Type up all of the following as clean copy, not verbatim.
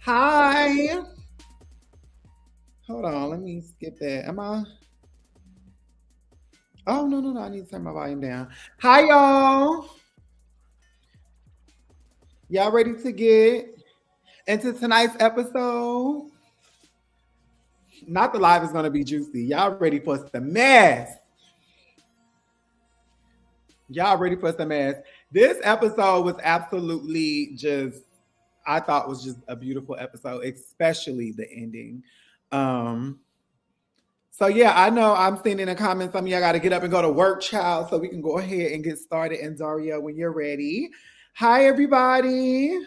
Hi. Hold on, let me skip that. Am I? Oh, no, no, no. I need to turn my volume down. Hi, y'all. Y'all ready to get into tonight's episode? Not the live is going to be juicy. Y'all ready for some mess? Y'all ready for some mess? This episode was absolutely just, I thought was just a beautiful episode, especially the ending. Um, So yeah, I know I'm seeing in the comments some of y'all got to get up and go to work, child. So we can go ahead and get started. And Daria, when you're ready. Hi, everybody.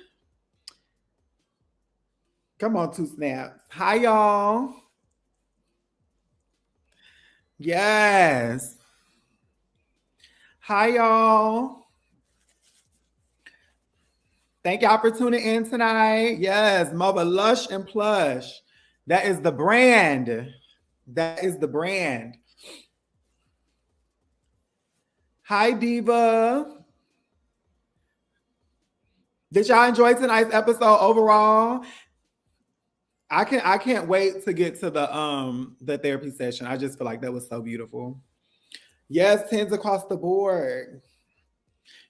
Come on, two snaps. Hi, y'all. Yes. Hi, y'all. Thank y'all for tuning in tonight. Yes, Mova Lush and Plush. That is the brand. That is the brand. Hi, Diva. Did y'all enjoy tonight's episode overall? I can't wait to get to the therapy session. I just feel like that was so beautiful. Yes, tens across the board.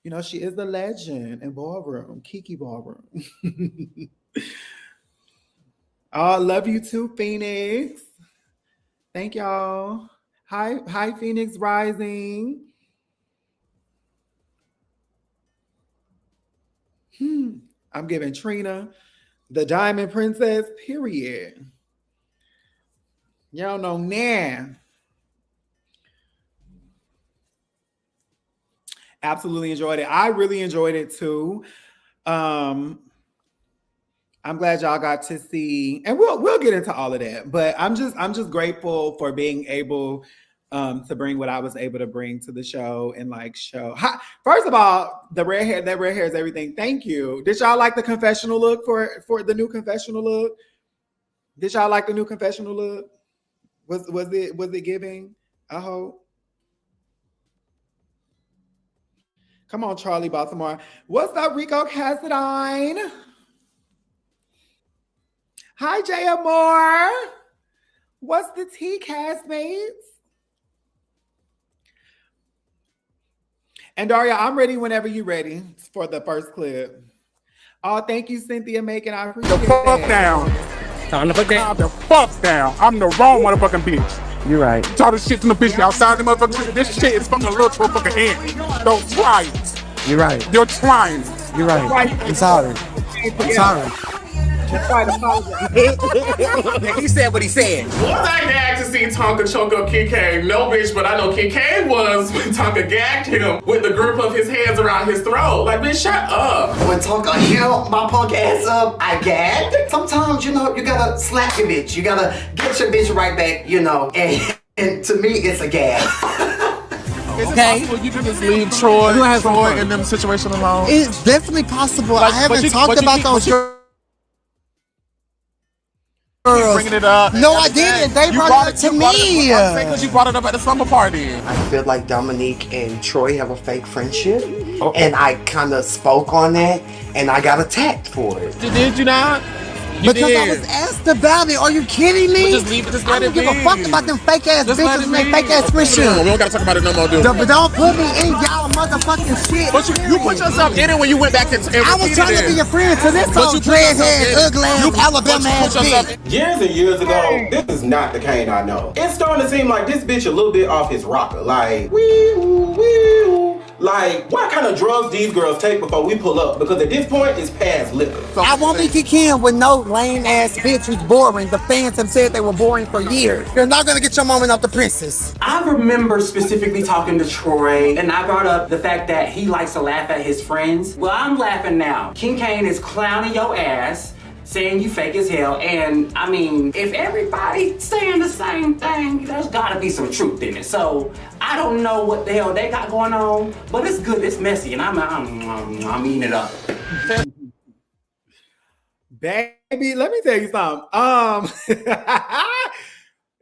You know, she is a legend in ballroom, Kiki Ballroom. Oh, love you too, Phoenix. Thank y'all. Hi, Phoenix Rising. I'm giving Trina the Diamond Princess, period. Y'all know Nan. Absolutely enjoyed it. I really enjoyed it too. I'm glad y'all got to see, and we'll get into all of that. But I'm just grateful for being able to bring what I was able to bring to the show and like show. First of all, that red hair is everything. Thank you. Did y'all like the confessional look for the new confessional look? Did y'all like the new confessional look? Was it giving? I hope. Come on, Charlie Baltimore. What's up, Rico Cassadine? Hi, Jae Amour. What's the tea, castmates? And Daria, I'm ready whenever you're ready for the first clip. Oh, thank you, Cynthia Macon. I appreciate the fuck that. down. Time to put down. Calm the fuck down. I'm the wrong motherfucking bitch. You're right. Talk this shit to the bitch outside the motherfucking shit. This shit is fucking little to a fucking ant. Don't try it. You're right. You're trying. You're right. I'm sorry. I'm sorry. He said what he said. Was I gagged to see Tonka choke up Cain? No, bitch, but I know Cain was when Tonka gagged him with the grip of his hands around his throat. Like, bitch, shut up. When Tonka held my punk ass up, I gagged. Sometimes, you know, you gotta slap your bitch. You gotta get your bitch right back, you know. And to me, it's a gag. Is it possible you can just leave Troy in them situation alone? It's definitely possible. I haven't talked about those girls. Bringing it up. No, I didn't. They brought it to me. Because you brought it up at the summer party. I feel like Dominique and Troy have a fake friendship. And I kind of spoke on that, and I got attacked for it. Did you not? You Because I was asked about it. Are you kidding me? Well, just leave it. Just let I it don't give be. a fuck about them fake ass Just let bitches it and they be. fake ass We friendships. don't gotta talk about it no more, dude. But don't put me in y'all motherfucking shit. But you put yourself in it when you went back and I was trying to be your friend to this But old you put yourself in dreadhead, it. ugly ass, Alabama ass bitch. Years and years ago, this is not the Cain I know. It's starting to seem like this bitch a little bit off his rocker. Like, wee-oo. Like, what kind of drugs these girls take before we pull up? Because at this point, it's past liquor. I won't be kicking with no lame ass bitch who's boring. The fans have said they were boring for years. You're not gonna get your moment off the princess. I remember specifically talking to Troy, and I brought up the fact that he likes to laugh at his friends. Well, I'm laughing now. King Cain is clowning your ass, saying you fake as hell, and I mean, if everybody's saying the same thing, there's gotta be some truth in it. So I don't know what the hell they got going on, but it's good, it's messy, and I'm eating it up. Baby, let me tell you something.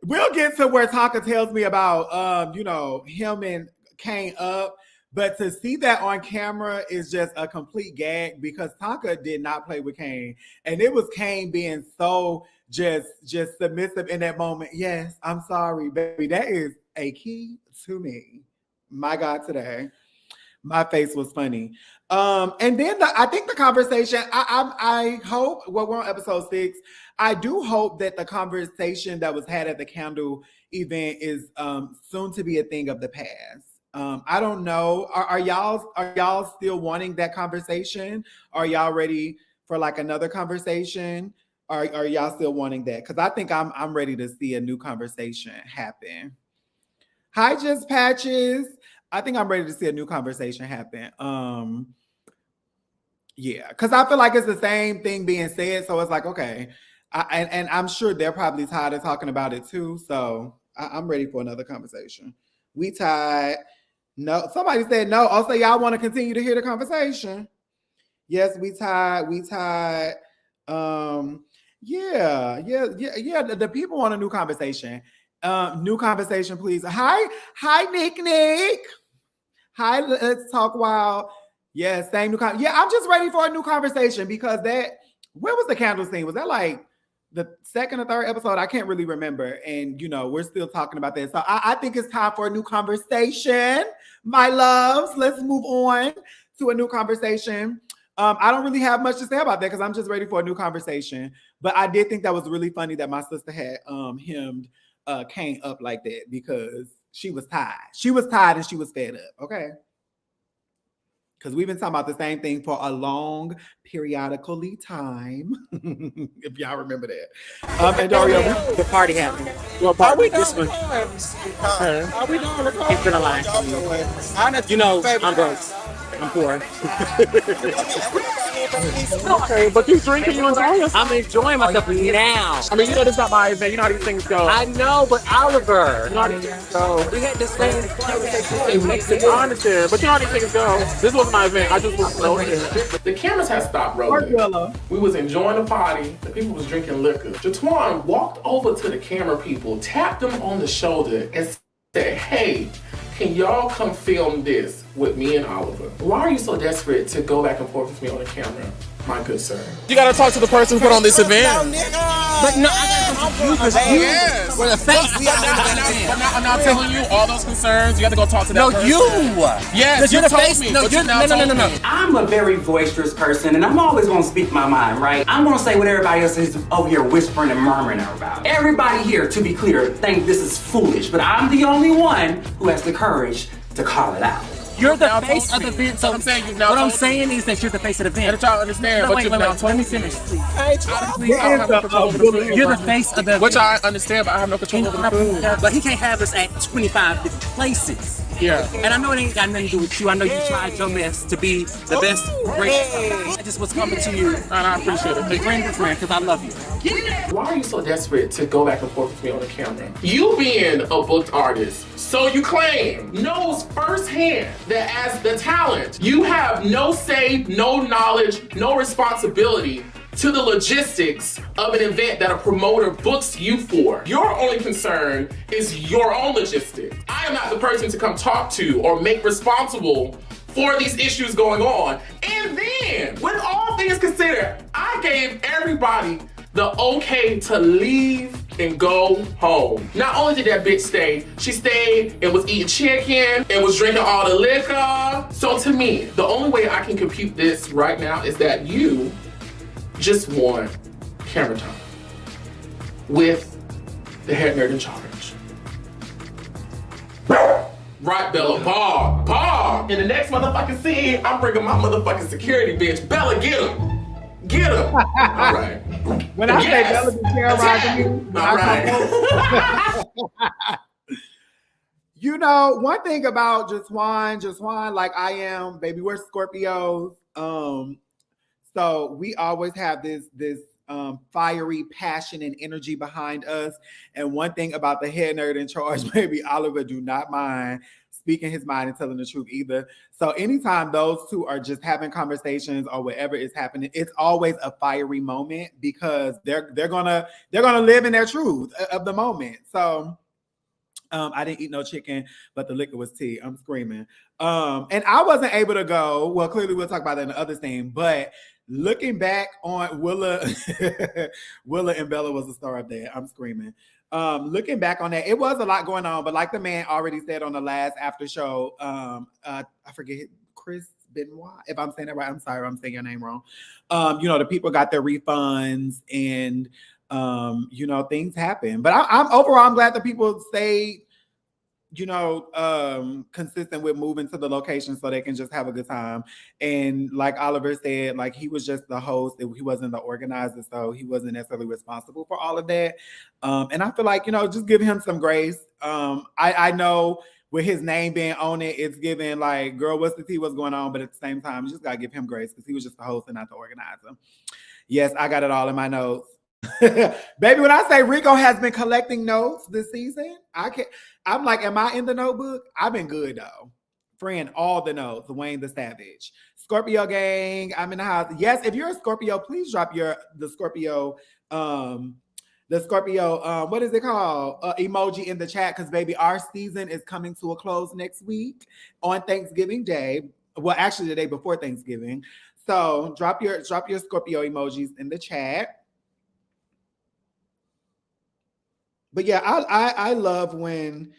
We'll get to where Tonka tells me about, you know, him and Cain up. But to see that on camera is just a complete gag because Tonka did not play with Cain. And it was Cain being so just submissive in that moment. Yes, I'm sorry, baby. That is a key to me. My God, today. My face was funny. And then I think the conversation, I hope, well, we're on episode 6. I do hope that the conversation that was had at the candle event is soon to be a thing of the past. I don't know. Are y'all still wanting that conversation? Are y'all ready for like another conversation? Are y'all still wanting that? Because I think I'm ready to see a new conversation happen. Hi, Just Patches. I think I'm ready to see a new conversation happen. Yeah, because I feel like it's the same thing being said. So it's like, okay. And I'm sure they're probably tired of talking about it too. So I'm ready for another conversation. We tied. No, somebody said no. Also, y'all want to continue to hear the conversation? Yes, we tied. We tied. Yeah. The people want a new conversation. New conversation, please. Hi, Nick. Hi, let's talk while. Yeah, same new yeah, I'm just ready for a new conversation because where was the candle scene? Was that like the second or third episode? I can't really remember. And we're still talking about that. So I think it's time for a new conversation, my loves. Let's move on to a new conversation. I don't really have much to say about that because I'm just ready for a new conversation. But I did think that was really funny that my sister had hemmed Cain up like that because she was tired. She was tired and she was fed up. Okay. Because we've been talking about the same thing for a long periodically time. If y'all remember that. And Dario, the party happening. Well, probably this one. Are we doing the It's been a lie. I'm broke. I'm poor. Okay, but you drinking, you enjoying it? I'm enjoying myself now. I mean, this is not my event. You know how these things go. I know, but Oliver. You know how these things go. We had the same conversation. I understand, but you know how these things go. This wasn't my event. I just was noting. The cameras had stopped rolling. We was enjoying the party. The people was drinking liquor. JeTwahn walked over to the camera people, tapped them on the shoulder, and said, "Hey, can y'all come film this with me and Oliver? Why are you so desperate to go back and forth with me on the camera, my good sir?" You gotta talk to the person who put on this event. But no, I gotta come to you because you were the face. I'm not telling you all those concerns. You got to go talk to that person. You. Yes, you're you the told face. me. No, no. I'm a very boisterous person, and I'm always gonna speak my mind, right? I'm gonna say what everybody else is over here whispering and murmuring about. Everybody here, to be clear, think this is foolish, but I'm the only one who has the courage to call it out. You're the face of the event. So I'm saying you now. What I'm saying is that you're the face of the event. And y'all understand, No, but wait. Let me finish, please. You're the face of the event. Which I understand, but I have no control over the food. But he can't have us at 25 different places. Yeah. And I know it ain't got nothing to do with you. I know you tried your best to be the best. Great. I just was coming to you. And I appreciate it. Friend to friend, because I love you. Why are you so desperate to go back and forth with me on the camera? You being a booked artist, so you claim, knows firsthand that as the talent, you have no say, no knowledge, no responsibility to the logistics of an event that a promoter books you for. Your only concern is your own logistics. I am not the person to come talk to or make responsible for these issues going on. And then, with all things considered, I gave everybody the okay to leave and go home. Not only did that bitch stay, she stayed and was eating chicken and was drinking all the liquor. So to me, the only way I can compute this right now is that you just want camera time with the head nerd in charge. Right, Bella, Bob. In the next motherfucking scene, I'm bringing my motherfucking security bitch. Bella, get him. All right. When I say Bella be terrorizing you, all right. One thing about JeTwahn, like I am, baby, we're Scorpios. So we always have this fiery passion and energy behind us. And one thing about the head nerd in charge, baby, Oliver do not mind speaking his mind and telling the truth either. So anytime those two are just having conversations or whatever is happening, it's always a fiery moment because they're gonna live in their truth of the moment. So I didn't eat no chicken, but the liquor was tea. I'm screaming. And I wasn't able to go. Well, clearly we'll talk about that in the other thing. But looking back on Willa, Willa and Bella was the star up there. I'm screaming. Looking back on that, it was a lot going on. But like the man already said on the last after show, I forget Chris Benoit. If I'm saying that right, I'm sorry, I'm saying your name wrong. The people got their refunds and things happen. But I'm overall, I'm glad that people stayed, consistent with moving to the location so they can just have a good time. And like Oliver said, like he was just the host, he wasn't the organizer, so he wasn't necessarily responsible for all of that. And I feel like, just give him some grace. I know with his name being on it, it's giving like, girl, what's the tea, what's going on? But at the same time, you just gotta give him grace because he was just the host and not the organizer. Yes, I got it all in my notes. Baby, when I say Rico has been collecting notes this season, I'm like, am I in the notebook? I've been good though. Friend, all the notes. Wayne the Savage. Scorpio gang, I'm in the house. Yes, if you're a Scorpio, please drop the Scorpio, what is it called? Emoji in the chat, because baby, our season is coming to a close next week on Thanksgiving Day. Well, actually the day before Thanksgiving. So drop your Scorpio emojis in the chat. But yeah, I love when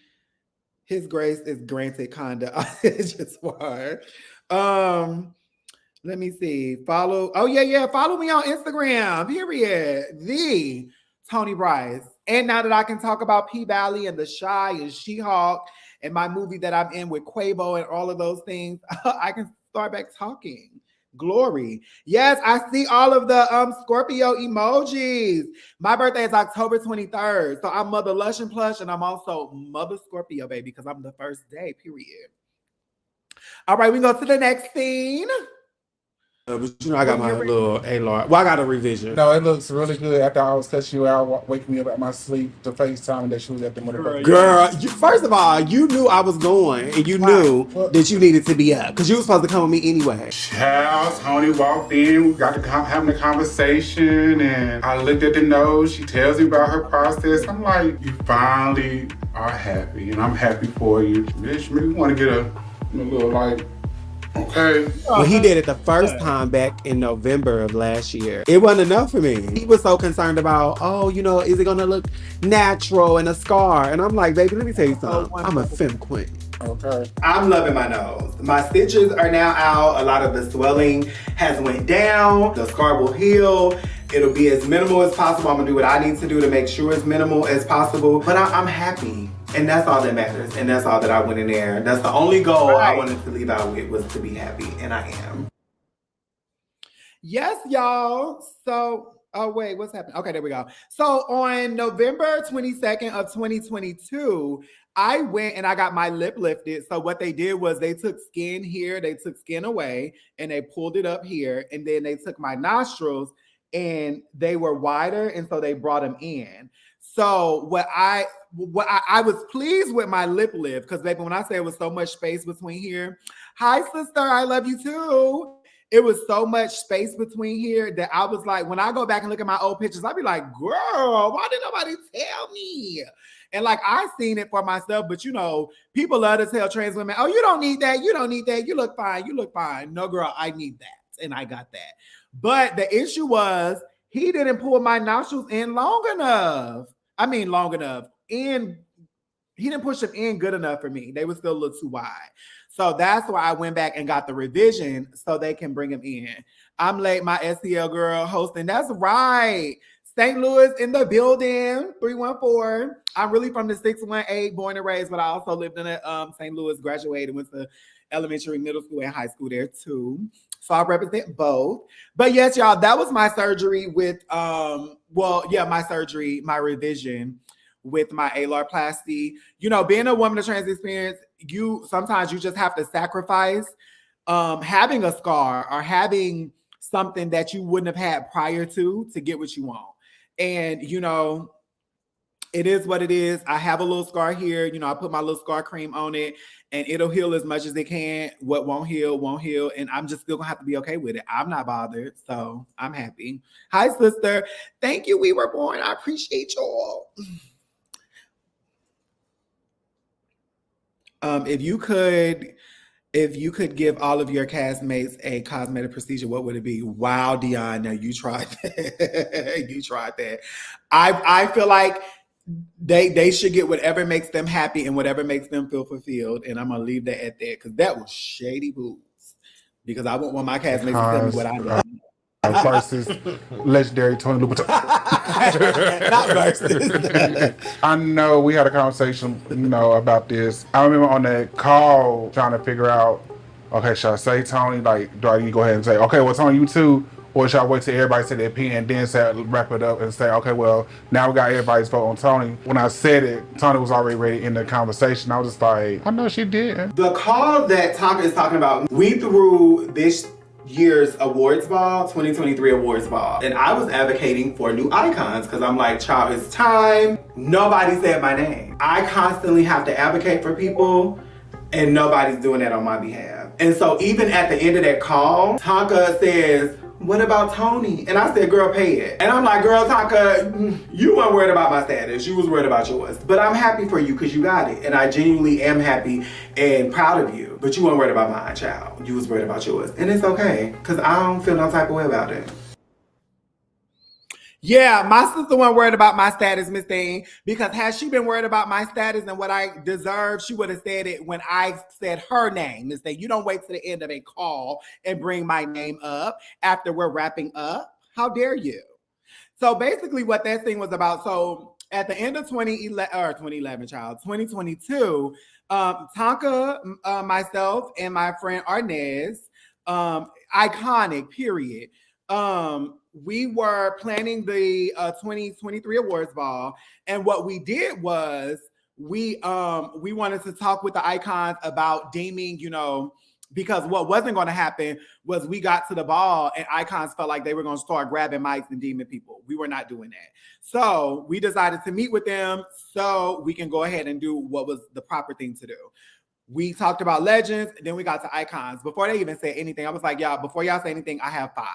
his grace is granted, kinda. It's just hard. Let me see. Follow. Oh yeah. Follow me on Instagram. Period. The Toni Bryce. And now that I can talk about P Valley and The Shy and She-Hulk and my movie that I'm in with Quavo and all of those things, I can start back talking. Glory. Yes, I see all of the Scorpio emojis. My birthday is October 23rd. So I'm Mother Lush and Plush, and I'm also Mother Scorpio, baby, because I'm the first day, period. All right, we go to the next scene. But I got my little A-Lord. Well, I got a revision. No, it looks really good after I was cussing you out, waking me up out my sleep to FaceTime that she was at the motherfucker. Girl, first of all, you knew I was going, and you knew that you needed to be up, because you were supposed to come with me anyway. Child, Toni walked in, we got to having a conversation, and I looked at the note. She tells me about her process. I'm like, you finally are happy, and I'm happy for you. Bitch, we want to get a little like, okay. Well, he did it the first time back in November of last year. It wasn't enough for me. He was so concerned about, is it going to look natural and a scar? And I'm like, baby, let me tell you something. I'm a femme queen. Okay. I'm loving my nose. My stitches are now out. A lot of the swelling has went down. The scar will heal. It'll be as minimal as possible. I'm gonna do what I need to do to make sure it's minimal as possible. But I'm happy. And that's all that matters. And that's all that I went in there. That's the only goal I wanted to leave out with, was to be happy. And I am. Yes, y'all. So, oh wait, what's happening? Okay, there we go. So on November 22nd of 2022, I went and I got my lip lifted. So what they did was they took skin here, they took skin away, and they pulled it up here. And then they took my nostrils and they were wider. And so they brought them in. So what I was pleased with my lip lift, because baby, when I say it was so much space between here, hi sister, I love you too. It was so much space between here that I was like, when I go back and look at my old pictures, I'll be like, girl, why did nobody tell me? And like, I seen it for myself, but people love to tell trans women, oh, you don't need that. You don't need that. You look fine. You look fine. No, girl, I need that. And I got that. But the issue was he didn't pull my nostrils in long enough. And he didn't push them in good enough for me. They were still a little too wide. So that's why I went back and got the revision so they can bring them in. I'm late, my STL girl hosting. That's right. St. Louis in the building, 314. I'm really from the 618, born and raised, but I also lived in St. Louis, graduated, went to elementary, middle school, and high school there too. So I represent both. But yes, y'all, that was my surgery with, my revision with my alarplasty. Being a woman of trans experience, sometimes you just have to sacrifice having a scar or having something that you wouldn't have had prior to get what you want. And, it is what it is. I have a little scar here. I put my little scar cream on it and it'll heal as much as it can. What won't heal. And I'm just still gonna have to be okay with it. I'm not bothered. So I'm happy. Hi, sister. Thank you. We were born. I appreciate y'all. If you could give all of your castmates a cosmetic procedure, what would it be? Wow, Dion, now you tried that. You tried that. I feel like they should get whatever makes them happy and whatever makes them feel fulfilled. And I'm gonna leave that at that because that was shady boots. Because I wouldn't want my castmates to tell me what I need. Versus legendary Toni Louboutin. Not versus. I know we had a conversation, about this. I remember on that call trying to figure out, okay, should I say Toni? Like, do I need to go ahead and say, okay, well, Toni, you too? Or should I wait till everybody say their opinion and then wrap it up and say, okay, well, now we got everybody's vote on Toni. When I said it, Toni was already ready in the conversation. I was just like, I know she did. The call that Tonka is talking about, we threw this year's awards ball, 2023 awards ball, and I was advocating for new icons because I'm like, child, it's time. Nobody said my name. I constantly have to advocate for people and nobody's doing that on my behalf. And so even at the end of that call, Tonka says, what about Toni? And I said, girl, pay it. And I'm like, girl, Tonka, you weren't worried about my status. You was worried about yours. But I'm happy for you because you got it. And I genuinely am happy and proud of you. But you weren't worried about mine, child. You was worried about yours. And it's okay, because I don't feel no type of way about it. Yeah, my sister wasn't worried about my status, Miss Thing, because had she been worried about my status and what I deserve, she would have said it when I said her name. Miss Thing, you don't wait to the end of a call and bring my name up after we're wrapping up. How dare you? So basically what that thing was about, so at the end of 2022, Tonka, myself, and my friend Arnez, iconic, period. We were planning the 2023 awards ball, and what we did was we wanted to talk with the icons about deeming, because what wasn't going to happen was we got to the ball and icons felt like they were going to start grabbing mics and deeming people. We were not doing that. So we decided to meet with them so we can go ahead and do what was the proper thing to do. We talked about legends, then we got to icons. Before they even said anything, I was like, y'all, before y'all say anything, I have 5.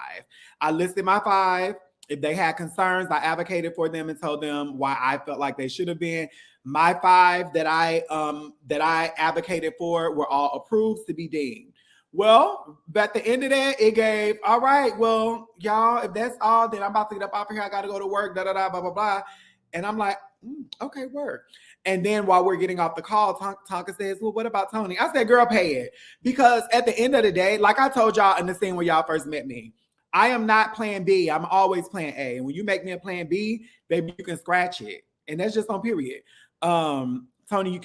I listed my 5. If they had concerns, I advocated for them and told them why I felt like they should have been. My 5 that I advocated for were all approved to be deemed. Well, at the end of that, it gave, all right, well, y'all, if that's all, then I'm about to get up off here. I got to go to work, blah, blah, blah. And I'm like, okay, work. And then while we're getting off the call, Tonka says, well, what about Toni? I said, girl, pay it. Because at the end of the day, like I told y'all in the scene when y'all first met me, I am not plan B. I'm always plan A. And when you make me a plan B, baby, you can scratch it. And that's just on period. Toni,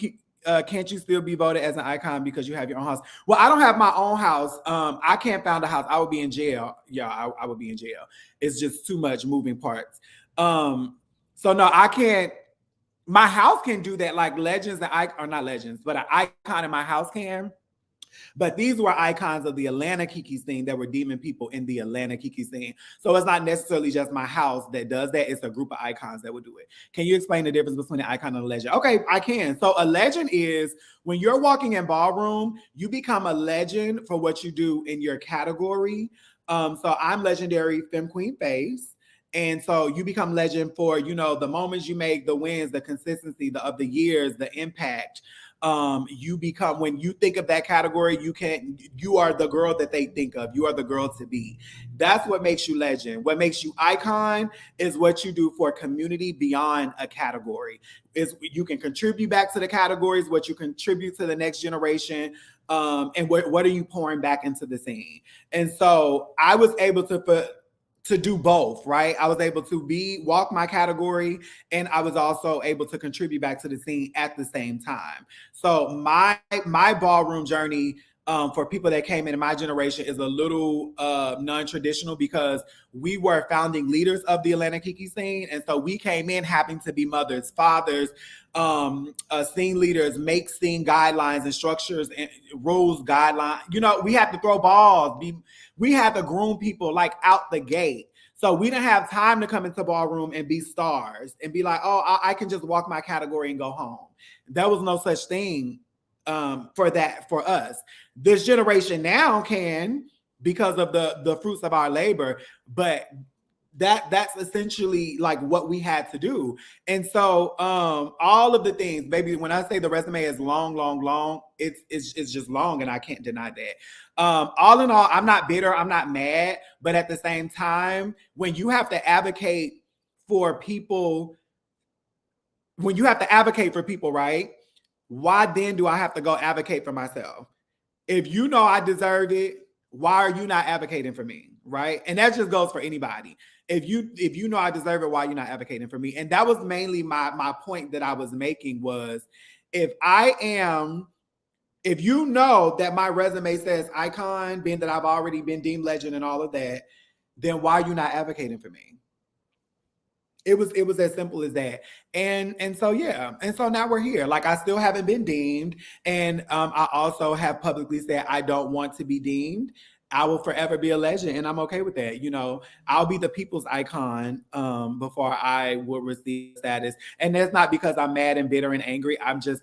can't you still be voted as an icon because you have your own house? Well, I don't have my own house. I can't found a house. I would be in jail. Yeah, I would be in jail. It's just too much moving parts. So no, I can't. My house can do that, like legends or not legends, but an icon in my house can. But these were icons of the Atlanta Kiki scene that were deeming people in the Atlanta Kiki scene. So it's not necessarily just my house that does that. It's a group of icons that would do it. Can you explain the difference between an icon and a legend? Okay, I can. So a legend is when you're walking in Ballroom, you become a legend for what you do in your category. So I'm legendary Femme Queen Face. And so you become legend for, the moments you make, the wins, the consistency of the years, the impact. You become, when you think of that category, you are the girl that they think of. You are the girl to be. That's what makes you legend. What makes you icon is what you do for community beyond a category. Is you can contribute back to the categories, what you contribute to the next generation, and what are you pouring back into the scene. And so I was able to do both, right? I was able to walk my category, and I was also able to contribute back to the scene at the same time. So my ballroom journey for people that came in my generation is a little non-traditional because we were founding leaders of the Atlanta Kiki scene. And so we came in having to be mothers, fathers, scene leaders, make scene guidelines and structures and rules guidelines. We had to throw balls. We had to groom people like out the gate. So we didn't have time to come into Ballroom and be stars and be like, oh, I can just walk my category and go home. There was no such thing for us. This generation now can, because of the fruits of our labor, but that's essentially like what we had to do. And so all of the things, baby, when I say the resume is long, it's just long, and I can't deny that. All in all, I'm not bitter, I'm not mad, but at the same time, when you have to advocate for people, right? Why then do I have to go advocate for myself? If you know I deserve it, why are you not advocating for me? Right? And that just goes for anybody. If you know I deserve it, why are you not advocating for me? And that was mainly my point that I was making was, if you know that my resume says icon, being that I've already been deemed legend and all of that, then why are you not advocating for me? It was as simple as that. And so yeah. And so now we're here. Like, I still haven't been deemed. And I also have publicly said I don't want to be deemed. I will forever be a legend, and I'm okay with that. You know, I'll be the people's icon before I will receive status. And that's not because I'm mad and bitter and angry. I'm just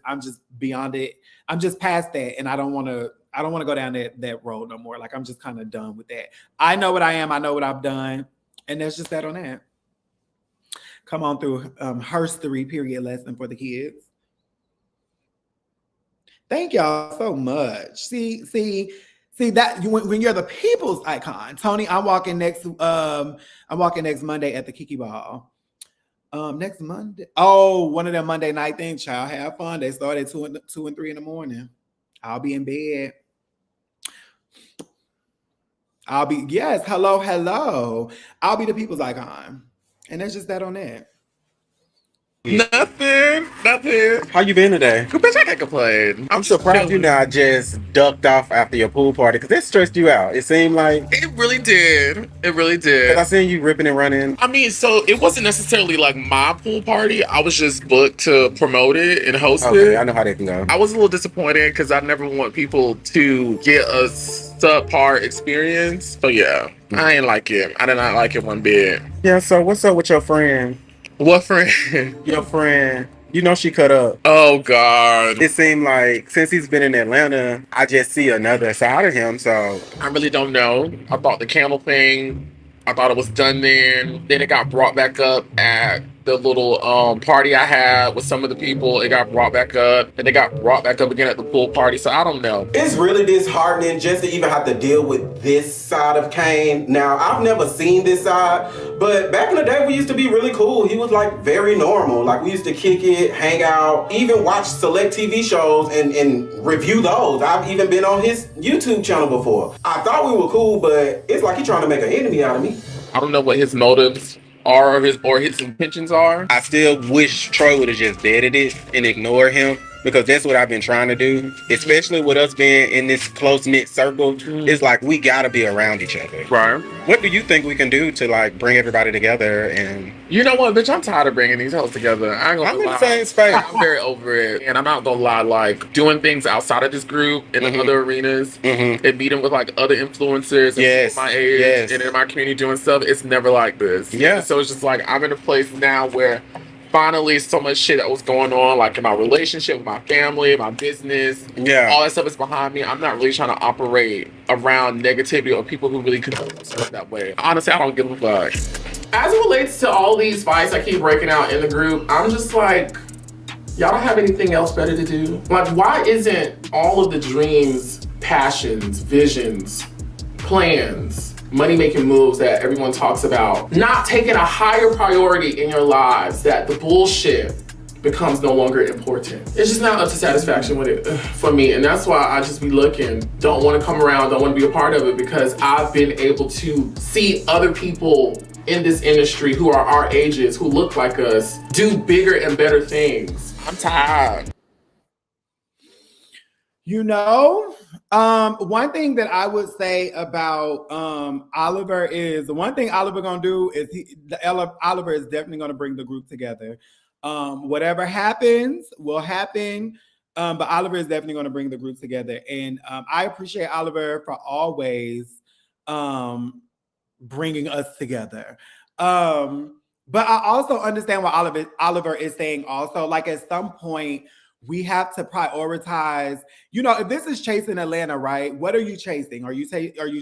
beyond it. I'm just past that, and I don't want to go down that road no more. Like, I'm just kind of done with that. I know what I am. I know what I've done, and that's just that on that. Come on through herstory period lesson for the kids. Thank y'all so much. See that when you're the people's icon, Toni. I'm walking next Monday at the Kiki Ball. Next Monday. Oh, one of them Monday night things, child. Have fun. They start at 2 and 3 in the morning. I'll be in bed. Hello. I'll be the people's icon. And that's just that on that. Nothing. How you been today? Good, bitch, I can't complain. I'm surprised you not just ducked off after your pool party, because that stressed you out. It seemed like It really did. It really did. I seen you ripping and running. I mean, so it wasn't necessarily like my pool party. I was just booked to promote it and host it. Okay, I know how that can go. I was a little disappointed because I never want people to get a subpar experience. So yeah, I ain't like it. I did not like it one bit. Yeah, so what's up with your friend? What friend? Your friend. You know she cut up. Oh God. It seemed like since he's been in Atlanta, I just see another side of him. So I really don't know. I thought the camel thing, I thought it was done then. Then it got brought back up at the little party I had with some of the people. It got brought back up, and it got brought back up again at the pool party. So I don't know. It's really disheartening just to even have to deal with this side of Cain. Now, I've never seen this side, but back in the day, we used to be really cool. He was like very normal. Like, we used to kick it, hang out, even watch select TV shows and review those. I've even been on his YouTube channel before. I thought we were cool, but it's like he's trying to make an enemy out of me. I don't know what his motives are or his intentions are. I still wish Troy would have just deaded it and ignored him, because that's what I've been trying to do, especially with us being in this close-knit circle. It's like we gotta be around each other. Right. What do you think we can do to like bring everybody together? And you know what, bitch, I'm tired of bringing these hoes together. I'm in the same space. I'm very over it. And I'm not gonna lie, like, doing things outside of this group in other arenas and meeting with like other influencers and my age and in my community doing stuff, it's never like this. Yeah. So it's just like I'm in a place now where finally so much shit that was going on, like in my relationship with my family, my business, all that stuff is behind me. I'm not really trying to operate around negativity or people who really conduct themselves that way. Honestly, I don't give a fuck. As it relates to all these fights I keep breaking out in the group, I'm just like, y'all don't have anything else better to do? Like, why isn't all of the dreams, passions, visions, plans, money-making moves that everyone talks about not taking a higher priority in your lives, that the bullshit becomes no longer important? It's just not up to satisfaction with it for me, and that's why I just be looking, don't want to come around, don't want to be a part of it, because I've been able to see other people in this industry who are our ages, who look like us, do bigger and better things. I'm tired. You know, one thing that I would say about Oliver is, the one thing Oliver gonna do is Oliver is definitely gonna bring the group together. Whatever happens will happen, but Oliver is definitely gonna bring the group together. And I appreciate Oliver for always bringing us together. But I also understand what Oliver is saying also. Like, at some point, we have to prioritize, you know, if this is chasing Atlanta, right? What are you chasing? Are you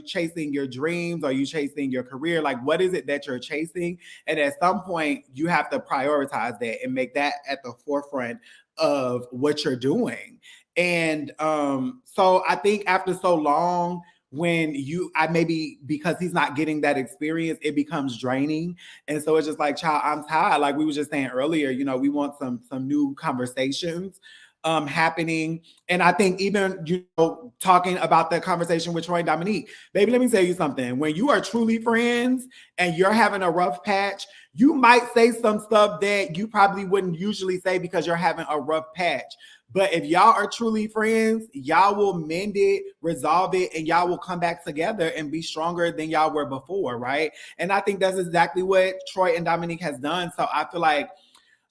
chasing your dreams? Are you chasing your career? Like, what is it that you're chasing? And at some point, you have to prioritize that and make that at the forefront of what you're doing. And so I think after so long, when I maybe because he's not getting that experience, it becomes draining. And so it's just like, child, I'm tired. Like we were just saying earlier, you know, we want some new conversations happening. And I think even, you know, talking about the conversation with Troy and Dominique, baby, let me tell you something. When you are truly friends and you're having a rough patch, you might say some stuff that you probably wouldn't usually say because you're having a rough patch. But if y'all are truly friends, y'all will mend it, resolve it, and y'all will come back together and be stronger than y'all were before, right? And I think that's exactly what Troy and Dominique has done. So I feel like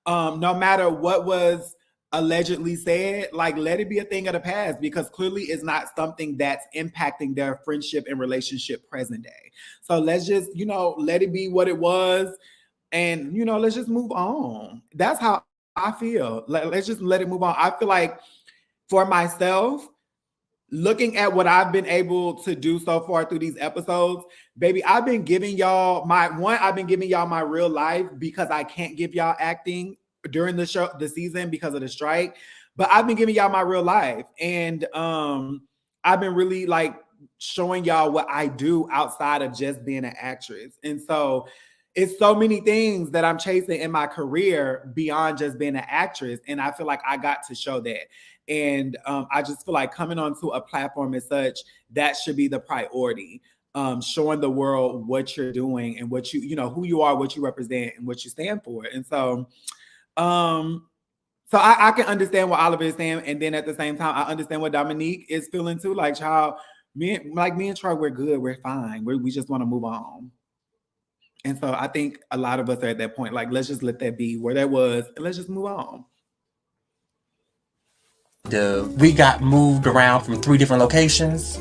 no matter what was allegedly said, like let it be a thing of the past, because clearly it's not something that's impacting their friendship and relationship present day. So let's just, you know, let it be what it was. And, you know, let's just move on. That's how I feel. Let's just let it move on. I feel like for myself, looking at what I've been able to do so far through these episodes, baby, I've been giving y'all my real life because I can't give y'all acting during the season because of the strike. But I've been giving y'all my real life. And I've been really like showing y'all what I do outside of just being an actress. And so it's so many things that I'm chasing in my career beyond just being an actress. And I feel like I got to show that. And I just feel like coming onto a platform as such, that should be the priority. Showing the world what you're doing and what you know, who you are, what you represent and what you stand for. And so, so I can understand what Oliver is saying. And then at the same time, I understand what Dominique is feeling too. Like, child, me and Troy, we're good. We're fine. We just want to move on. And so I think a lot of us are at that point, like, let's just let that be where that was and let's just move on. We got moved around from 3 different locations,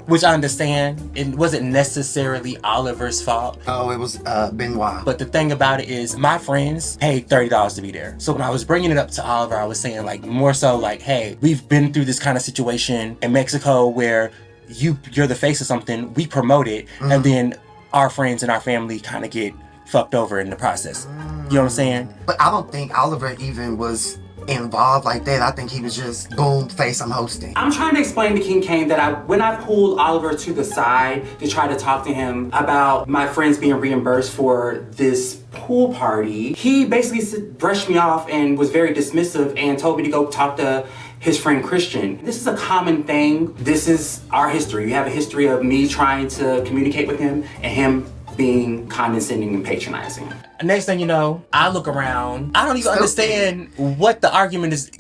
which I understand. It wasn't necessarily Oliver's fault. Oh, it was Benoit. But the thing about it is my friends paid $30 to be there. So when I was bringing it up to Oliver, I was saying like more so like, hey, we've been through this kind of situation in Mexico where you're the face of something, we promote it, and then our friends and our family kind of get fucked over in the process. You know what I'm saying? But I don't think Oliver even was involved like that. I think he was just boom, face, I'm hosting. I'm trying to explain to King Cain that when I pulled Oliver to the side to try to talk to him about my friends being reimbursed for this pool party, he basically brushed me off and was very dismissive and told me to go talk to his friend Christian. This is a common thing. This is our history. You have a history of me trying to communicate with him and him being condescending and patronizing. Next thing you know, I look around. I don't even understand what the argument is.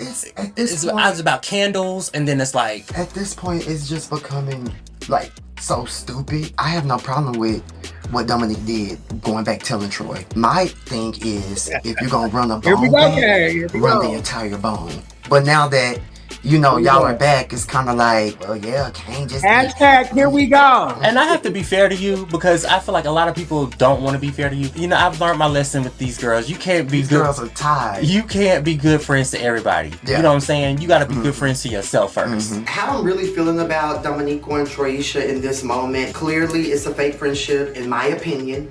It's about candles, and then it's like... At this point, it's just becoming, like, so stupid. I have no problem with what Dominique did, going back telling Troy. My thing is, if you're gonna run a bone back, run the entire bone. But now that, you know, y'all are back, it's kind of like, well, yeah, Cain just... Hashtag, here we go. And I have to be fair to you because I feel like a lot of people don't want to be fair to you. You know, I've learned my lesson with these girls. You can't be these girls are tied. You can't be good friends to everybody. Yeah. You know what I'm saying? You got to be good friends to yourself first. How I'm really feeling about Dominique and Troyisha in this moment, clearly it's a fake friendship, in my opinion.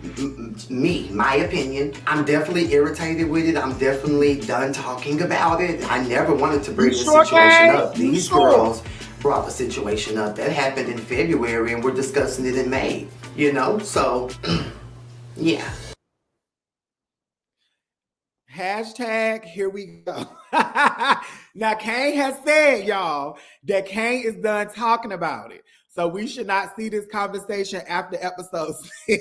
My opinion. I'm definitely irritated with it. I'm definitely done talking about it. I never wanted to bring this situation up. These girls brought the situation up. That happened in February and we're discussing it in May, you know? So, yeah. Hashtag, here we go. Now, Cain has said, y'all, that Cain is done talking about it. So we should not see this conversation after episode 6.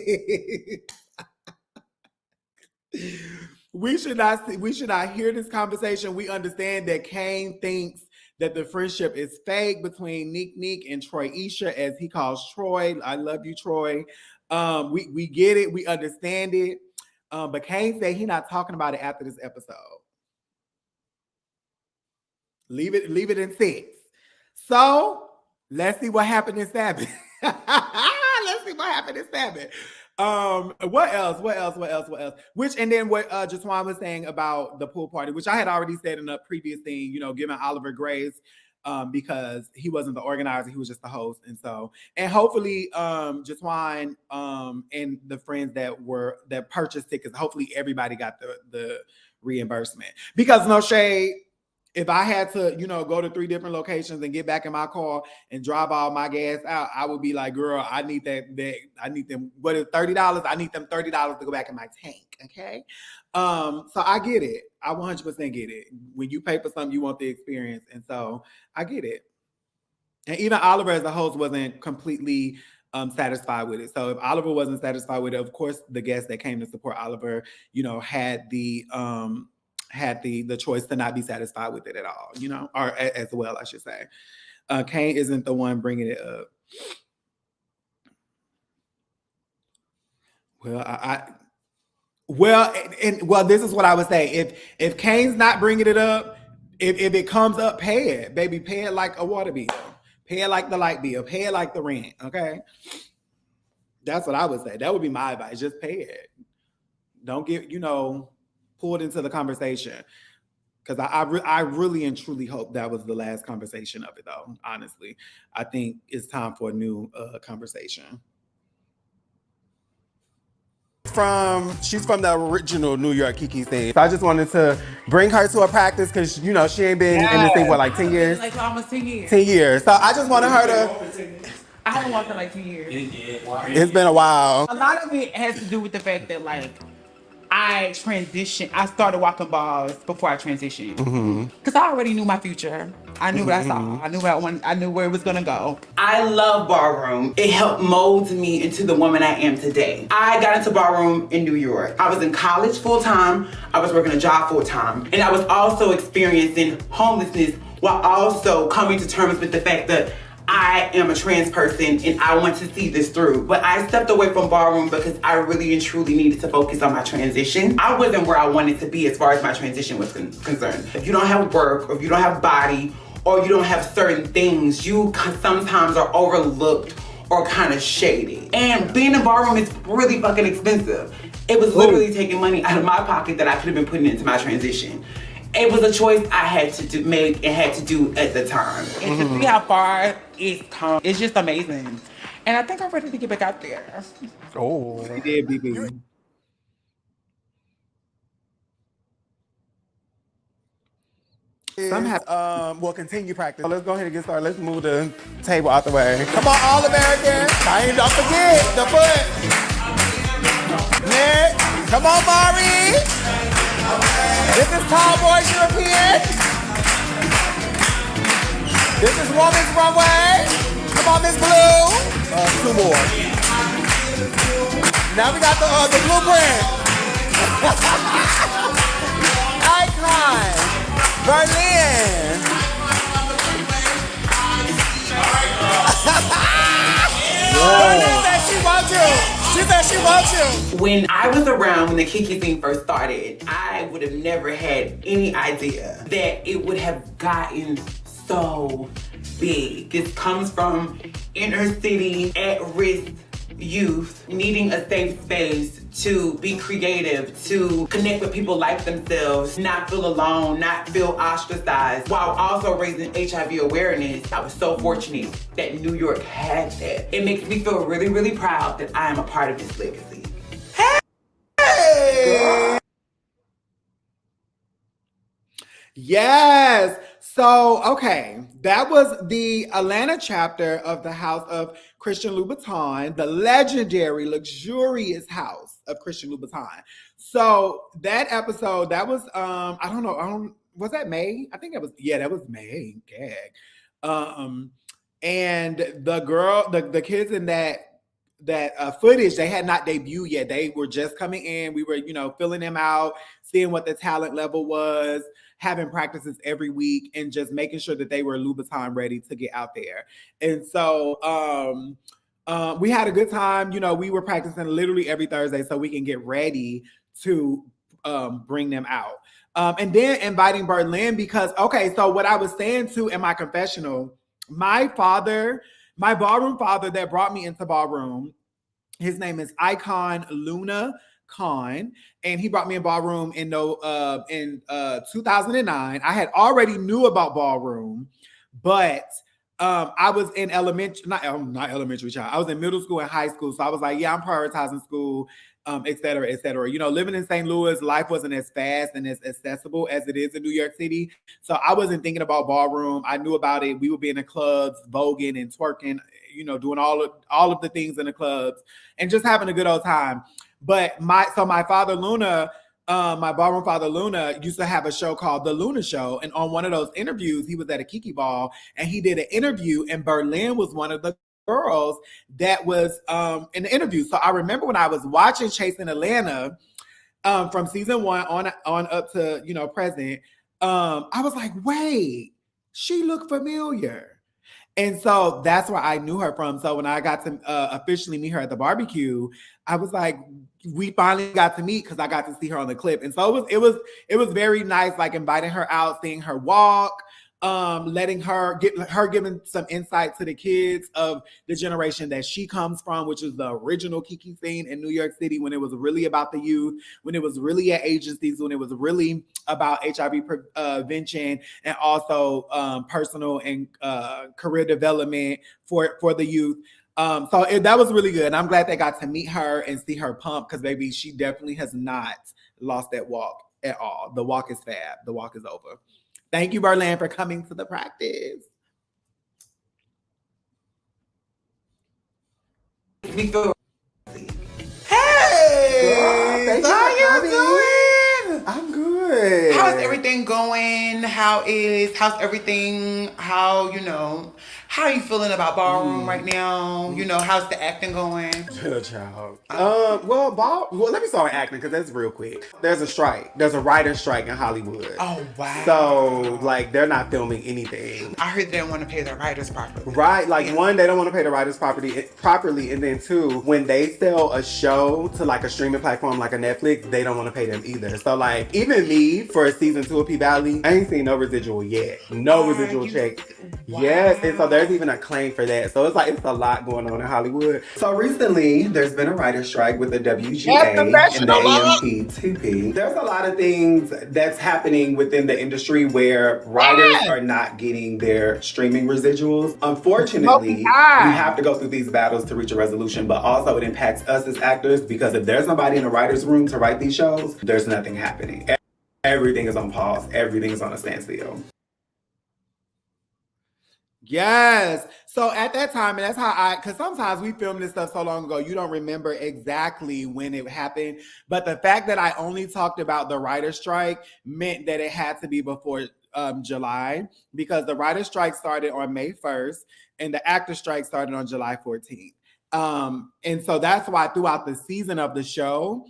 We should not hear this conversation. We understand that Cain thinks that the friendship is fake between Neek and Troyisha, as he calls Troy. I love you, Troy. We get it. We understand it. But Cain said he's not talking about it after this episode. Leave it in 6. So let's see what happened in 7. Let's see what happened in 7. What else? Which, and then what JeTwahn was saying about the pool party, which I had already said in a previous thing, you know, giving Oliver grace because he wasn't the organizer, he was just the host. And so, and hopefully JeTwahn and the friends that purchased tickets, hopefully everybody got the reimbursement. Because no shade, if I had to, you know, go to 3 different locations and get back in my car and drive all my gas out, I would be like, girl, I need I need them, what is $30? I need them $30 to go back in my tank. Okay. So I get it. I 100% get it. When you pay for something, you want the experience. And so I get it. And even Oliver as a host wasn't completely satisfied with it. So if Oliver wasn't satisfied with it, of course, the guests that came to support Oliver, you know, had the choice to not be satisfied with it at all, you know, or as well, I should say. Cain isn't the one bringing it up. Well, this is what I would say. If Cain's not bringing it up, if it comes up, pay it, baby. Pay it like a water bill. Pay it like the light bill. Pay it like the rent. Okay, that's what I would say. That would be my advice. Just pay it. Don't get, you know, pulled into the conversation, because I really and truly hope that was the last conversation of it, though. Honestly, I think it's time for a new conversation. She's from the original New York Kiki thing. So I just wanted to bring her to a practice because, you know, she ain't been in this thing for like 10 years. Like almost 10 years. 10 years. So I just wanted her to. I haven't walked in like 2 years. It's been a while. A lot of it has to do with the fact that, like, I started walking balls before I transitioned. Because I already knew my future. I knew what I saw. I knew where it was gonna go. I love Ballroom. It helped mold me into the woman I am today. I got into Ballroom in New York. I was in college full-time. I was working a job full-time. And I was also experiencing homelessness while also coming to terms with the fact that I am a trans person and I want to see this through. But I stepped away from Ballroom because I really and truly needed to focus on my transition. I wasn't where I wanted to be as far as my transition was concerned. If you don't have work, or if you don't have body, or you don't have certain things, you sometimes are overlooked or kind of shady. And being in Ballroom is really fucking expensive. It was literally taking money out of my pocket that I could have been putting into my transition. It was a choice I had to make and had to do at the time. And to see how far it's come, it's just amazing. And I think I'm ready to get back out there. Oh, they did, BB. We'll continue practice. So let's go ahead and get started. Let's move the table out the way. Come on, all Americans. Don't forget the foot. Nick. Come on, Mari. This is Tall Boys European. This is Woman's Runway. Come on, Miss Blue. 2 more. Now we got the blueprint. Icon. Berlin. Berlin said she wants you. She said she wants you. When I was around when the Kiki thing first started, I would have never had any idea that it would have gotten so big. This comes from inner city, at-risk youth needing a safe space to be creative, to connect with people like themselves, not feel alone, not feel ostracized, while also raising HIV awareness. I was so fortunate that New York had that. It makes me feel really, really proud that I am a part of this legacy. Hey! Yes. So, okay, that was the Atlanta chapter of the House of Christian Louboutin, the legendary, luxurious house of Christian Louboutin. So that episode, that was, was that May? I think that was May. Gag. And the girl, the kids in that footage, they had not debuted yet. They were just coming in. We were, filling them out, seeing what the talent level was, having practices every week, and just making sure that they were Louboutin ready to get out there. And so we had a good time. We were practicing literally every Thursday so we can get ready to bring them out. And then inviting Berlin because, okay, so what I was saying too in my confessional, my ballroom father that brought me into Ballroom, His name is Icon Luna Khan, and he brought me in Ballroom in 2009. I had already knew about Ballroom, but I was in not elementary child. I was in middle school and high school, so I was like, yeah, I'm prioritizing school, et cetera, et cetera. You know, living in St. Louis, life wasn't as fast and as accessible as it is in New York City, so I wasn't thinking about Ballroom. I knew about it. We would be in the clubs, voguing and twerking, you know, doing all of the things in the clubs and just having a good old time. But my father Luna, my ballroom father Luna, used to have a show called The Luna Show, and on one of those interviews, he was at a Kiki ball and he did an interview, and Berlin was one of the girls that was in the interview. So I remember when I was watching Chasing Atlanta from season 1 on up to, you know, present, I was like, wait, she looked familiar. And so that's where I knew her from. So when I got to officially meet her at the barbecue, I was like, we finally got to meet because I got to see her on the clip. And so it was very nice, like inviting her out, seeing her walk, letting her giving some insight to the kids of the generation that she comes from, which is the original Kiki scene in New York City, when it was really about the youth, when it was really at agencies, when it was really about HIV prevention, and also personal and career development for the youth. So that was really good. And I'm glad they got to meet her and see her pump, because baby, she definitely has not lost that walk at all. The walk is fab. The walk is over. Thank you, Berlin, for coming to the practice. Hey, Girl, how you doing? I'm good. How's everything going? How's everything? How are you feeling about Ballroom right now? You know, how's the acting going? Child. Well, let me start with acting, because that's real quick. There's a strike. There's a writer's strike in Hollywood. Oh, wow. So, like, they're not filming anything. I heard they don't want to pay their writers properly. Right, like, one, they don't want to pay the writers properly, and then two, when they sell a show to like a streaming platform like a Netflix, they don't want to pay them either. So like, even me for season 2 of P-Valley, I ain't seen no residual yet. No residual check. Wow. Yes, and so there's even a claim for that. So it's like, it's a lot going on in Hollywood. So recently, there's been a writer's strike with the WGA and the AMPTP. There's a lot of things that's happening within the industry where writers are not getting their streaming residuals. Unfortunately, we have to go through these battles to reach a resolution, but also it impacts us as actors, because if there's nobody in the writer's room to write these shows, there's nothing happening. Everything is on pause. Everything is on a standstill. Yes. So at that time, and that's how because sometimes we film this stuff so long ago, you don't remember exactly when it happened. But the fact that I only talked about the writer's strike meant that it had to be before July, because the writer's strike started on May 1st and the actor strike started on July 14th. And so that's why throughout the season of the show,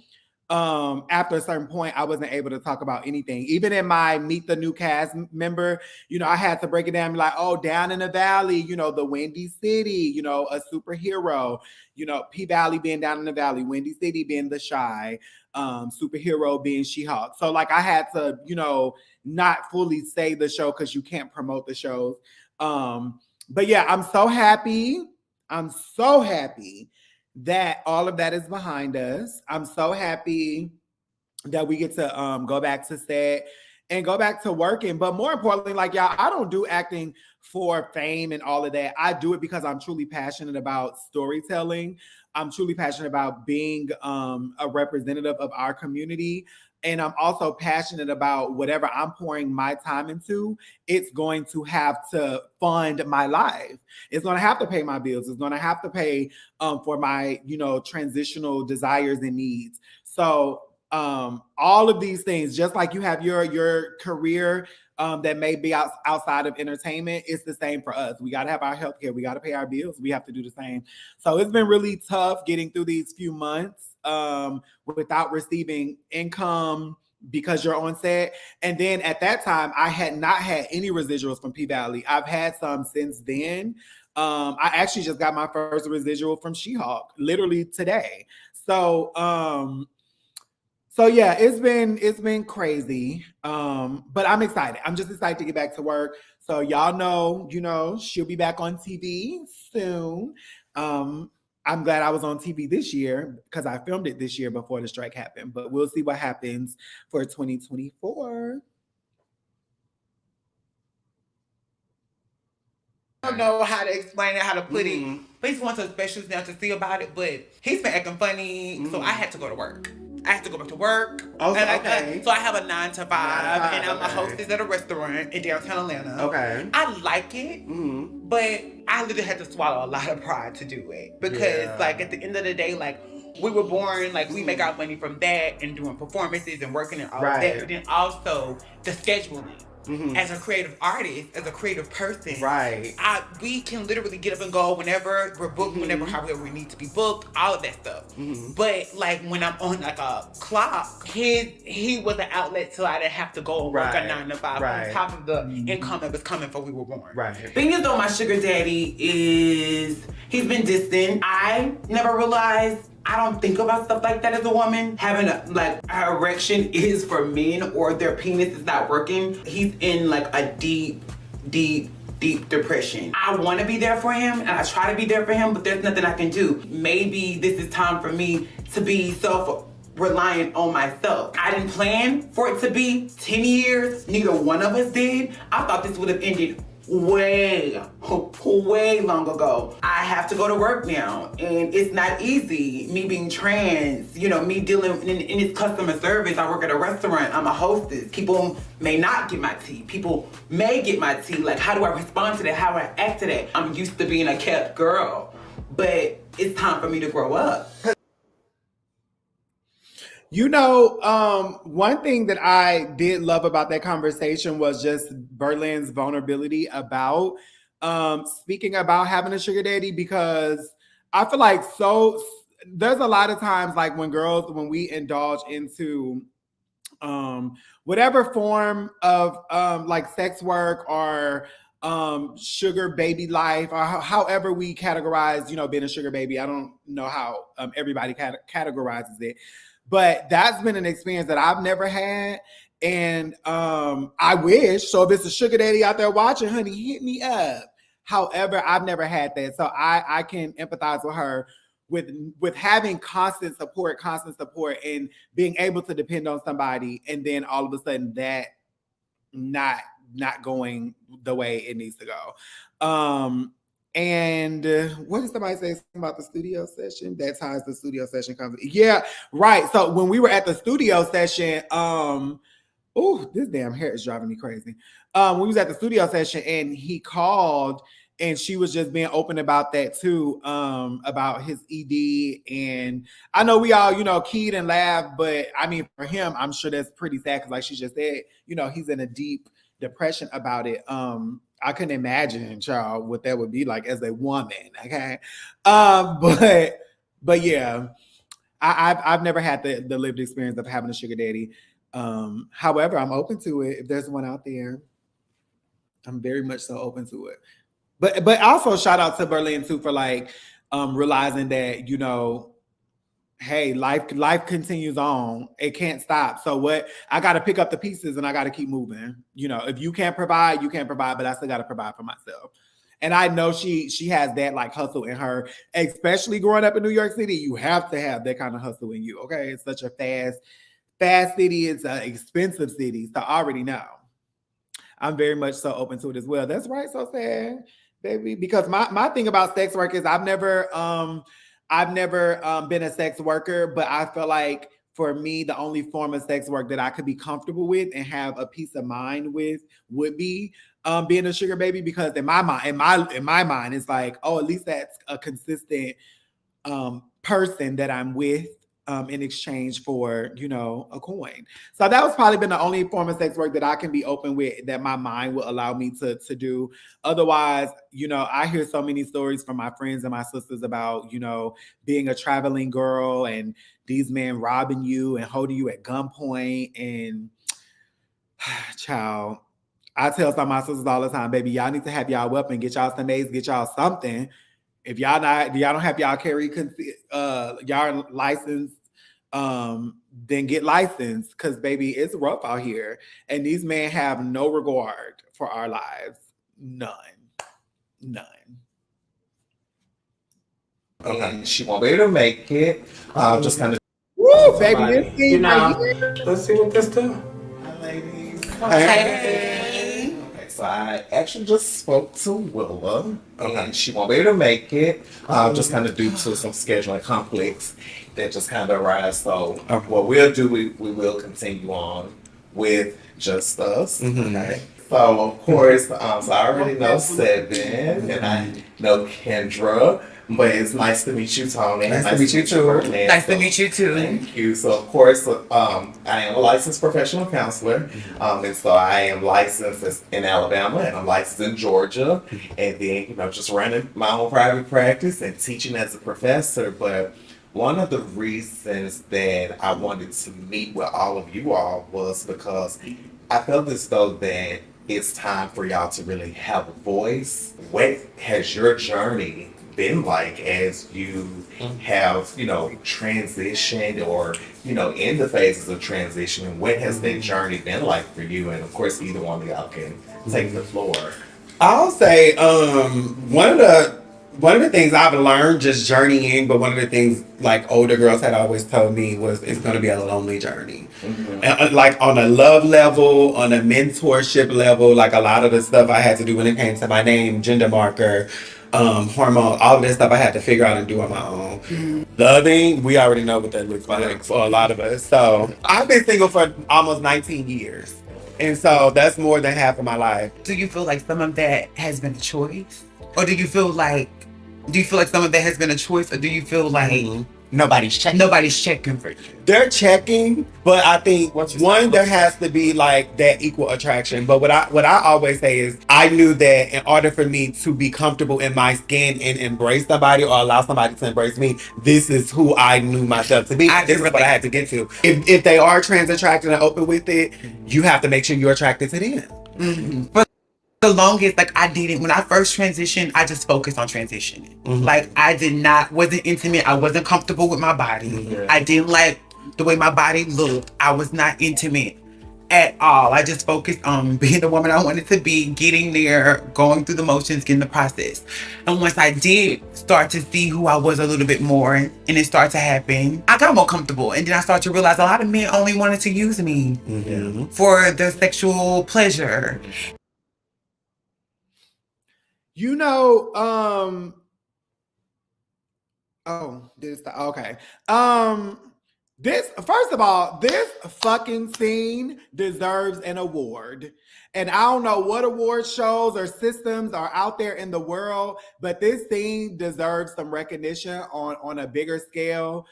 after a certain point, I wasn't able to talk about anything. Even in my Meet the New Cast member, you know, I had to break it down and be like, oh, down in the valley, you know, the Windy City, you know, a superhero, you know, P-Valley being down in the valley, Windy City being the shy, superhero being She-Hulk. So like, I had to, you know, not fully say the show because you can't promote the shows. But yeah, I'm so happy. I'm so happy that all of that is behind us. I'm so happy that we get to go back to set and go back to working. But more importantly, like y'all, I don't do acting for fame and all of that. I do it because I'm truly passionate about storytelling. I'm truly passionate about being a representative of our community. And I'm also passionate about whatever I'm pouring my time into, it's going to have to fund my life. It's going to have to pay my bills. It's going to have to pay for my, you know, transitional desires and needs. So all of these things, just like you have your career that may be outside of entertainment, it's the same for us. We got to have our healthcare. We got to pay our bills. We have to do the same. So it's been really tough getting through these few months without receiving income because you're on set. And then at that time, I had not had any residuals from P-Valley. I've had some since then. I actually just got my first residual from She-Hulk literally today. So yeah, it's been crazy. But I'm excited. I'm just excited to get back to work. So y'all know, you know, she'll be back on TV soon. I'm glad I was on TV this year because I filmed it this year before the strike happened. But we'll see what happens for 2024. I don't know how to explain it, how to put it. But he's going to the specials now to see about it. But he's been acting funny, so I had to go to work. I have to go back to work. Oh, and so I have a 9 to 5, and I'm a hostess at a restaurant in downtown Atlanta. Okay. I like it, but I literally had to swallow a lot of pride to do it because, like, at the end of the day, like, we were born, like, we make our money from that and doing performances and working and all of that. But then also the scheduling. As a creative artist, as a creative person, we can literally get up and go whenever we're booked, whenever however we need to be booked, all of that stuff. But like when I'm on like a clock, he was an outlet so I didn't have to go and work a 9 to 5 on top of the income that was coming before we were born. Thing is though, my sugar daddy he's been distant. I never realized I don't think about stuff like that as a woman. Having an erection is for men or their penis is not working. He's in like a deep depression. I want to be there for him and I try to be there for him, but there's nothing I can do. Maybe this is time for me to be self-reliant on myself. I didn't plan for it to be 10 years. Neither one of us did. I thought this would have ended way long ago. I have to go to work now and it's not easy. Me being trans, me dealing in this customer service. I work at a restaurant, I'm a hostess. People may not get my tea. People may get my tea. Like, how do I respond to that? How do I act to that? I'm used to being a kept girl, but it's time for me to grow up. One thing that I did love about that conversation was just Berlin's vulnerability about speaking about having a sugar daddy, because I feel like there's a lot of times like when we indulge into whatever form of like sex work or sugar baby life, or however we categorize, being a sugar baby. I don't know how everybody categorizes it. But that's been an experience that I've never had. And I wish. So if it's a sugar daddy out there watching, honey, hit me up. However, I've never had that. So I can empathize with her with having constant support and being able to depend on somebody. And then all of a sudden that not going the way it needs to go. And what did somebody say about the studio session? That ties the studio session conversation. Yeah, right. So when we were at the studio session, this damn hair is driving me crazy. We was at the studio session and he called and she was just being open about that too, about his ED. And I know we all, keyed and laughed, but I mean, for him, I'm sure that's pretty sad because like she just said, he's in a deep depression about it. I couldn't imagine, child, what that would be like as a woman. Okay. But yeah, I've never had the lived experience of having a sugar daddy. However, I'm open to it. If there's one out there, I'm very much so open to it. But also shout out to Berlin too for like realizing that, hey, life continues on. It can't stop. So what? I got to pick up the pieces and I got to keep moving. If you can't provide, you can't provide, but I still got to provide for myself. And I know she has that like hustle in her, especially growing up in New York City. You have to have that kind of hustle in you. Okay. It's such a fast city. It's an expensive city. So I already know. I'm very much so open to it as well. That's right. So sad, baby. Because my thing about sex work is I've never been a sex worker, but I feel like for me, the only form of sex work that I could be comfortable with and have a peace of mind with would be being a sugar baby. Because in my mind, it's like, oh, at least that's a consistent person that I'm with in exchange for, a coin. So that was probably been the only form of sex work that I can be open with, that my mind will allow me to do. Otherwise, I hear so many stories from my friends and my sisters about, being a traveling girl and these men robbing you and holding you at gunpoint. And child, I tell some of my sisters all the time, baby, y'all need to have y'all weapon, get y'all some aids, get y'all something. If y'all don't have y'all carry y'all license, then get licensed, because baby, it's rough out here. And these men have no regard for our lives. None. Okay, she won't be able to make it. Just kind of. Woo, baby, this thing right Let's see what this do. Hi, ladies. Hey. Okay, so I actually just spoke to Willa. Okay, she won't be able to make it. Just kind of due to some scheduling conflicts that just kind of arise. So what we'll do, we will continue on with just us. Okay. So of course, so I already know Sevyen and I know Kendra. But it's nice to meet you, Toni. Nice to meet you too. Nice to meet you too. Thank you. So, of course, I am a licensed professional counselor. And so I am licensed in Alabama and I'm licensed in Georgia. And then, just running my own private practice and teaching as a professor. But one of the reasons that I wanted to meet with all of you all was because I felt as though that it's time for y'all to really have a voice. What has your journey been like as you have, transitioned or, in the phases of transition? What has that journey been like for you? And of course, either one of y'all can take the floor. I'll say one of the things I've learned just journeying, but one of the things like older girls had always told me was it's going to be a lonely journey. And, like on a love level, on a mentorship level, like a lot of the stuff I had to do when it came to my name, gender marker, hormone, all of this stuff I had to figure out and do on my own. Loving, we already know what that looks like for a lot of us. So I've been single for almost 19 years. And so that's more than half of my life. Do you feel like some of that has been a choice? Or do you feel like some of that has been a choice? Or do you feel like nobody's checking for you? They're checking, but I think there has to be like that equal attraction. But what I always say is I knew that in order for me to be comfortable in my skin and embrace somebody or allow somebody to embrace me, this is who I knew myself to be. This is what I had to get to. If they are trans attracted and open with it, you have to make sure you're attracted to them. For the longest, like I didn't. When I first transitioned, I just focused on transitioning. Like I wasn't intimate. I wasn't comfortable with my body. I didn't like the way my body looked. I was not intimate at all. I just focused on being the woman I wanted to be, getting there, going through the motions, getting the process. And once I did start to see who I was a little bit more and it started to happen, I got more comfortable. And then I started to realize a lot of men only wanted to use me for their sexual pleasure. This, first of all, this fucking scene deserves an award. And I don't know what award shows or systems are out there in the world, but this scene deserves some recognition on a bigger scale.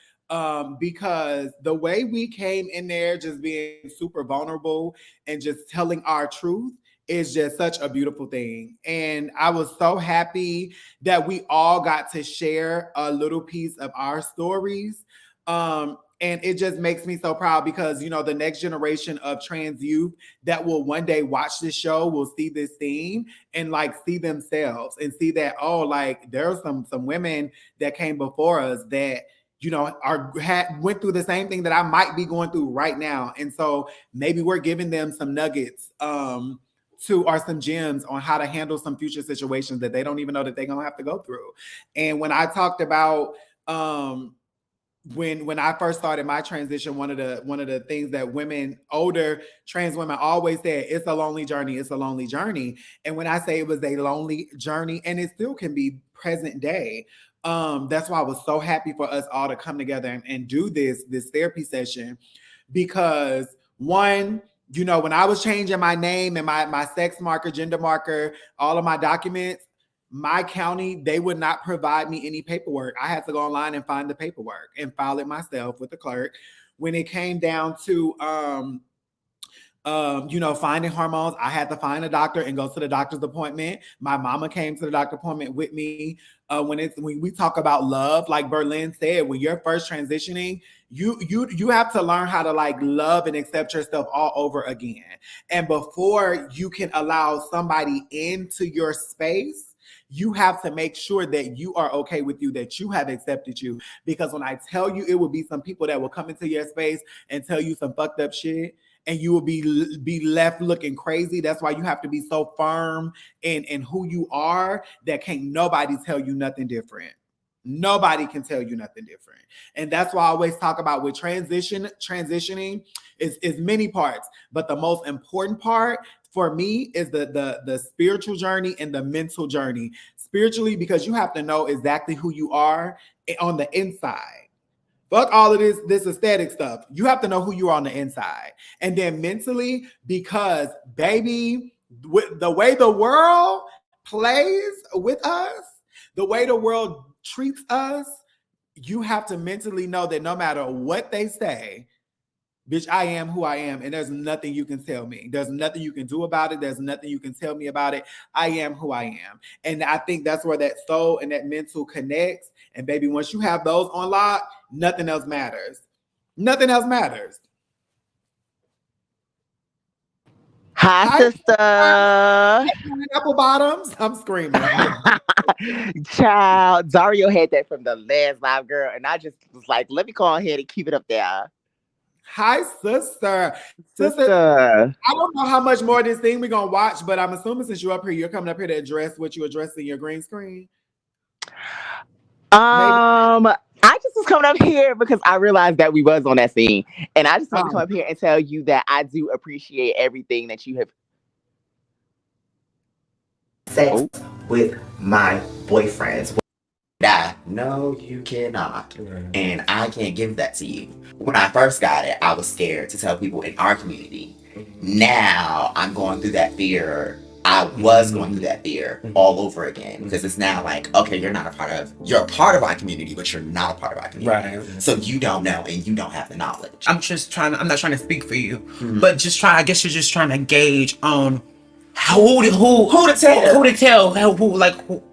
Because the way we came in there just being super vulnerable and just telling our truth is just such a beautiful thing. And I was so happy that we all got to share a little piece of our stories. And it just makes me so proud because, the next generation of trans youth that will one day watch this show will see this scene and like see themselves and see that, there's some women that came before us that, went through the same thing that I might be going through right now. And so maybe we're giving them some nuggets, or some gems on how to handle some future situations that they don't even know that they're gonna have to go through. And when I talked about when I first started my transition, one of the things that older trans women always said, it's a lonely journey, it's a lonely journey. And when I say it was a lonely journey, and it still can be present day, that's why I was so happy for us all to come together and do this therapy session. Because one, when I was changing my name and my sex marker, gender marker, all of my documents, my county, they would not provide me any paperwork. I had to go online and find the paperwork and file it myself with the clerk. When it came down to finding hormones, I had to find a doctor and go to the doctor's appointment. My mama came to the doctor appointment with me. When we talk about love, like Berlin said, when you're first transitioning, you have to learn how to like love and accept yourself all over again. And before you can allow somebody into your space, you have to make sure that you are okay with you, that you have accepted you. Because when I tell you, it will be some people that will come into your space and tell you some fucked up shit, and you will be left looking crazy. That's why you have to be so firm in who you are that can't nobody tell you nothing different. Nobody can tell you nothing different. And that's why I always talk about with transitioning is many parts, but the most important part for me is the spiritual journey and the mental journey. Spiritually, because you have to know exactly who you are on the inside. Fuck all of this aesthetic stuff. You have to know who you are on the inside. And then mentally, because baby, the way the world plays with us, the way the world treats us, you have to mentally know that no matter what they say, bitch, I am who I am, and there's nothing you can tell me. There's nothing you can do about it. There's nothing you can tell me about it. I am who I am. And I think that's where that soul and that mental connects. And baby, once you have those on lock, nothing else matters. Nothing else matters. Hi, sister. Apple bottoms. I'm screaming. Child, Dario had that from the last live, girl, and I just was like, let me go ahead and keep it up there. Hi, sister. I don't know how much more of this thing we're gonna watch, but I'm assuming since you're up here, you're coming up here to address what you addressed in your green screen. I just was coming up here because I realized that we was on that scene, and I just want to come up here and tell you that I do appreciate everything that you have. Sex with my boyfriends. No, you cannot. And I can't give that to you. When I first got it, I was scared to tell people in our community. Now I'm going through that fear. I was going through that fear all over again because it's now like, okay, you're a part of our community, but you're not a part of our community. Right. So you don't know and you don't have the knowledge. I'm not trying to speak for you, but I guess you're just trying to gauge on who to tell,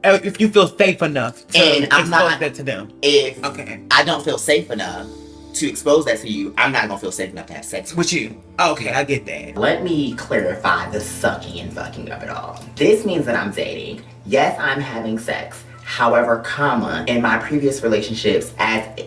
if you feel safe enough to expose that to them. If I don't feel safe enough to expose that to you, I'm not gonna feel safe enough to have sex with you. Okay, I get that. Let me clarify the sucking and fucking of it all. This means that I'm dating. Yes, I'm having sex. However, in my previous relationships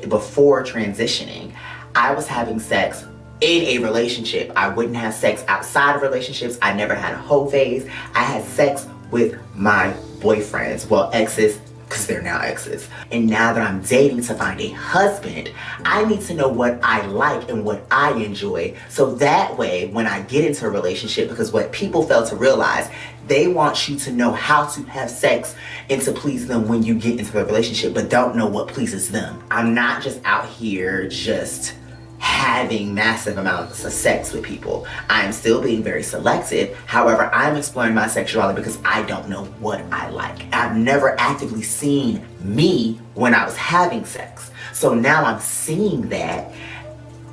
before transitioning, I was having sex in a relationship. I wouldn't have sex outside of relationships. I never had a hoe phase. I had sex with my boyfriends, well, exes, because they're now exes. And now that I'm dating to find a husband, I need to know what I like and what I enjoy. So that way, when I get into a relationship, because what people fail to realize, they want you to know how to have sex and to please them when you get into a relationship, but don't know what pleases them. I'm not just out here just having massive amounts of sex with people. I am still being very selective. However, I'm exploring my sexuality because I don't know what I like. I've never actively seen me when I was having sex. So now I'm seeing that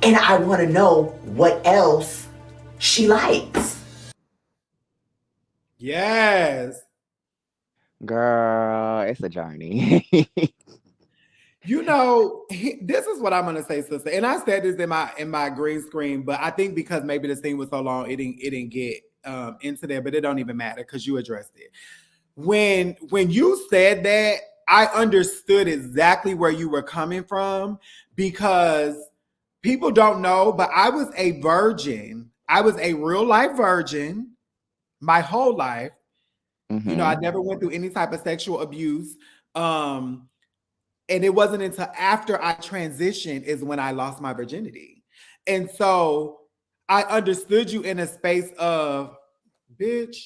and I want to know what else she likes. Yes. Girl, it's a journey. You know, this is what I'm gonna say, sister. And I said this in my green screen, but I think because maybe the scene was so long, it didn't get into there. But it don't even matter because you addressed it. When you said that, I understood exactly where you were coming from because people don't know, but I was a virgin. I was a real life virgin my whole life. Mm-hmm. You know, I never went through any type of sexual abuse. And it wasn't until after I transitioned is when I lost my virginity. And so I understood you in a space of, bitch,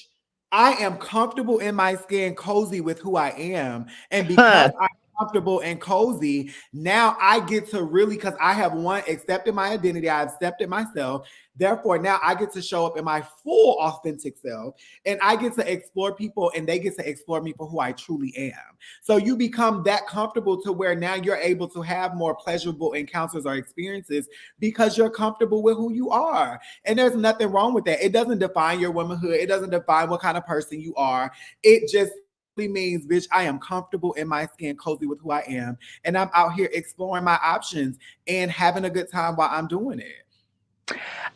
I am comfortable in my skin, cozy with who I am. And because I'm comfortable and cozy, now I get to really, because I have accepted my identity, I have accepted myself. Therefore, now I get to show up in my full authentic self and I get to explore people and they get to explore me for who I truly am. So you become that comfortable to where now you're able to have more pleasurable encounters or experiences because you're comfortable with who you are. And there's nothing wrong with that. It doesn't define your womanhood. It doesn't define what kind of person you are. It just means, bitch, I am comfortable in my skin, cozy with who I am. And I'm out here exploring my options and having a good time while I'm doing it.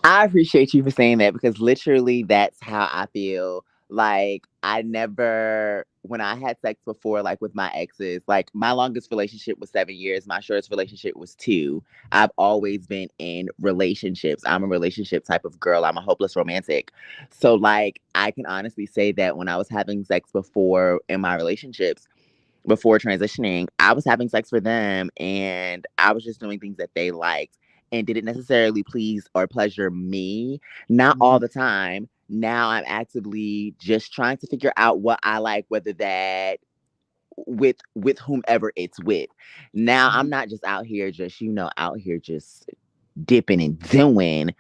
I appreciate you for saying that because literally that's how I feel. Like I never, when I had sex before, like with my exes, like my longest relationship was 7 years. My shortest relationship was 2. I've always been in relationships. I'm a relationship type of girl. I'm a hopeless romantic. So like, I can honestly say that when I was having sex before in my relationships, before transitioning, I was having sex for them and I was just doing things that they liked and didn't necessarily please or pleasure me. Not all the time. Now I'm actively just trying to figure out what I like, whether that with whomever it's with. Now I'm not just out here just, out here just dipping and doing.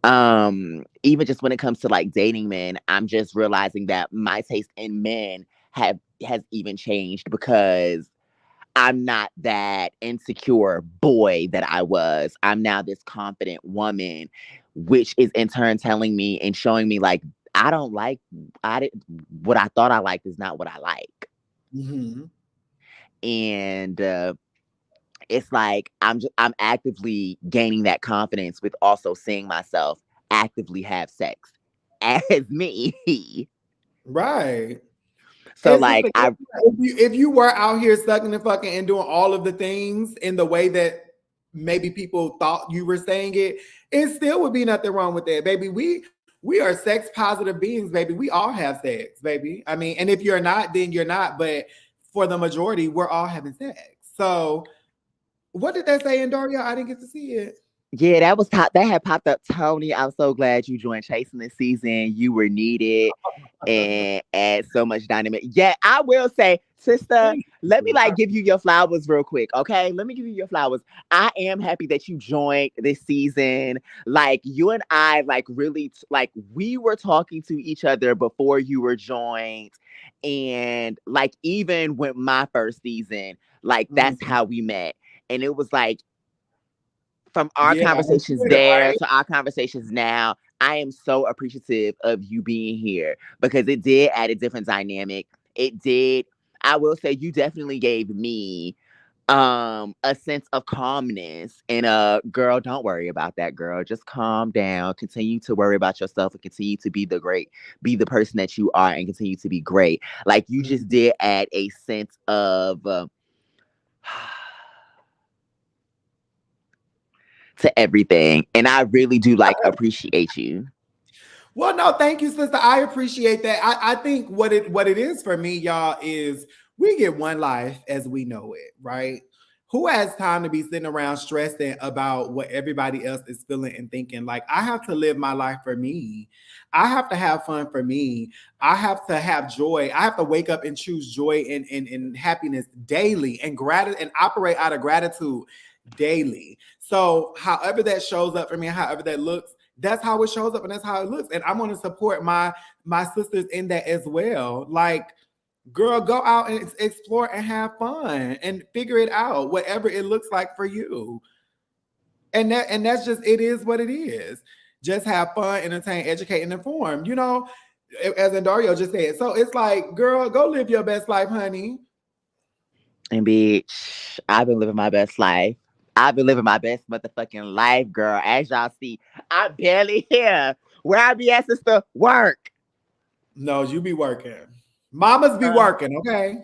Even just when it comes to like dating men, I'm just realizing that my taste in men has even changed because I'm not that insecure boy that I was. I'm now this confident woman, which is in turn telling me and showing me like I don't like what I thought I liked is not what I like. And it's like I'm actively gaining that confidence with also seeing myself actively have sex as me. Right. So It's like if you were out here sucking and fucking and doing all of the things in the way that maybe people thought you were saying it still would be nothing wrong with that, baby. We are sex positive beings, baby. We all have sex, baby. I mean, and if you're not, then you're not. But for the majority, we're all having sex. So what did that say in Dario? I didn't get to see it. Yeah, that had popped up. Tony, I'm so glad you joined Chasing this season. You were needed and add so much dynamic. Yeah, I will say, sister, let me like give you your flowers real quick, okay? Let me give you your flowers. I am happy that you joined this season. Like you and I, like really, like we were talking to each other before you were joined, and like even with my first season, like that's how we met, and it was like. From our conversations there to our conversations now, I am so appreciative of you being here because it did add a different dynamic. It did. I will say you definitely gave me a sense of calmness and girl, don't worry about that, girl. Just calm down. Continue to worry about yourself and continue to be the person that you are and continue to be great. Like you just did add a sense of to everything. And I really do like appreciate you. Well, no, thank you, sister. I appreciate that. I think what it is for me, y'all, is we get one life as we know it, right? Who has time to be sitting around stressing about what everybody else is feeling and thinking? Like, I have to live my life for me. I have to have fun for me. I have to have joy. I have to wake up and choose joy and happiness daily and and operate out of gratitude daily. So however that shows up for me, however that looks, that's how it shows up and that's how it looks. And I'm going to support my sisters in that as well. Like, girl, go out and explore and have fun and figure it out, whatever it looks like for you. And that's just, it is what it is. Just have fun, entertain, educate, and inform, as Dario just said. So it's like, girl, go live your best life, honey. And bitch, I've been living my best life. I've been living my best motherfucking life, girl. As y'all see, I'm barely here. Where I be at, sister? Work. No, you be working. Mamas be working, okay?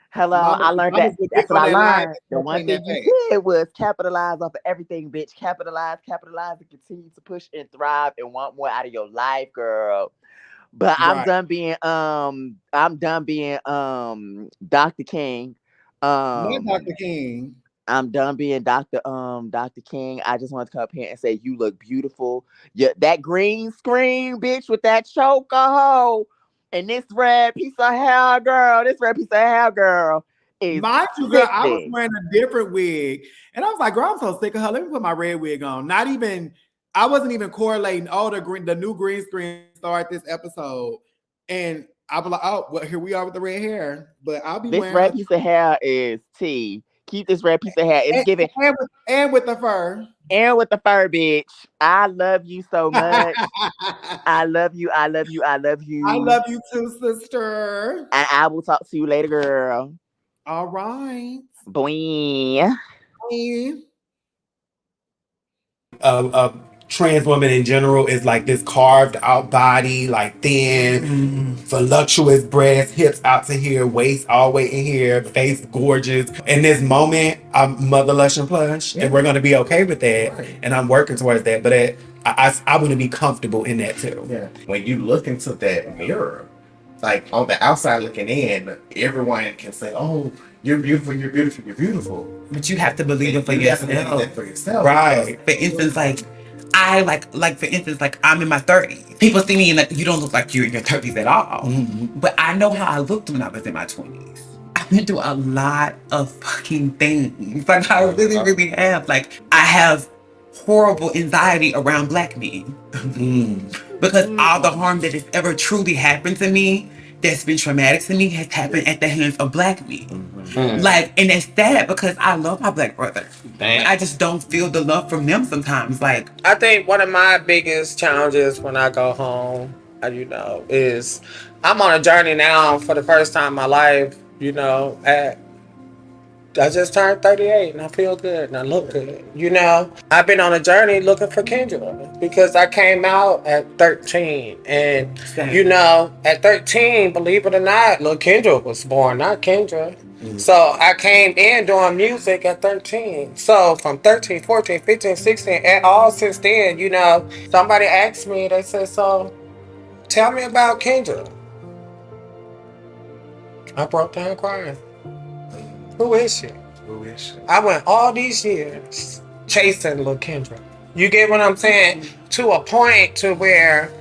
Hello, I learned that. That's what I learned. The one thing you did was capitalize off of everything, bitch. Capitalize, and continue to push and thrive and want more out of your life, girl. But I'm done being Dr. King. Not Dr. King. I'm done being Dr. King. I just want to come up here and say you look beautiful. Yeah, that green screen, bitch, with that choker hoe. And this red piece of hair, girl. Is mind you, girl, I was wearing a different wig. And I was like, girl, I'm so sick of her. Let me put my red wig on. I wasn't even correlating. Oh, the new green screen started this episode. And I was like, oh, well, here we are with the red hair. But I'll be wearing this red piece of hair is T. Keep this red piece of hair. It's giving. And with the fur. And with the fur, bitch. I love you so much. I love you. I love you. I love you. I love you too, sister. And I will talk to you later, girl. All right. Boing. Trans woman in general is like this carved out body, like thin, voluptuous breasts, hips out to here, waist all the way in here, face gorgeous. In this moment, I'm mother lush and plush, and we're gonna be okay with that. Right. And I'm working towards that. But I want to be comfortable in that too. Yeah. When you look into that mirror, like on the outside looking in, everyone can say, "Oh, You're beautiful, you're beautiful, you're beautiful. But you have to believe it for You have to believe yourself. that for yourself. Right. For instance, for instance, I'm in my 30s. People see me and like, you don't look like you're in your 30s at all. Mm-hmm. But I know how I looked when I was in my 20s. I've been through a lot of fucking things. Like, I really, really have. Like, I have horrible anxiety around black men. Because all the harm that has ever truly happened to me, that's been traumatic to me, has happened at the hands of black men. Like, and it's sad because I love my black brothers. I just don't feel the love from them sometimes. Like, I think one of my biggest challenges when I go home, is I'm on a journey now for the first time in my life. I just turned 38 and I feel good and I look good. I've been on a journey looking for Kendra because I came out at 13 and, at 13, believe it or not, little Kendra was born, not Kendra. So I came in doing music at 13. So from 13, 14, 15, 16, and all since then, somebody asked me, they said, so tell me about Kendra. I broke down crying. Who is she? I went all these years chasing little Kendra. You get what I'm saying? To a point to where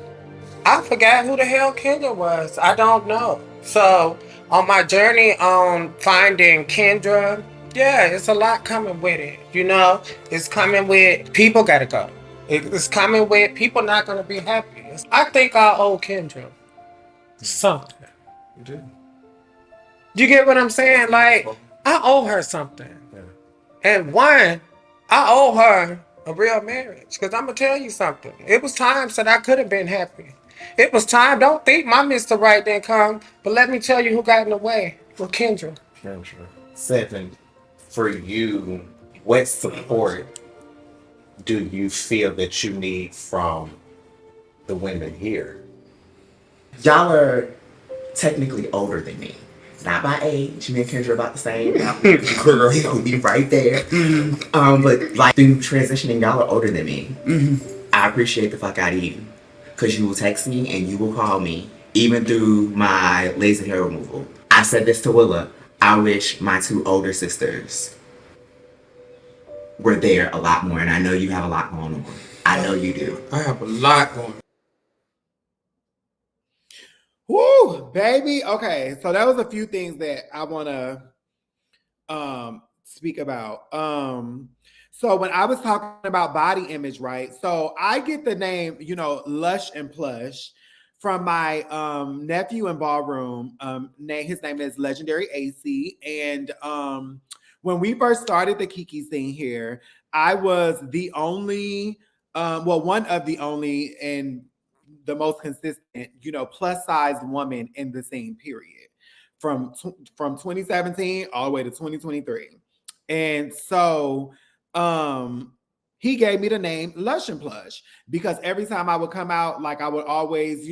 I forgot who the hell Kendra was. I don't know. So on my journey on finding Kendra, yeah, it's a lot coming with it. It's coming with people gotta go. It's coming with people not gonna be happy. I think I owe Kendra something. You do. You get what I'm saying? Like, I owe her something. And one, I owe her a real marriage. Because I'm going to tell you something. It was times that I could have been happy. It was time. Don't think my Mr. Right didn't come. But let me tell you who got in the way. Well, Kendra. Sevyen, for you, what support do you feel that you need from the women here? Y'all are technically older than me. Not by age. Me and Kendra are about the same. Girl, he gonna be right there. But like through transitioning, y'all are older than me. I appreciate the fuck out of you. Cause you will text me and you will call me, even through my laser hair removal. I said this to Willa. I wish my two older sisters were there a lot more, and I know you have a lot going on. I know you do. I have a lot going on. Woo, baby. Okay, so that was a few things that I want to speak about. So when I was talking about body image, right? So I get the name, Lush and Plush from my nephew in Ballroom. His name is Legendary AC. And when we first started the Kiki scene here, I was the only, one of the only, and the most consistent, plus size woman in the scene, period, from 2017 all the way to 2023. And so he gave me the name Lush and Plush because every time I would come out, like I would always,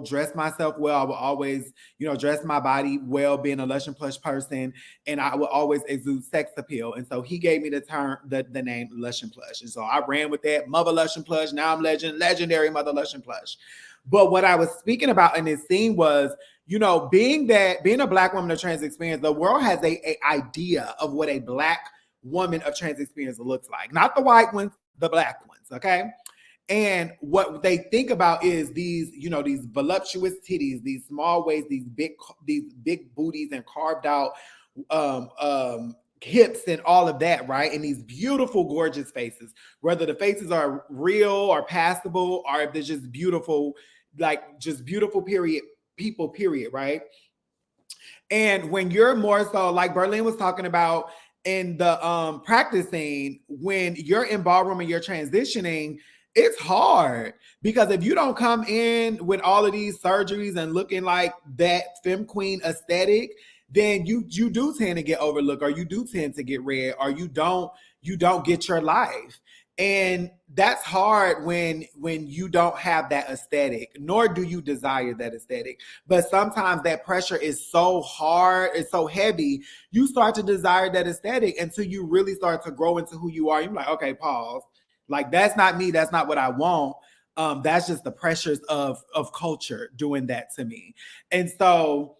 dress myself well. I would always, dress my body well, being a Lush and Plush person, and I would always exude sex appeal. And so he gave me the name Lush and Plush. And so I ran with that, Mother Lush and Plush. Now I'm legendary Mother Lush and Plush. But what I was speaking about in this scene was, being a Black woman of trans experience, the world has a idea of what a Black woman of trans experience looks like. Not the white ones, the Black ones, okay? And what they think about is these, these voluptuous titties, these small waists, these big booties and carved out hips and all of that, right? And these beautiful, gorgeous faces, whether the faces are real or passable, or if they're just beautiful, period, people, period, right? And when you're more so, like Berlin was talking about in the practicing, when you're in ballroom and you're transitioning, it's hard because if you don't come in with all of these surgeries and looking like that femme queen aesthetic, then you do tend to get overlooked, or you do tend to get read, or you don't get your life. And that's hard when you don't have that aesthetic, nor do you desire that aesthetic. But sometimes that pressure is so hard, it's so heavy, you start to desire that aesthetic until you really start to grow into who you are. You're like, okay, pause. Like, that's not me. That's not what I want. That's just the pressures of culture doing that to me. And so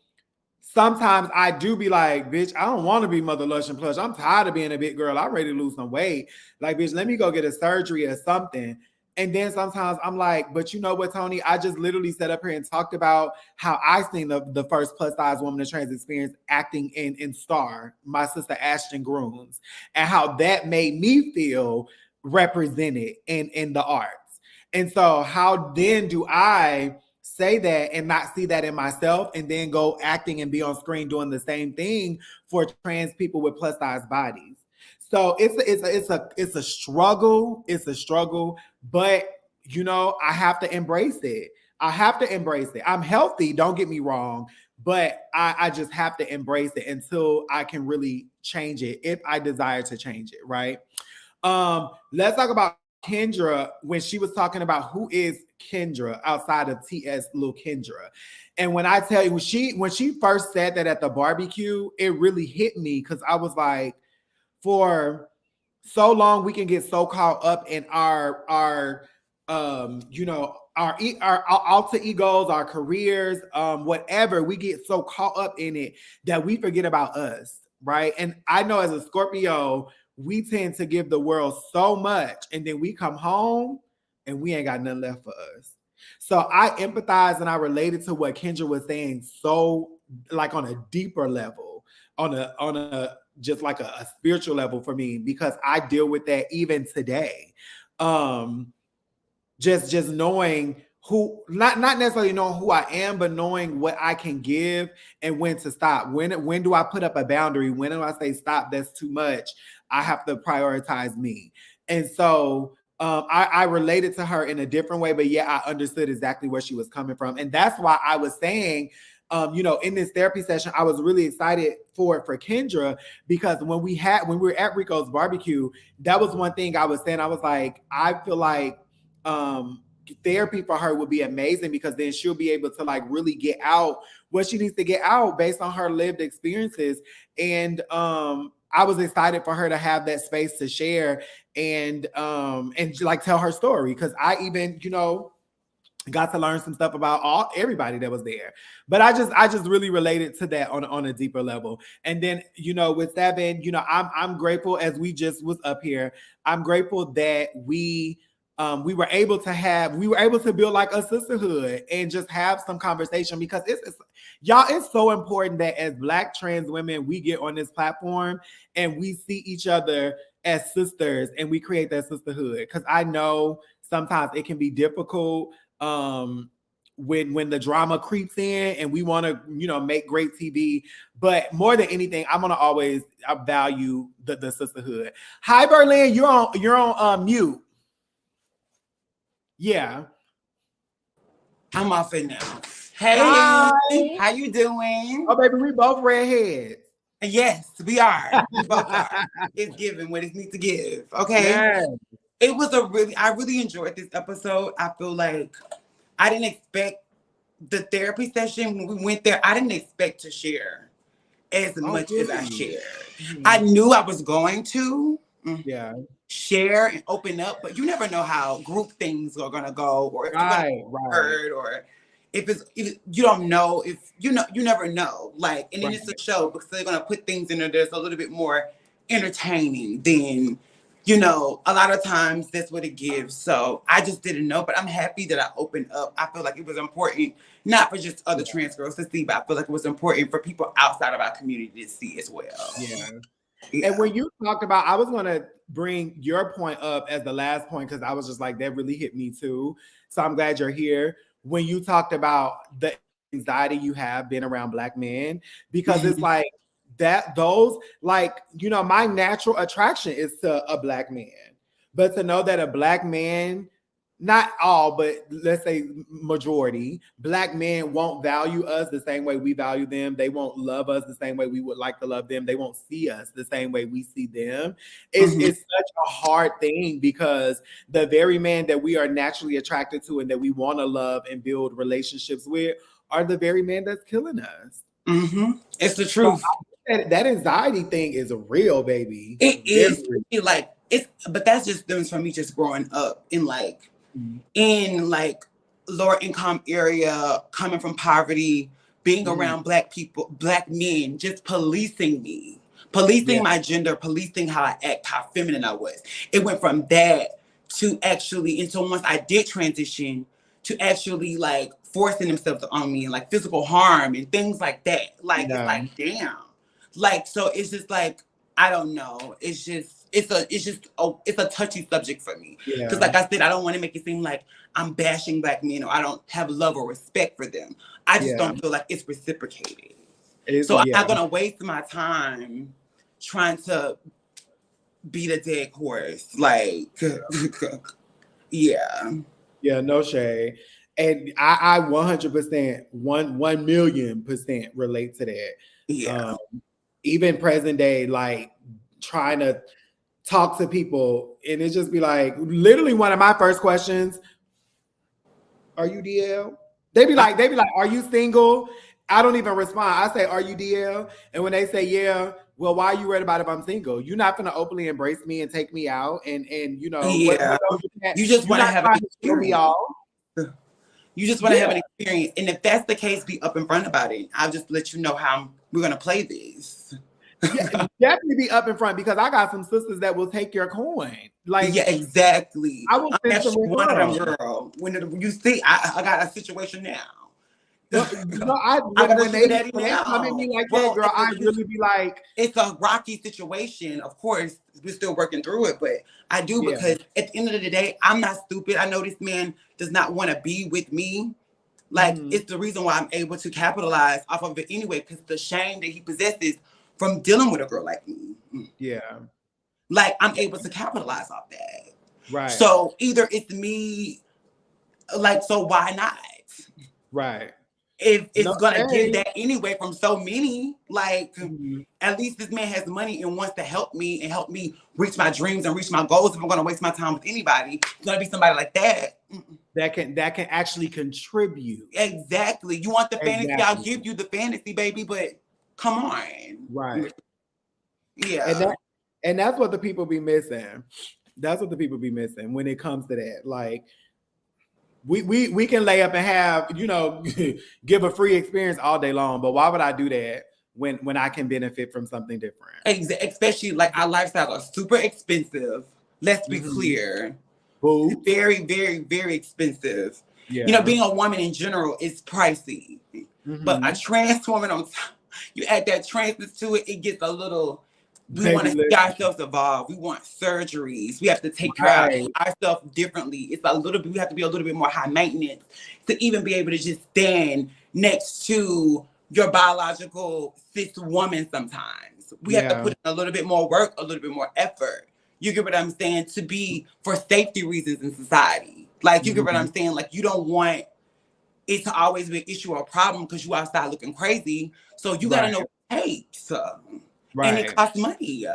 sometimes I do be like, bitch, I don't want to be mother lush and plush. I'm tired of being a big girl. I'm ready to lose some weight. Like, bitch, let me go get a surgery or something. And then sometimes I'm like, but you know what, Toni? I just literally sat up here and talked about how I seen the first plus size woman of trans experience acting in Star, my sister Ashton Grooms, and how that made me feel represented in the arts. And so how then do I say that and not see that in myself and then go acting and be on screen doing the same thing for trans people with plus size bodies? So it's a struggle. It's a struggle, but you know, I have to embrace it. I have to embrace it. I'm healthy, don't get me wrong, but I just have to embrace it until I can really change it if I desire to change it, right? Let's talk about Kendra when she was talking about who is Kendra outside of TS Lil Kendra. And when I tell you, when she first said that at the barbecue, it really hit me because I was like, for so long we can get so caught up in our you know, our alter egos, our careers, whatever. We get so caught up in it that we forget about us, right? And I know as a Scorpio, we tend to give the world so much, and then we come home and we ain't got nothing left for us. So I empathize and I related to what Kendra was saying, so like on a deeper level, on a just like a spiritual level for me, because I deal with that even today. Just knowing who, not necessarily knowing who I am, but knowing what I can give and when to stop. When do I put up a boundary? When do I say stop? That's too much. I have to prioritize me. And so I related to her in a different way, but yeah, I understood exactly where she was coming from. And that's why I was saying, you know, in this therapy session, I was really excited for Kendra, because when we were at Rico's barbecue, that was one thing I was saying. I was like, I feel like therapy for her would be amazing, because then she'll be able to like really get out what she needs to get out based on her lived experiences. And I was excited for her to have that space to share and like tell her story, because I even, you know, got to learn some stuff about everybody that was there. But I just really related to that on a deeper level. And then, you know, with Sevyen, you know, I'm grateful, as we just was up here, I'm grateful that we were able to build like a sisterhood and just have some conversation, because it's so important that as Black trans women, we get on this platform and we see each other as sisters and we create that sisterhood. Because I know sometimes it can be difficult when the drama creeps in and we want to, you know, make great TV. But more than anything, I'm gonna always value the sisterhood. Hi, Berlin, you're on mute. Yeah. I'm off it now. Hey, hi. How you doing? Oh, baby, we both redheads. Yes, we are. We both are. It's giving what it needs to give. Okay. Yes. It was I really enjoyed this episode. I feel like I didn't expect the therapy session when we went there. I didn't expect to share as much as I shared. Mm-hmm. I knew I was going to. Yeah. Share and open up, but you never know how group things are gonna go, or if you're gonna be heard, or if you don't know, if you never know. Like, and then it's a show, because they're gonna put things in there that's a little bit more entertaining than, you know, a lot of times that's what it gives. So I just didn't know, but I'm happy that I opened up. I feel like it was important, not for just other trans girls to see, but I feel like it was important for people outside of our community to see as well. Yeah. And when you talked about, I was going to bring your point up as the last point, because I was just like, that really hit me too. So I'm glad you're here. When you talked about the anxiety you have being around Black men, because it's like like, you know, my natural attraction is to a Black man, but to know that a Black man, not all, but let's say majority, Black men won't value us the same way we value them. They won't love us the same way we would like to love them. They won't see us the same way we see them. It's such a hard thing, because the very man that we are naturally attracted to and that we want to love and build relationships with are the very men that's killing us. Mm-hmm. It's the truth. So that anxiety thing is real, baby. It is. But that's just them for me, just growing up in lower income area, coming from poverty, being around Black people, Black men, just policing me, policing my gender, policing how I act, how feminine I was. It went from that to actually, and so once I did transition, to actually like forcing themselves on me and like physical harm and things like that. Like, it's like, damn. Like, so it's just like, I don't know. It's a touchy subject for me. Because like I said, I don't want to make it seem like I'm bashing Black men or I don't have love or respect for them. I just don't feel like it's reciprocated. So I'm not going to waste my time trying to beat a dead horse. Like, yeah. Yeah, no shade. And I 100%, 1,000,000% relate to that. Yeah. Even present day, like trying to talk to people, and it just be like, literally one of my first questions, are you DL? They be like, are you single? I don't even respond. I say, are you DL? And when they say, yeah, well, why are you worried about if I'm single? You're not gonna openly embrace me and take me out, and you know, you just want to have an experience. You just want to have an experience, and if that's the case, be up in front about it. I'll just let you know how we're gonna play this. Yeah, definitely be up in front, because I got some sisters that will take your coin. Like, yeah, exactly. I will send some one of them, girl. When you see, I got a situation now. No, when they come at me like that, girl, I really be like, it's a rocky situation. Of course, we're still working through it, but I do, because at the end of the day, I'm not stupid. I know this man does not want to be with me. Like, it's the reason why I'm able to capitalize off of it anyway, because the shame that he possesses from dealing with a girl like me. Yeah. Like, I'm able to capitalize off that. Right. So either it's me, like, so why not? Right. If it's gonna get that anyway from so many, like, at least this man has money and wants to help me and help me reach my dreams and reach my goals. If I'm gonna waste my time with anybody, it's gonna be somebody like that. That can actually contribute. Exactly. You want the fantasy? I'll give you the fantasy, baby. But come on. Right. Yeah. And that's what the people be missing. That's what the people be missing when it comes to that. Like, we can lay up and have, you know, give a free experience all day long, but why would I do that when I can benefit from something different? Especially like our lifestyles are super expensive. Let's be clear. Boots. Very, very, very expensive. Yeah. You know, being a woman in general is pricey. But a trans woman on top, you add that transness to it, it gets a little. We want to see ourselves evolve. We want surgeries. We have to take care of ourselves differently. It's a little bit. We have to be a little bit more high maintenance to even be able to just stand next to your biological cis woman. Sometimes we have to put in a little bit more work, a little bit more effort. You get what I'm saying? To be for safety reasons in society. Like, you get what I'm saying? Like, you don't want it to always be an issue or a problem because you outside looking crazy. So you got to know what it takes. And it costs money.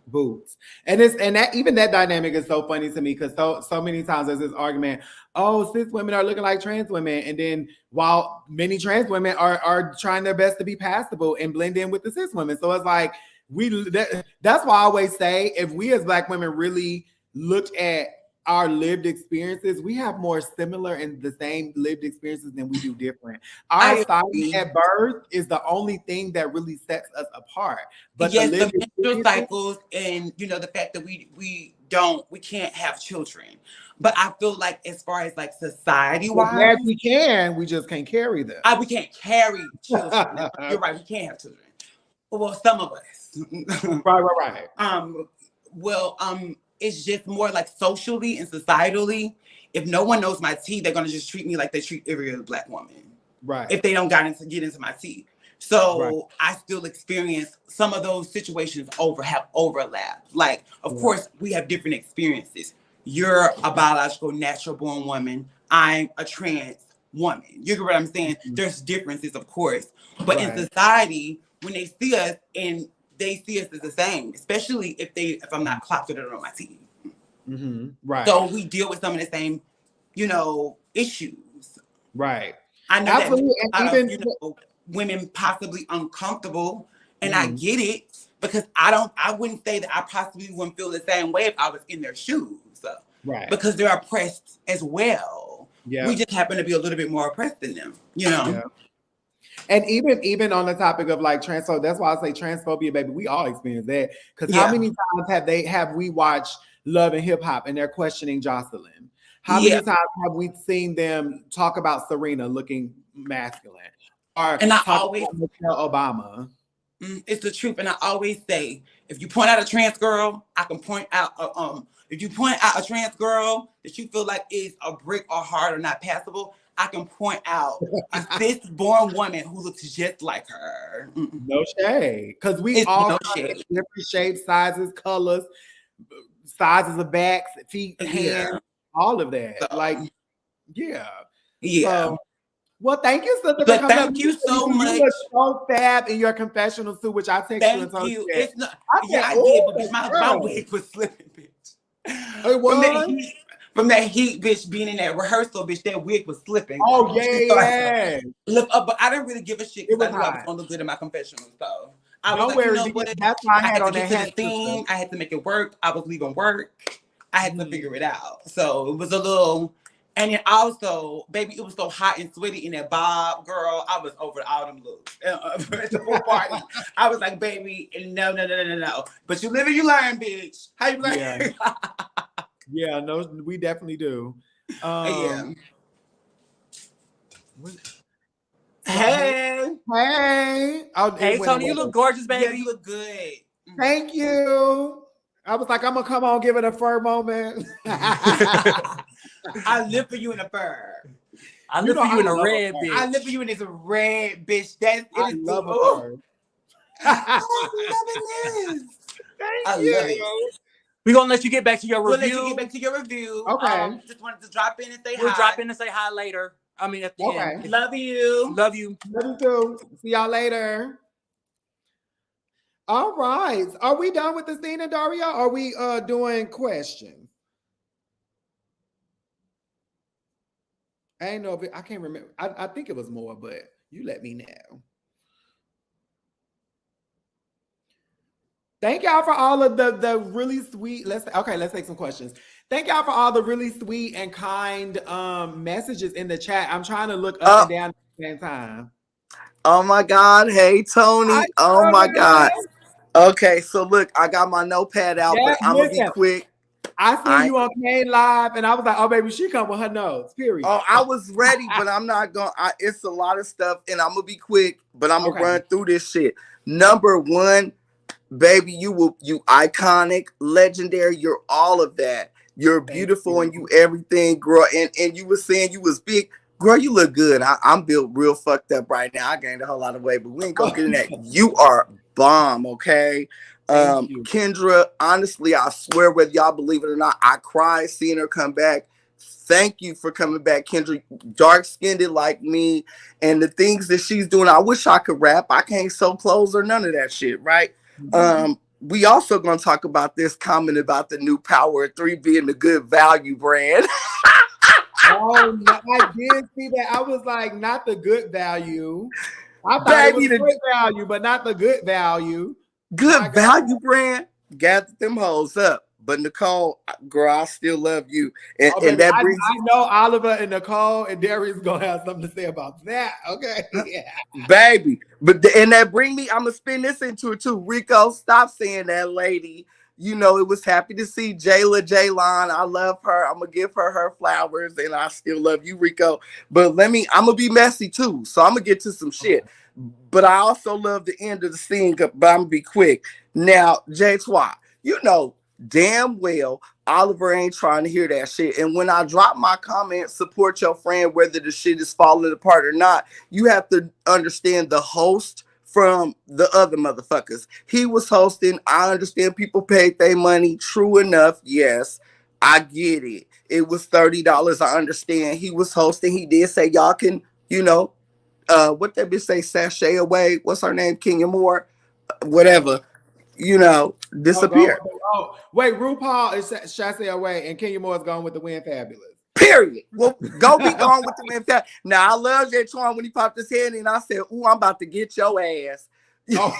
Boots. And that even that dynamic is so funny to me, because so many times there's this argument, oh, cis women are looking like trans women. And then while many trans women are trying their best to be passable and blend in with the cis women. So it's like, that's why I always say, if we as Black women really looked at our lived experiences, we have more similar and the same lived experiences than we do different. Our styling at birth is the only thing that really sets us apart. But yes, the menstrual cycles, and you know, the fact that we can't have children. But I feel like, as far as like society-wise, we can, we just can't carry them. We can't carry children. You're right, we can't have children. Well, some of us. Right. It's just more like socially and societally. If no one knows my tea, they're gonna just treat me like they treat every other Black woman. Right. If they don't get into my tea. So I still experience some of those situations have overlap. Like, of course, we have different experiences. You're a biological, natural born woman. I'm a trans woman. You get what I'm saying? There's differences, of course. But in society, when they see us and they see us as the same, especially if I'm not closeted on my team. Right. So we deal with some of the same, you know, issues. Right. I know absolutely. that even you know, women possibly uncomfortable, and I get it, because I wouldn't say that I possibly wouldn't feel the same way if I was in their shoes. Right. Because they're oppressed as well. Yeah. We just happen to be a little bit more oppressed than them, you know. And even on the topic of like transphobia, that's why I say transphobia, baby. We all experience that. Because how many times have we watched Love and Hip Hop and they're questioning Jocelyn? How many times have we seen them talk about Serena looking masculine? Or and I talk always about Michelle Obama? It's the truth, and I always say, if you point out a trans girl, I can point out if you point out a trans girl that you feel like is a brick or hard or not passable, I can point out a cis-born woman who looks just like her. No shade, because we all come in different shapes, sizes, colors, sizes of backs, feet, hands, all of that. So, like, yeah. So, well, thank you, sister, but for coming thank you so much. You look so fab in your confessionals too, which I text you and told you. It's not, I did, but bitch, my wig was slipping, bitch. It was? From that heat, bitch, being in that rehearsal, bitch, that wig was slipping. Oh, yeah. Look up, but I didn't really give a shit because I knew I was gonna look good in my confessionals, so. I was like, you know what? That's why I had on to that get to hat the thing. I had to make it work. I was leaving work. I had to figure it out. So it was a little, and then also, baby, it was so hot and sweaty in that bob, girl. I was over all them looks at the whole party. I was like, baby, no. But you live and you learn, bitch. How you learn? Yeah. Yeah, no, we definitely do. Yeah. Hey. Hey, Toni, you look gorgeous, baby. Yeah, you look good. Thank you. I was like, I'm gonna come on, give it a fur moment. I live for you in a fur. I live for you in a red, bitch. I live for you in this red, bitch. I love a fur. I love it. Thank you. We're gonna let you get back to your review. We'll let you get back to your review. Okay. Just wanted to drop in and say hi. We'll drop in and say hi later. I mean, at the end. Love you. Love you. Love you too. See y'all later. All right. Are we done with the scene, Daria? Are we doing questions? I ain't know if I can't remember. I think it was more, but you let me know. Thank y'all for all of the really sweet. Let's take some questions. Thank y'all for all the really sweet and kind messages in the chat. I'm trying to look up and down at the same time. Oh my God. Hey, Toni. Oh my God. Okay, so look, I got my notepad out, but I'm going to be quick. I seen you on Cain Live, and I was like, oh, baby, she come with her notes, period. Oh, I was ready, but I'm not going to. It's a lot of stuff, and I'm going to be quick, but I'm going to run through this shit. Number one, baby, you iconic, legendary, you're all of that. You're beautiful and you everything, girl. And you were saying you was big. Girl, you look good. I'm built real fucked up right now. I gained a whole lot of weight, but we ain't gonna get in that. You are bomb, okay? Kendra, honestly, I swear, whether y'all believe it or not, I cried seeing her come back. Thank you for coming back, Kendra. Dark-skinned like me. And the things that she's doing, I wish I could rap. I can't sew clothes or none of that shit, right? We also gonna talk about this comment about the new Power 3 being the good value brand. Oh, no, I did see that. I was like, not the good value. I thought it was the good value, but not the good value. Good value brand. Gather them hoes up. But Nicole, girl, I still love you. And that brings I know Oliver and Nicole and Darius gonna have something to say about that. Okay. Yeah. Baby. And that bring me, I'm gonna spin this into it too. Rico, stop saying that, lady. You know, it was happy to see JeTwahn. I love her. I'm gonna give her flowers, and I still love you, Rico. But I'm gonna be messy too. So I'm gonna get to some shit. But I also love the end of the scene, but I'm gonna be quick. Now, JeTwahn, you know damn well Oliver ain't trying to hear that shit. And when I drop my comment, support your friend, whether the shit is falling apart or not, you have to understand the host from the other motherfuckers. He was hosting. I understand people paid their money. True enough. Yes, I get it. It was $30. I understand. He was hosting. He did say y'all can, what that bitch say, sashay away. What's her name? Jae Amour? Whatever. Disappear. Wait, RuPaul is sashay away and Jae Amour is gone with the Win Fabulous. Period. Well, go be gone with the Win Fabulous. Now, I love JeTwahn when he popped his head in. I said, ooh, I'm about to get your ass. Because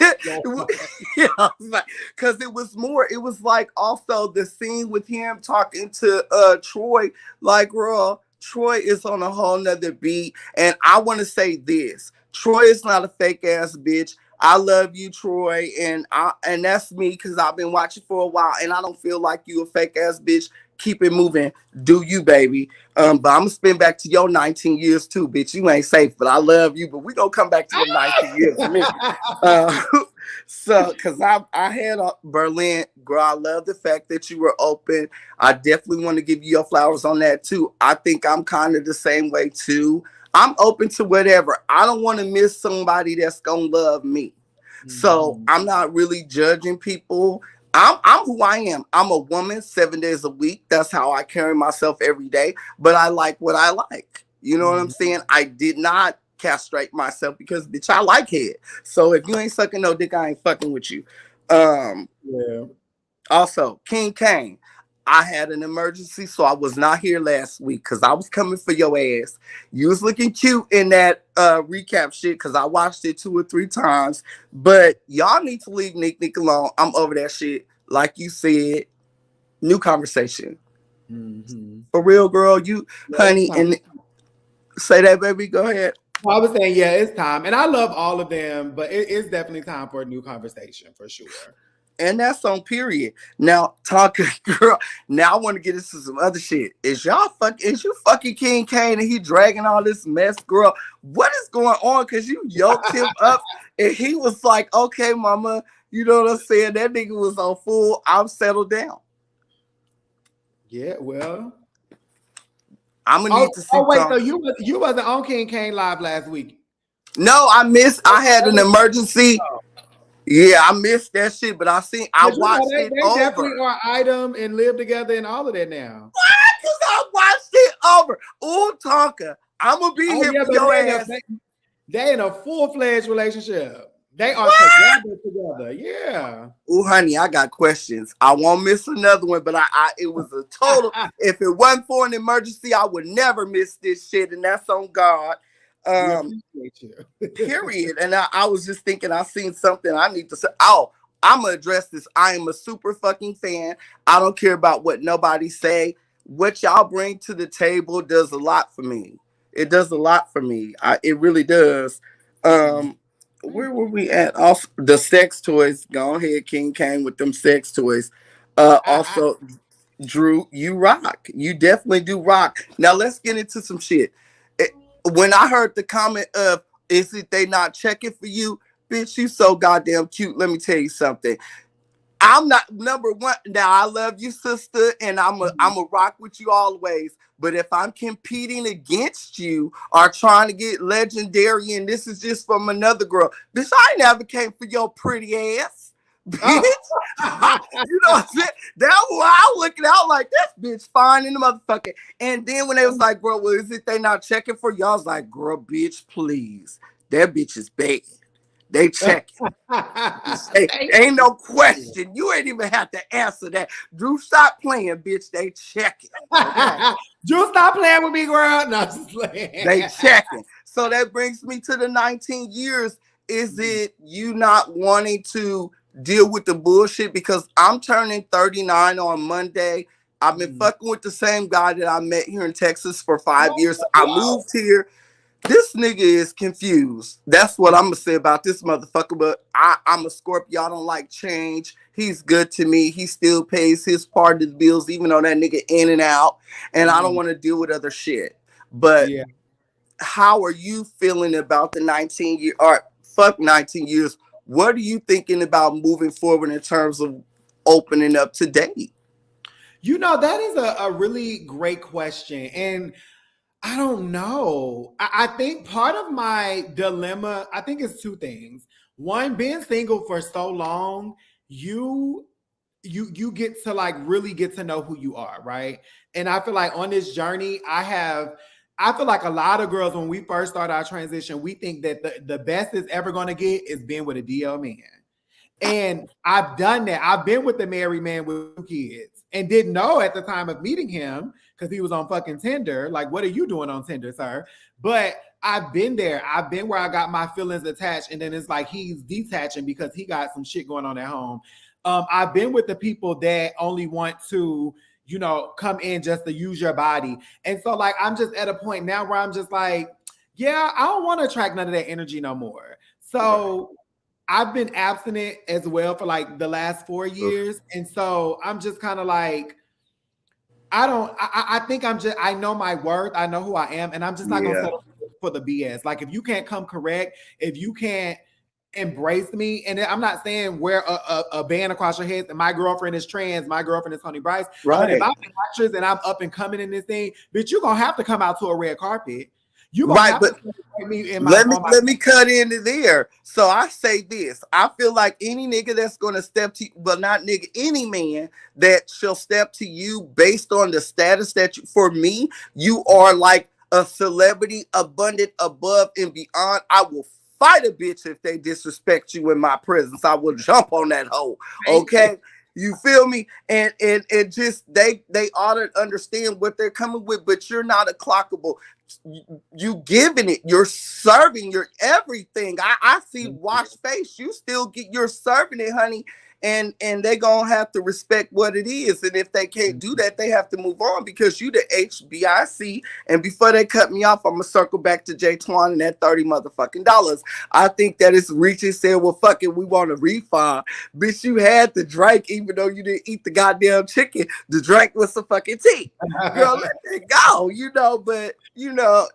it was more, it was like also the scene with him talking to Troy, like, girl, Troy is on a whole nother beat. And I want to say this. Troy is not a fake ass bitch. I love you, Troy, and that's me because I've been watching for a while, and I don't feel like you a fake ass bitch. Keep it moving, do you, baby? But I'm gonna spin back to your 19 years too, bitch. You ain't safe, but I love you. But we gonna come back to the 19 years for me. So, cause I had Berlin, girl. I love the fact that you were open. I definitely want to give you your flowers on that too. I think I'm kind of the same way too. I'm open to whatever. I don't want to miss somebody that's gonna love me. So I'm not really judging people. I'm who I am. I'm a woman 7 days a week. That's how I carry myself every day. But I like what I like. You know what I'm saying? I did not castrate myself because bitch, I like head. So if you ain't sucking no dick, I ain't fucking with you. Yeah. Also, Cain. I had an emergency, so I was not here last week because I was coming for your ass. You was looking cute in that recap shit because I watched it 2 or 3 times. But y'all need to leave Nick alone. I'm over that shit. Like you said, new conversation. For real, girl. You, honey, and say that, baby. Go ahead. I was saying, yeah, it's time. And I love all of them, but it's definitely time for a new conversation for sure. And that's on period. Now, Tonka, girl, now I want to get into some other shit. Is you fucking King Cain and he dragging all this mess, girl? What is going on? Because you yoked him up and he was like, okay, mama, you know what I'm saying? That nigga was on full, I'm settled down. Yeah, well. I'm going to need to see. Oh, wait, so you wasn't on King Cain Live last week? No, I had an emergency. Yeah, I missed that shit, but I watched it they over. Definitely are item and live together and all of that now. What? Because I watched it over. Ooh, Tonka, I'm going to be here for your ass. They in a full-fledged relationship. They are together. Yeah. Ooh, honey, I got questions. I won't miss another one, but it was a total. If it wasn't for an emergency, I would never miss this shit, and that's on God. Period. And I was just thinking, I seen something I need to say. Oh, I'm gonna address this. I am a super fucking fan. I don't care about what nobody say. What y'all bring to the table does a lot for me. It does a lot for me. It really does. Where were we at? Also, the sex toys. Go ahead, King Cain with them sex toys. Also, Drew, you rock. You definitely do rock. Now let's get into some shit. When I heard the comment of, is it they not checking for you? Bitch, you so goddamn cute. Let me tell you something. I'm not number one. Now, I love you, sister, and I'm a rock with you always. But if I'm competing against you or trying to get legendary, and this is just from another girl, bitch, I ain't advocating for your pretty ass. Bitch. You know what I'm saying? That's why I was looking out like this bitch fine in the motherfucker. And then when they was like, bro, well, is it they not checking for you? I was like, girl, bitch, please. That bitch is bad. They checking. Ain't no question. You ain't even have to answer that. Drew, stop playing, bitch. They checking. Okay? Drew, stop playing with me, girl. No, just playing. They checking. So that brings me to the 19 years. Is it you not wanting to deal with the bullshit? Because I'm turning 39 on Monday. I've been fucking with the same guy that I met here in Texas for 5 years. I moved here. This nigga is confused. That's what I'm gonna say about this motherfucker. But I'm a Scorpio. I don't like change. He's good to me. He still pays his part of the bills, even though that nigga in and out. And I don't want to deal with other shit. But how are you feeling about the 19 year or fuck 19 years? What are you thinking about moving forward in terms of opening up to date? You know, that is a really great question. And I don't know. I think part of my dilemma, I think it's 2 things. One, being single for so long, you get to like really get to know who you are, right? And I feel like on this journey, I feel like a lot of girls, when we first start our transition, we think that the best it's ever going to get is being with a DL man. And I've done that. I've been with a married man with 2 kids and didn't know at the time of meeting him because he was on fucking Tinder. Like, what are you doing on Tinder, sir? But I've been there. I've been where I got my feelings attached, and then it's like he's detaching because he got some shit going on at home. I've been with the people that only want to, you know, come in just to use your body. And so like, I'm just at a point now where I'm just like, yeah, I don't want to attract none of that energy no more. So I've been abstinent as well for like the last 4 years. And so I'm just kind of like, I think I know my worth. I know who I am. And I'm just not going to settle for the BS. Like if you can't come correct, if you can't embrace me, and I'm not saying wear a band across your head and my girlfriend is trans, my girlfriend is Toni Bryce. But if I'm an actress and I'm up and coming in this thing, bitch, you're going to have to come out to a red carpet. You gonna have to me in my, let me cut into there. So I say this. I feel like any nigga that's gonna step to, well, not nigga, any man that shall step to you based on the status that you, for me, you are like a celebrity, abundant, above and beyond. I will fight a bitch if they disrespect you in my presence. I will jump on that hoe. Okay. You feel me? And just they ought to understand what they're coming with, but you're not a clockable. You giving it, you're serving, you're everything. I see wash face, you still get, you're serving it, honey. And they gonna have to respect what it is. And if they can't do that, they have to move on because you the HBIC. And before they cut me off, I'm gonna circle back to JeTwahn and that $30 motherfucking dollars. I think that it's reaching, saying, well, fuck it, we want a refund. Bitch, you had the drink, even though you didn't eat the goddamn chicken. The drink was some fucking tea. Girl, let it go, you know, but you know,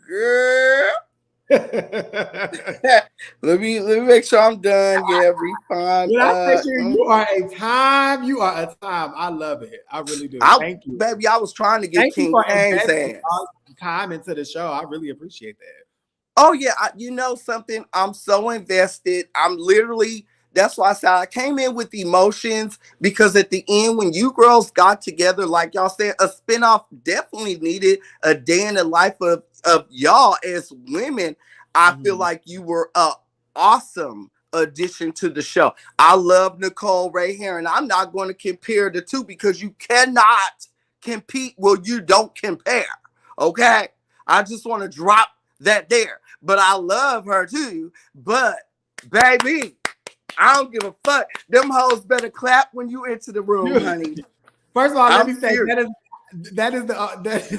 girl. let me make sure I'm done. Yeah, refund. You are a time. You are a time. I love it. I really do. Thank you, baby. I was trying to get King Cain's ass time into the show. I really appreciate that. Oh yeah, you know something? I'm so invested. I'm literally. That's why I said I came in with emotions because at the end, when you girls got together, like y'all said, a spinoff definitely needed a day in the life of y'all as women. I feel like you were a awesome addition to the show. I love Nicole right here, and I'm not going to compare the two because you cannot compete. Well, you don't compare. Okay, I just want to drop that there. But I love her too. But baby, I don't give a fuck. Them hoes better clap when you enter the room, honey. First of all, let me say that is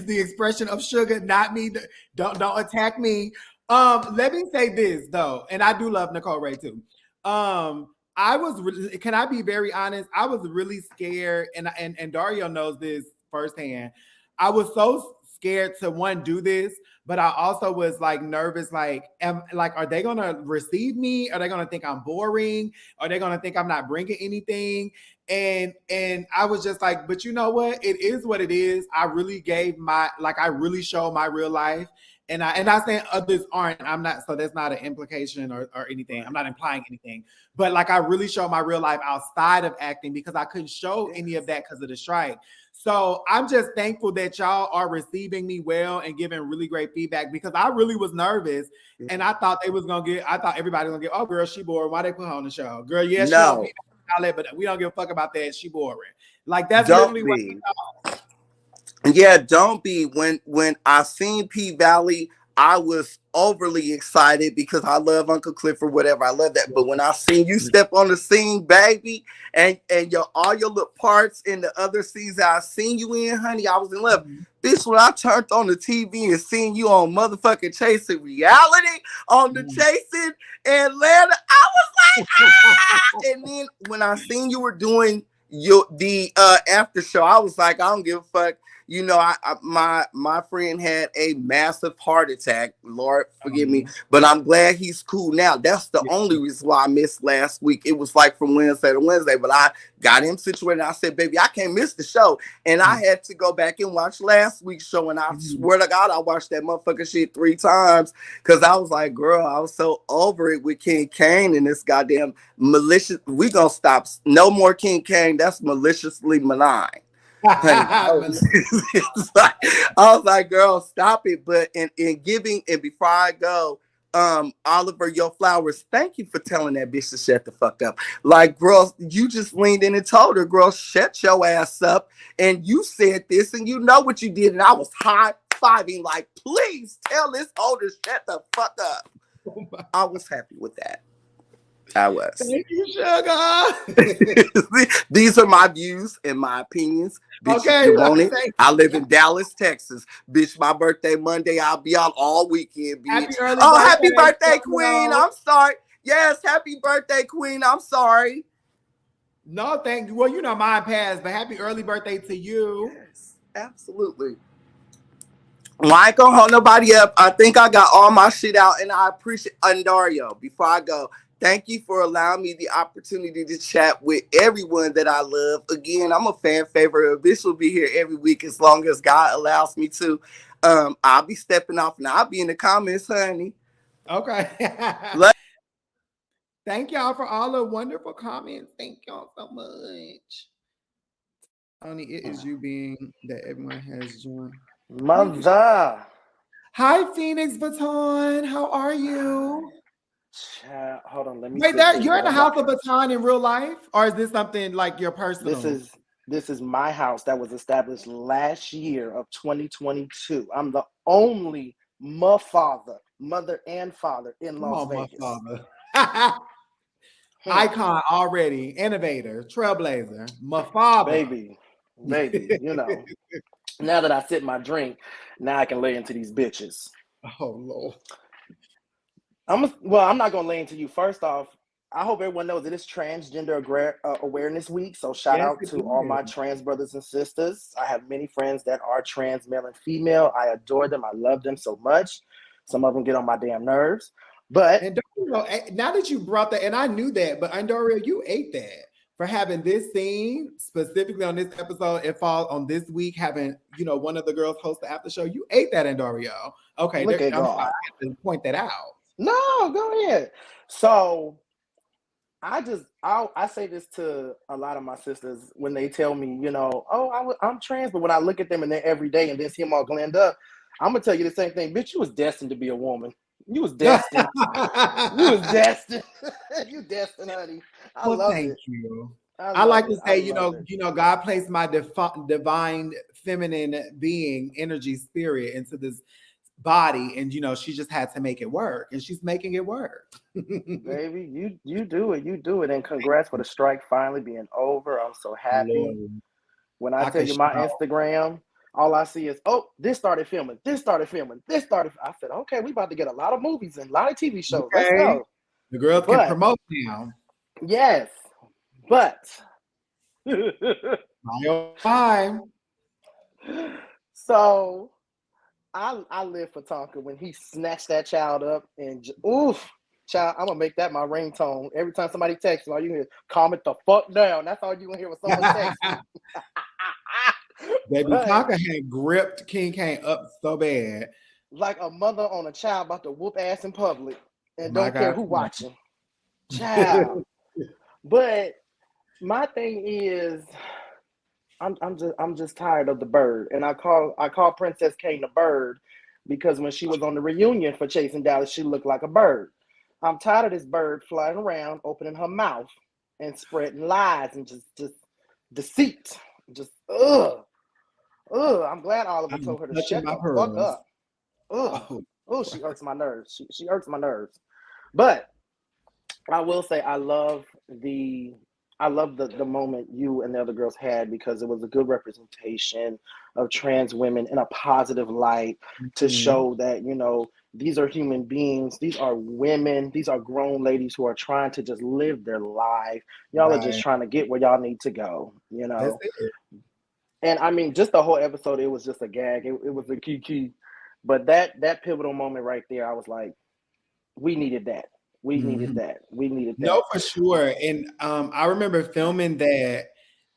the expression of sugar, not me. Don't attack me. Let me say this though, and I do love Nicole Ray too. Can I be very honest? I was really scared, and Dario knows this firsthand. I was so scared to do this, but I also was like nervous, like, are they gonna receive me? Are they gonna think I'm boring? Are they gonna think I'm not bringing anything? And I was just like, but you know what? It is what it is. I really I really showed my real life. And I'm not saying others aren't. I'm not, so that's not an implication or anything. I'm not implying anything. But like I really showed my real life outside of acting because I couldn't show any of that because of the strike. So I'm just thankful that y'all are receiving me well and giving really great feedback because I really was nervous and I thought everybody was gonna get, oh girl, she boring. Why they put her on the show? Girl, yeah, she don't be but we don't give a fuck about that. She boring. Like that's literally what we thought. Yeah, don't be. When I seen P Valley, I was overly excited because I love Uncle Clifford, whatever. I love that. But when I seen you step on the scene, baby, and all your little parts in the other scenes that I seen you in, honey, I was in love. Bitch, when I turned on the TV and seen you on motherfucking Chasing Reality, on the Chasing Atlanta, I was like, ah! And then when I seen you were doing the after show, I was like, I don't give a fuck. You know, my friend had a massive heart attack. Lord, forgive me. But I'm glad he's cool now. That's the only reason why I missed last week. It was like from Wednesday to Wednesday. But I got him situated. I said, baby, I can't miss the show. And I had to go back and watch last week's show. And I swear to God, I watched that motherfucking shit 3 times. Because I was like, girl, I was so over it with King Cain and this goddamn malicious. We gonna stop. No more King Cain. That's maliciously malign. I was like, girl, stop it. But in giving, and before I go, Oliver, your flowers, thank you for telling that bitch to shut the fuck up. Like, girl, you just leaned in and told her, girl, shut your ass up. And you said this, and you know what you did. And I was high-fiving, like, please tell this hoe to shut the fuck up. I was happy with that. I was. Thank you, sugar. These are my views and my opinions. Bitch, Okay, if you want it, thank I live in Dallas, Texas. Bitch, my birthday Monday. I'll be out all weekend, bitch. Happy early Oh, birthday, happy birthday, Queen. Danielle. I'm sorry. Yes, happy birthday, Queen. I'm sorry. No, thank you. Well, you know mine passed, but happy early birthday to you. Yes, absolutely. Well, I ain't gonna hold nobody up. I think I got all my shit out, and I appreciate Andario. Before I go, thank you for allowing me the opportunity to chat with everyone that I love. Again, I'm a fan favorite. This will be here every week as long as God allows me to. I'll be stepping off, and I'll be in the comments, honey. Okay. Thank y'all for all the wonderful comments. Thank y'all so much. Tony, it is you being that everyone has joined. Mother. Hi, Phoenix Baton. How are you? Child, hold on, let me Wait, fix this. you're in the Wi-Fi. house of Baton in real life? Or is this something like your personal? This is my house that was established last year of 2022. I'm the only mother and father in Las Vegas. Icon already, innovator, trailblazer, my father. Baby, you know. Now that I sip my drink, now I can lay into these bitches. Oh Lord. I'm not gonna lay into you. First off, I hope everyone knows that it's Transgender Awareness Week. So shout out to all my trans brothers and sisters. I have many friends that are trans male and female. I adore them. I love them so much. Some of them get on my damn nerves. But and don't you know, now that you brought that, and I knew that, but Andario, you ate that for having this scene specifically on this episode. It falls on this week, having one of the girls host the after show. You ate that, Andario. Okay, look at I'm God. sorry, I had to point that out. No, go ahead. So I say this to a lot of my sisters when they tell me, I'm trans, but when I look at them and they're every day and then see them all glenned up, I'm gonna tell you the same thing. Bitch, you was destined to be a woman. You was destined. You was destined. You destined, honey. I love thank it. you. I like to say, God placed my divine feminine being, energy, spirit into this body, and she just had to make it work, and she's making it work. Baby, you do it, and congrats for the strike finally being over. I'm so happy. Lord. When I tell you my Instagram, all I see is, this started filming. I said, okay, we about to get a lot of movies and a lot of TV shows. Okay. Let's go. The girls can promote now. Yes, but so I live for Tonka when he snatched that child up and child, I'm gonna make that my ringtone. Every time somebody texts me, all you hear is calm it the fuck down. That's all you gonna hear when someone texts me. Baby, Tonka had gripped King Cain up so bad. Like a mother on a child about to whoop ass in public and don't care who watching. Child. But my thing is, I'm just tired of the bird. And I call Princess Cain the bird because when she was on the reunion for Chasing Dallas, she looked like a bird. I'm tired of this bird flying around, opening her mouth and spreading lies and just deceit. Just I'm glad Oliver told her to shut the fuck up. She irks my nerves. She irks my nerves. But I will say I love the moment you and the other girls had because it was a good representation of trans women in a positive light to show that, these are human beings. These are women. These are grown ladies who are trying to just live their life. Y'all are just trying to get where y'all need to go, That's it. And I mean, just the whole episode, it was just a gag. It was a key. But that pivotal moment right there, I was like, we needed that. We needed that. No, for sure. And I remember filming that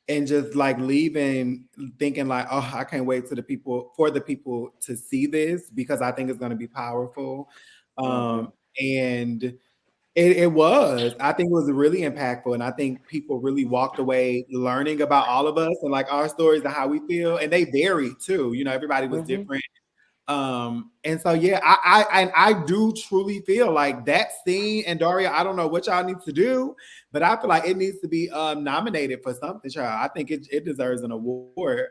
and just like leaving thinking like, I can't wait for the people to see this because I think it's going to be powerful. And it was. I think it was really impactful. And I think people really walked away learning about all of us and like our stories and how we feel. And they varied too. Everybody was different. And so I do truly feel like that scene, and Daria, I don't know what y'all need to do, but I feel like it needs to be nominated for something, child. I think it deserves an award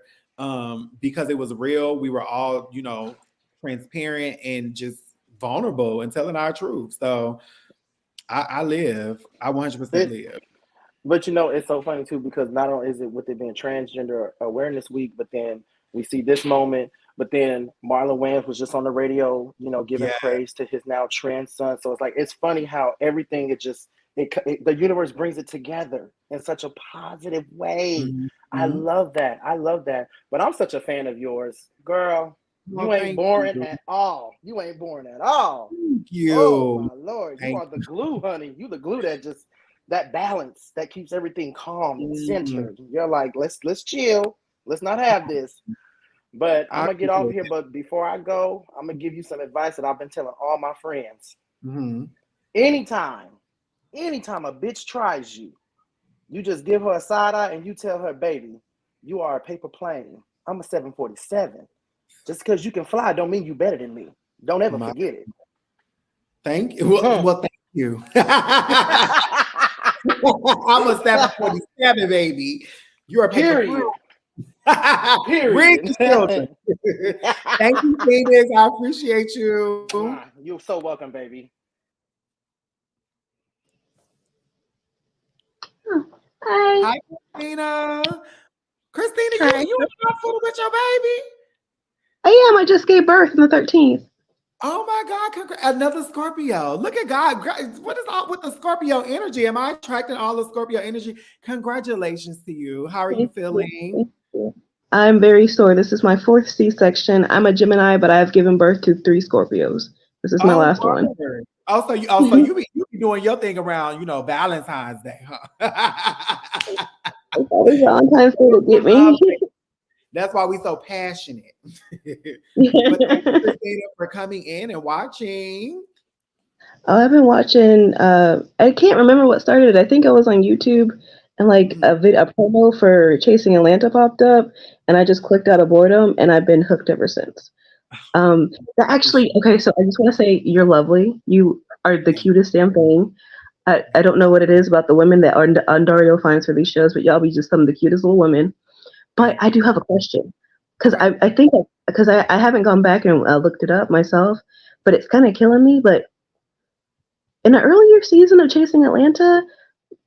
because it was real. We were all, transparent and just vulnerable and telling our truth. So I live. I 100% live. But you know, it's so funny too because not only is it with it being Transgender Awareness Week, but then we see this moment. But then Marlon Wayans was just on the radio, you know, giving praise to his now trans son. So it's like it's funny how everything the universe brings it together in such a positive way. Mm-hmm. I love that. I love that. But I'm such a fan of yours, girl. Well, You ain't thank boring you. at all. You ain't boring at all. Thank you. Oh my Lord, you Thank are the glue, honey. You the glue that balance that keeps everything calm and centered. You're like, let's chill. Let's not have this. But I'm gonna get off here. But before I go, I'm gonna give you some advice that I've been telling all my friends. Mm-hmm. Anytime a bitch tries you, you just give her a side eye and you tell her, baby, you are a paper plane. I'm a 747. Just because you can fly don't mean you better than me. Don't ever forget it. Thank you. Well, thank you. I'm a 747, baby. You're a paper Period. Read the children. Thank you, Phoenix. I appreciate you. You're so welcome, baby. Hi. Hi, Christina. Christina, Hi. you in the hospital with your baby? I am. I just gave birth on the 13th. Oh my God, another Scorpio. Look at God. What is all with the Scorpio energy? Am I attracting all the Scorpio energy? Congratulations to you. How are you feeling? Thank you. I'm very sore. This is my 4th C-section. I'm a Gemini, but I've given birth to 3 Scorpios. This is my last one. Also, you be doing your thing around, Valentine's Day, huh? It's always Valentine's Day to get me. That's why we so passionate. But thank you, Christina, for coming in and watching. Oh, I've been watching. I can't remember what started it. I think I was on YouTube, and like a promo for Chasing Atlanta popped up, and I just clicked out of boredom, and I've been hooked ever since. Actually, okay. So I just want to say you're lovely. You are the cutest damn thing. I don't know what it is about the women that Andario finds for these shows, but y'all be just some of the cutest little women. But I do have a question because I think because I haven't gone back and looked it up myself, but it's kind of killing me. But in an earlier season of Chasing Atlanta,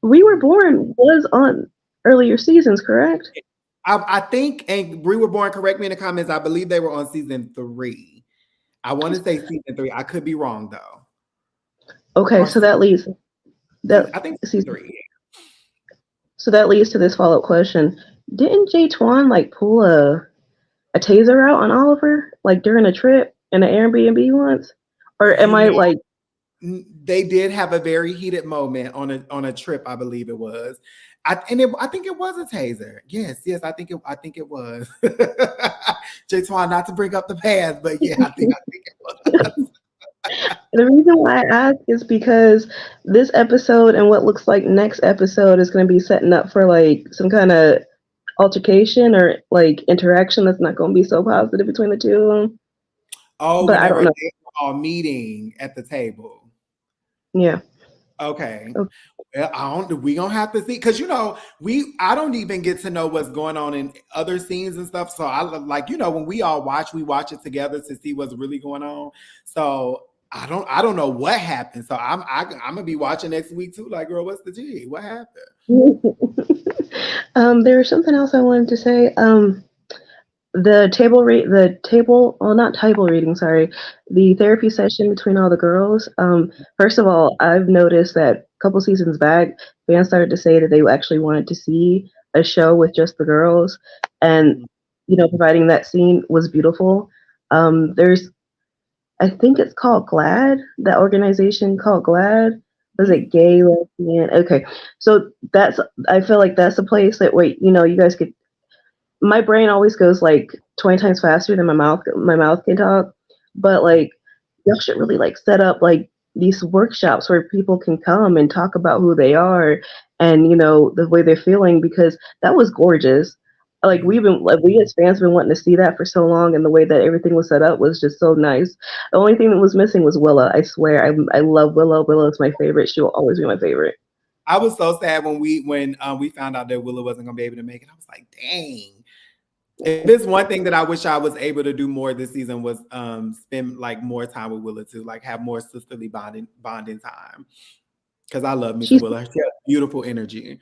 We Were Born was on earlier seasons, correct? I think, and Bree were born. Correct me in the comments. I believe they were on season 3. I want to say season 3. I could be wrong though. Okay, so that leads. I think season 3. So that leads to this follow-up question. Didn't JeTwahn like pull a taser out on Oliver like during a trip in an Airbnb once? Or am I like they did have a very heated moment on a trip, I believe it was. I think it was a taser. Yes, I think it was. JeTwahn, not to bring up the past, but yeah, I think it was. The reason why I ask is because this episode and what looks like next episode is going to be setting up for like some kind of altercation or like interaction that's not going to be so positive between the two of them. Oh, but I don't know. They were all meeting at the table. Yeah. Okay. Well, we gonna have to see because I don't even get to know what's going on in other scenes and stuff. So I like when we all watch it together to see what's really going on. So I don't know what happened. So I'm gonna be watching next week too. Like, girl, what's the G? What happened? There was something else I wanted to say. The therapy session between all the girls. First of all, I've noticed that a couple seasons back, fans started to say that they actually wanted to see a show with just the girls, and providing that scene was beautiful. There's, I think it's called GLAAD, that organization called GLAAD. Was it gay, lesbian? Okay, so I feel like that's a place that you guys could. My brain always goes like 20 times faster than my mouth can talk, but like y'all should really like set up like these workshops where people can come and talk about who they are and the way they're feeling, because that was gorgeous. Like we as fans have been wanting to see that for so long, and the way that everything was set up was just so nice. The only thing that was missing was Willa. I swear, I love Willa. Willa is my favorite. She will always be my favorite. I was so sad when we found out that Willa wasn't gonna be able to make it. I was like, dang. If there's one thing that I wish I was able to do more this season was spend like more time with Willa too, like have more sisterly bonding time. Because I love me some She's Willa. She has beautiful energy.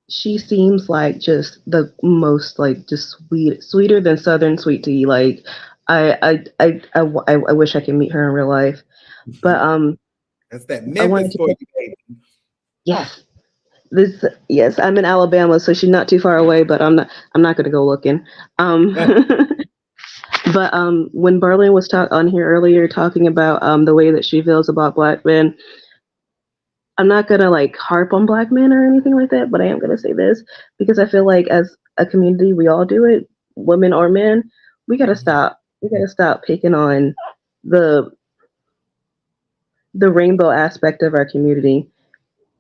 she seems like just the most like just sweeter than Southern sweet tea. Like I wish I could meet her in real life. But That's that I wanted Memphis to for say you, baby. yes. This yes, I'm in Alabama, so she's not too far away, but I'm not gonna go looking. Um but when Berlin was on here earlier talking about the way that she feels about black men, I'm not gonna like harp on black men or anything like that, but I am gonna say this because I feel like as a community we all do it, women or men, we gotta stop. We gotta stop picking on the the rainbow aspect of our community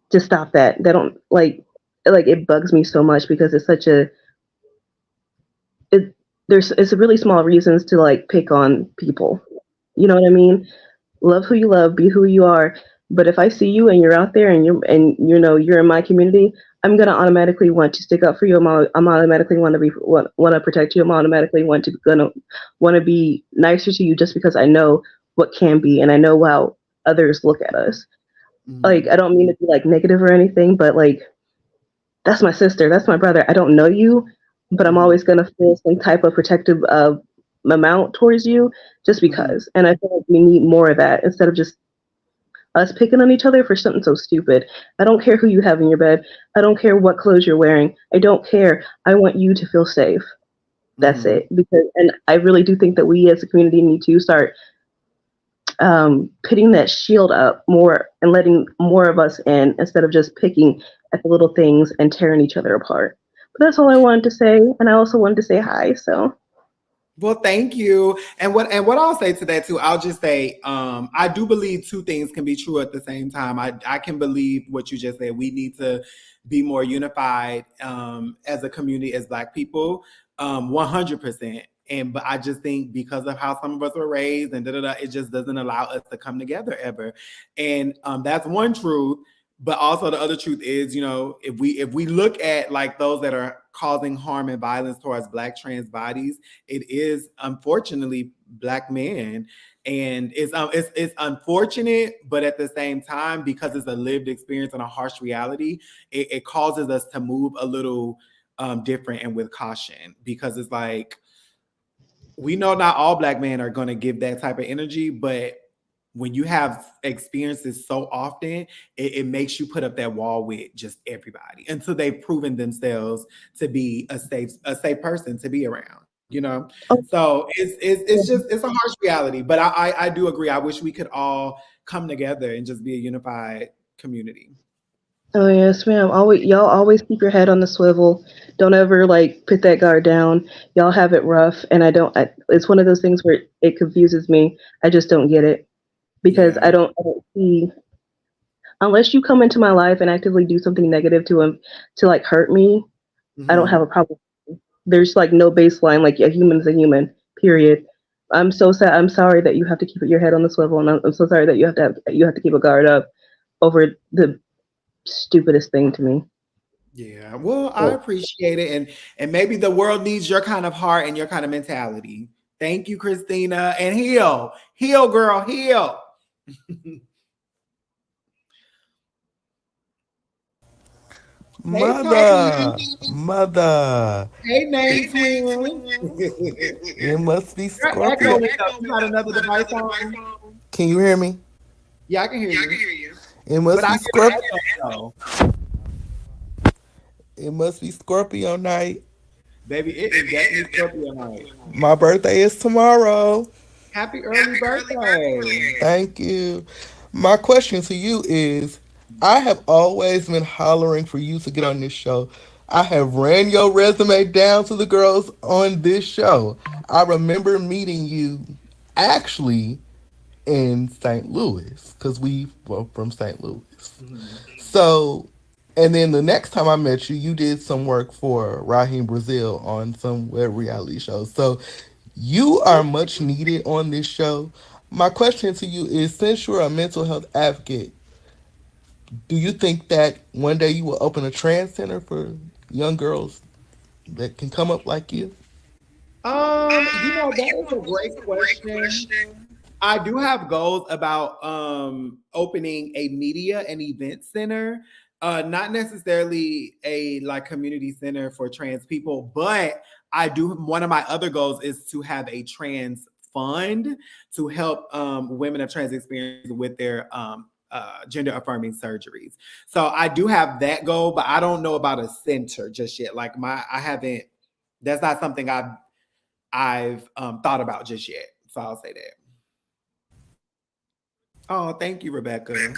to stop that. They don't like it bugs me so much because it's such a it there's it's really small reasons to like pick on people. You know what I mean? Love who you love, be who you are. But if I see you and you're out there and you're in my community, I'm gonna automatically want to stick up for you. I'm automatically want to protect you. I'm automatically want to be nicer to you just because I know what can be and I know how others look at us. Like I don't mean to be like negative or anything, but like that's my sister, that's my brother. I don't know you, but I'm always gonna feel some type of protective amount towards you just because. And I feel like we need more of that instead of just us picking on each other for something so stupid. I don't care who you have in your bed. I don't care what clothes you're wearing. I don't care. I want you to feel safe. That's it. Because, and I really do think that we as a community need to start putting that shield up more and letting more of us in instead of just picking at the little things and tearing each other apart. But that's all I wanted to say. And I also wanted to say hi. So Well, thank you. And what I'll say to that too, I'll just say, I do believe two things can be true at the same time. I can believe what you just said. We need to be more unified as a community, as Black people, 100%. But I just think because of how some of us were raised and it just doesn't allow us to come together ever. And that's one truth. But also the other truth is, if we look at like those that are causing harm and violence towards Black trans bodies, it is unfortunately Black men. And it's unfortunate, but at the same time, because it's a lived experience and a harsh reality, it causes us to move a little different and with caution, because it's like, we know not all Black men are going to give that type of energy, but when you have experiences so often, it makes you put up that wall with just everybody until they've proven themselves to be a safe person to be around. So it's a harsh reality, but I do agree. I wish we could all come together and just be a unified community. oh yes, ma'am. Y'all always keep your head on the swivel. Don't ever like put that guard down. Y'all have it rough, and I don't. It's one of those things where it confuses me. I just don't get it because I don't see unless you come into my life and actively do something negative to like hurt me. I don't have a problem. There's like no baseline. Like a human's a human. Period. I'm so sad. I'm sorry that you have to keep your head on the swivel, and I'm so sorry that you have to keep a guard up over the stupidest thing to me. Yeah, well, I appreciate it, and maybe the world needs your kind of heart and your kind of mentality. Thank you, Christina, and heal, girl, heal. Hey, Mother, Tony. mother. Hey, name twin. It must be You're Scorpio. echoing up. You got another device on? Can you hear me? Yeah, I can hear you, It but must I be hear the Scorpio. echo. It must be Scorpio night. Baby, it is definitely Scorpio night. My birthday is tomorrow. Happy early birthday. Thank you. My question to you is, I have always been hollering for you to get on this show. I have ran your resume down to the girls on this show. I remember meeting you actually in St. Louis because we were from St. Louis. So, and then the next time I met you, you did some work for Raheem Brazil on some web reality show. So, you are much needed on this show. My question to you is, since you're a mental health advocate, do you think that one day you will open a trans center for young girls that can come up like you? That is a great question. I do have goals about opening a media and event center. Not necessarily a like community center for trans people, but I do. One of my other goals is to have a trans fund to help women of trans experience with their gender affirming surgeries. So I do have that goal, but I don't know about a center just yet. Like I haven't. That's not something I've thought about just yet. So I'll say that. Oh, thank you, Rebecca.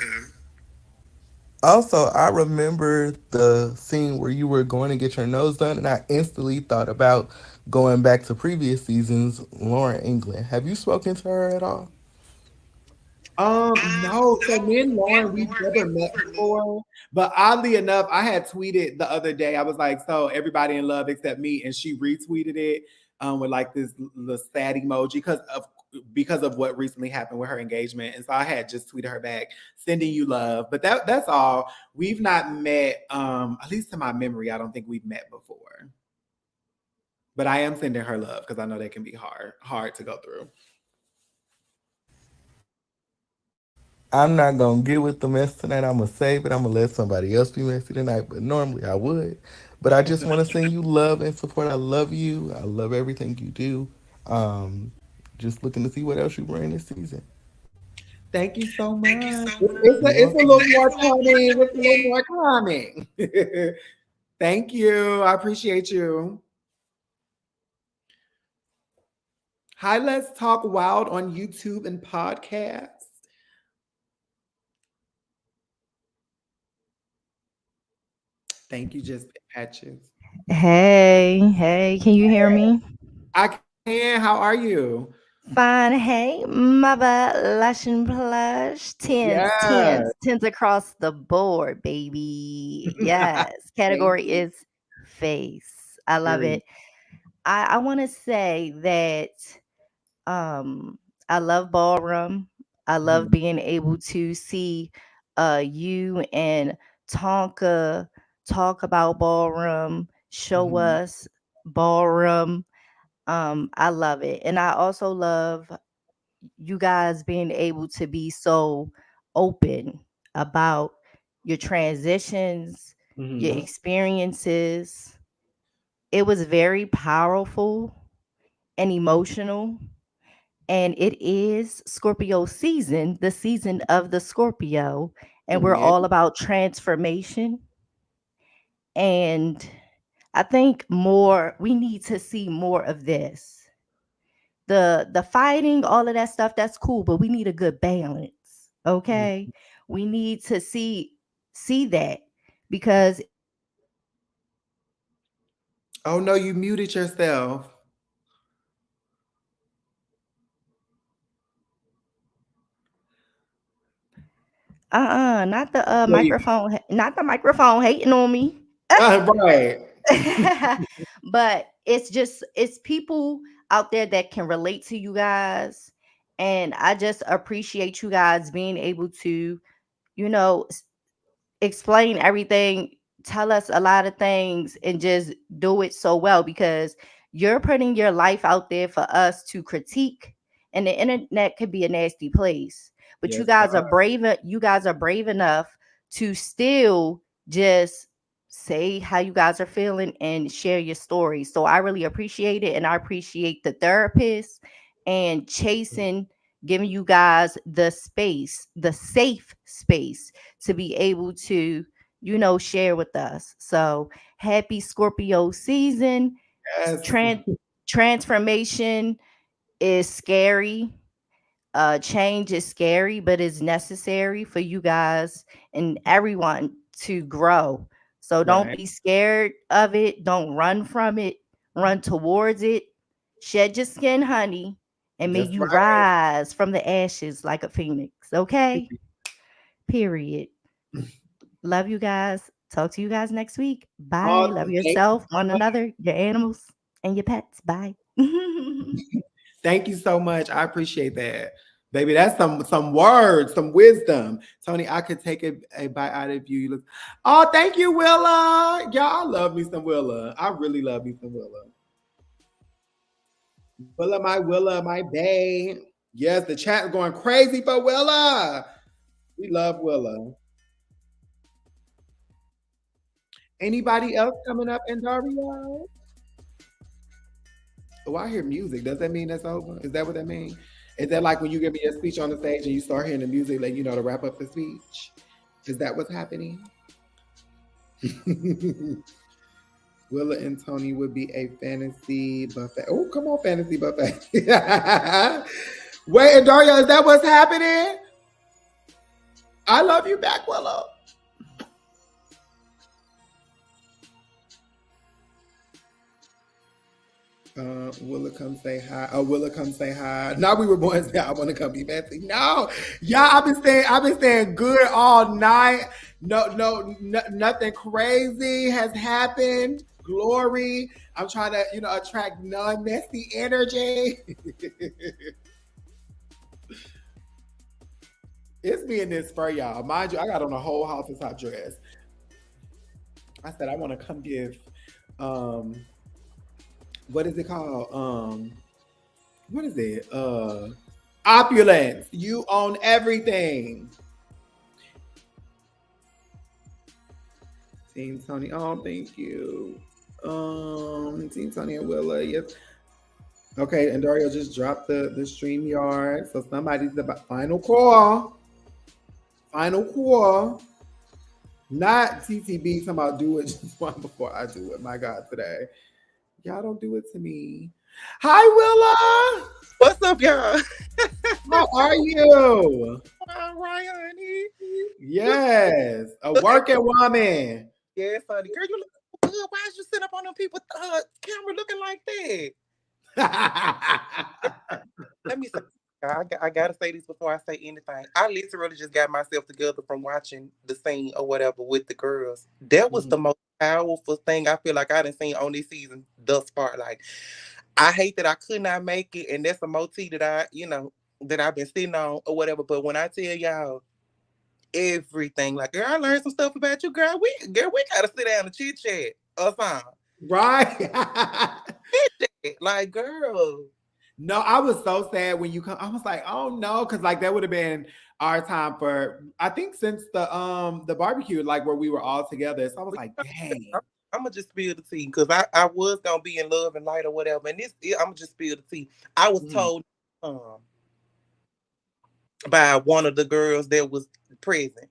Also, I remember the scene where you were going to get your nose done, and I instantly thought about going back to previous seasons, Lauren England. Have you spoken to her at all? No. So me and Lauren, we've never met before. But oddly enough, I had tweeted the other day. I was like, "So everybody in love except me," and she retweeted it with like this the sad emoji because of what recently happened with her engagement. And so I had just tweeted her back, sending you love. But that's all. We've not met. At least to my memory, I don't think we've met before. But I am sending her love because I know they can be hard to go through. I'm not gonna get with the mess tonight. I'm gonna save it. I'm gonna let somebody else be messy tonight. But normally I would. But I just want to send you love and support. I love you. I love everything you do. Um, just looking to see what else you bring this season. Thank you so much. It's a little more coming. It's a little more coming. Thank you. I appreciate you. Hi, let's talk wild on YouTube and podcasts. Thank you, just Patches. Hey, can you hear me? I can. How are you? Fine. Hey, mother, lush and plush, Yes. tens across the board, baby. Yes. Category is face. I love it. I want to say that I love ballroom. I love being able to see you and Tonka talk about ballroom, show us ballroom. I love it. And I also love you guys being able to be so open about your transitions, your experiences. It was very powerful and emotional. And it is Scorpio season, the season of the Scorpio. And we're all about transformation. And I think we need to see more of this. The fighting, all of that stuff, that's cool, but we need a good balance. Okay. We need to see that because Oh no, you muted yourself. not the microphone, not the microphone hating on me. Right. But it's people out there that can relate to you guys, and I just appreciate you guys being able to, you know, explain everything, tell us a lot of things, and just do it so well because you're putting your life out there for us to critique. And the internet could be a nasty place, but you guys are brave. You guys are brave enough to still just say how you guys are feeling and share your story. So I really appreciate it, and I appreciate the therapist and chasing giving you guys the space, the safe space to be able to, share with us. So happy Scorpio season. Yes. Transformation is scary. Change is scary, but it's necessary for you guys and everyone to grow. So don't be scared of it. Don't run from it. Run towards it. Shed your skin, honey, and may you rise from the ashes like a phoenix. Okay? Period. Love you guys. Talk to you guys next week. Bye. Love yourself, one another, your animals, and your pets. Bye. Thank you so much. I appreciate that. Baby, that's some words, some wisdom. Toni, I could take a bite out of you. You look, oh, thank you, Willa. Y'all love me some Willa. I really love me some Willa. Willa, my babe. Yes, the chat is going crazy for Willa. We love Willa. Anybody else coming up in Dario? Oh, I hear music. Does that mean that's over? Is that what that means? Is that like when you give me a speech on the stage and you start hearing the music, like, you know, to wrap up the speech? Is that what's happening? Willa and Toni would be a fantasy buffet. Oh, come on, fantasy buffet. Wait, and Dario, is that what's happening? I love you back, Willa. Willa come say hi. Oh, Willa come say hi. Now we were born and say I want to come be messy. No, yeah, I've been staying good all night. No, nothing crazy has happened. Glory. I'm trying to, attract non-messy energy. It's me in this fur, y'all. Mind you, I got on a whole house of top dress. I said I want to come give what is it called? What is it? Opulence. You own everything. Team Toni. Oh, thank you. Team Toni and Willa. Yes. Okay, and Dario just dropped the StreamYard. So somebody's about final call. Final call. Not TTB. Talking about do it just one before I do it. My God, today. Y'all don't do it to me. Hi, Willa. What's up, y'all? How are you? All right, honey. Yes, a working woman. Yes, honey. Girl, you look good. Why is you sitting up on them people's camera looking like that? Let me say, I gotta say this before I say anything. I literally just got myself together from watching the scene or whatever with the girls. That was the most powerful thing I feel like I done seen on this season thus far. Like, I hate that I could not make it, and that's a motif that that I've been sitting on or whatever. But when I tell y'all everything, like, girl, I learned some stuff about you, girl. We gotta sit down and chit chat or something. Right? Like, girl. No, I was so sad when you come. I was like, oh no, because like that would have been our time for, I think, since the barbecue, like where we were all together. So I was like, dang. I'm gonna just spill the tea because I was gonna be in love and light or whatever, and I'm gonna just spill the tea. I was told by one of the girls that was present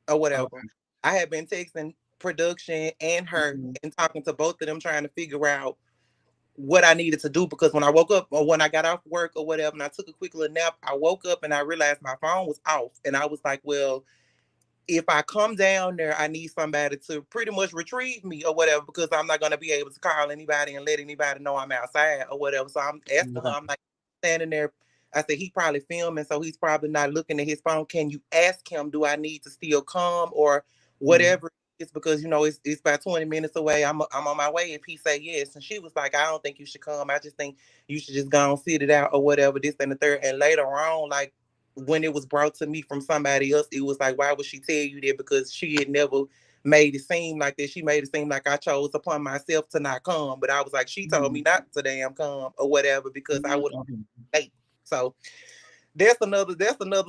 or whatever. Okay. I had been texting production and her and talking to both of them, trying to figure out what I needed to do, because when I woke up or when I got off work or whatever and I took a quick little nap, I woke up and I realized my phone was off, and I was like, well, if I come down there, I need somebody to pretty much retrieve me or whatever, because I'm not going to be able to call anybody and let anybody know I'm outside or whatever. So I'm asking her, I'm like standing there. I said, he probably filming, so he's probably not looking at his phone. Can you ask him, do I need to still come or whatever? It's because, it's about 20 minutes away. I'm on my way if he say yes. And she was like, I don't think you should come. I just think you should just go and sit it out or whatever, this and the third. And later on, like, when it was brought to me from somebody else, it was like, why would she tell you that? Because she had never made it seem like that. She made it seem like I chose upon myself to not come. But I was like, she told me not to damn come or whatever, because I would hate. So that's another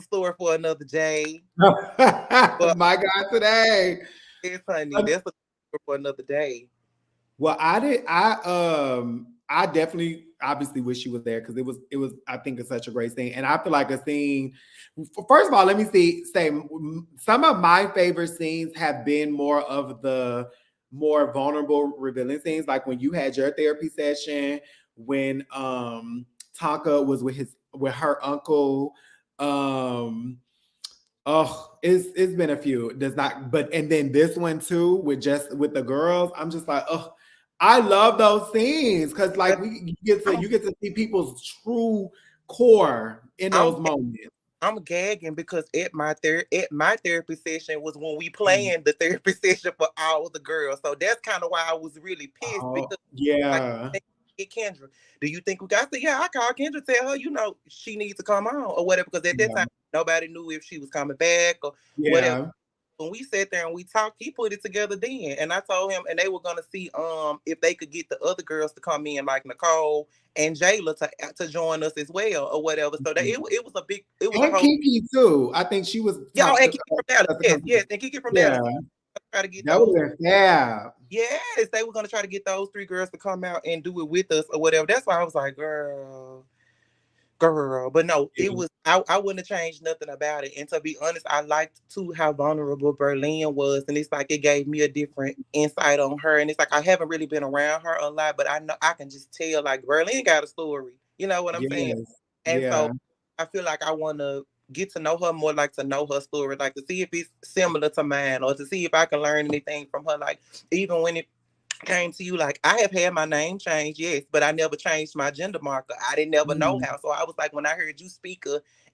story for another day. But my God, today. Yes, honey. That's a story for another day. Well, I definitely obviously wish she was there, because it was I think it's such a great scene. And I feel like a scene, first of all, let me say some of my favorite scenes have been more of the more vulnerable, revealing scenes, like when you had your therapy session, when Tonka was with her uncle. Oh, it's been a few. And then this one too, with the girls. I'm just like, oh, I love those scenes, because like you get to see people's true core in those moments. I'm gagging because at my therapy session was when we planned the therapy session for all the girls. So that's kind of why I was really pissed, because like, Kendra, do you think we got? I said, yeah, I called Kendra, tell her, she needs to come on or whatever, because at that time nobody knew if she was coming back or whatever. when we sat there and we talked, he put it together then. And I told him, and they were gonna see if they could get the other girls to come in, like Nicole and Jayla to join us as well or whatever. So that it was a big, it was and a whole. Kiki too. I think she was. Yeah, and Kiki from Dallas. Yes, and Kiki from Dallas. Try to get that those. Yes, they were gonna try to get those 3 girls to come out and do it with us or whatever. That's why I was like, girl. But no, it was I wouldn't have changed nothing about it. And to be honest, I liked too how vulnerable Berlin was, and it's like it gave me a different insight on her. And it's like I haven't really been around her a lot, but I know I can just tell like Berlin got a story. You know what I'm saying? And so I feel like I want to get to know her more, like to know her story, like to see if it's similar to mine, or to see if I can learn anything from her. Like even when it came to you, like I have had my name changed, yes, but I never changed my gender marker. I didn't never know how. So I was like, when I heard you speak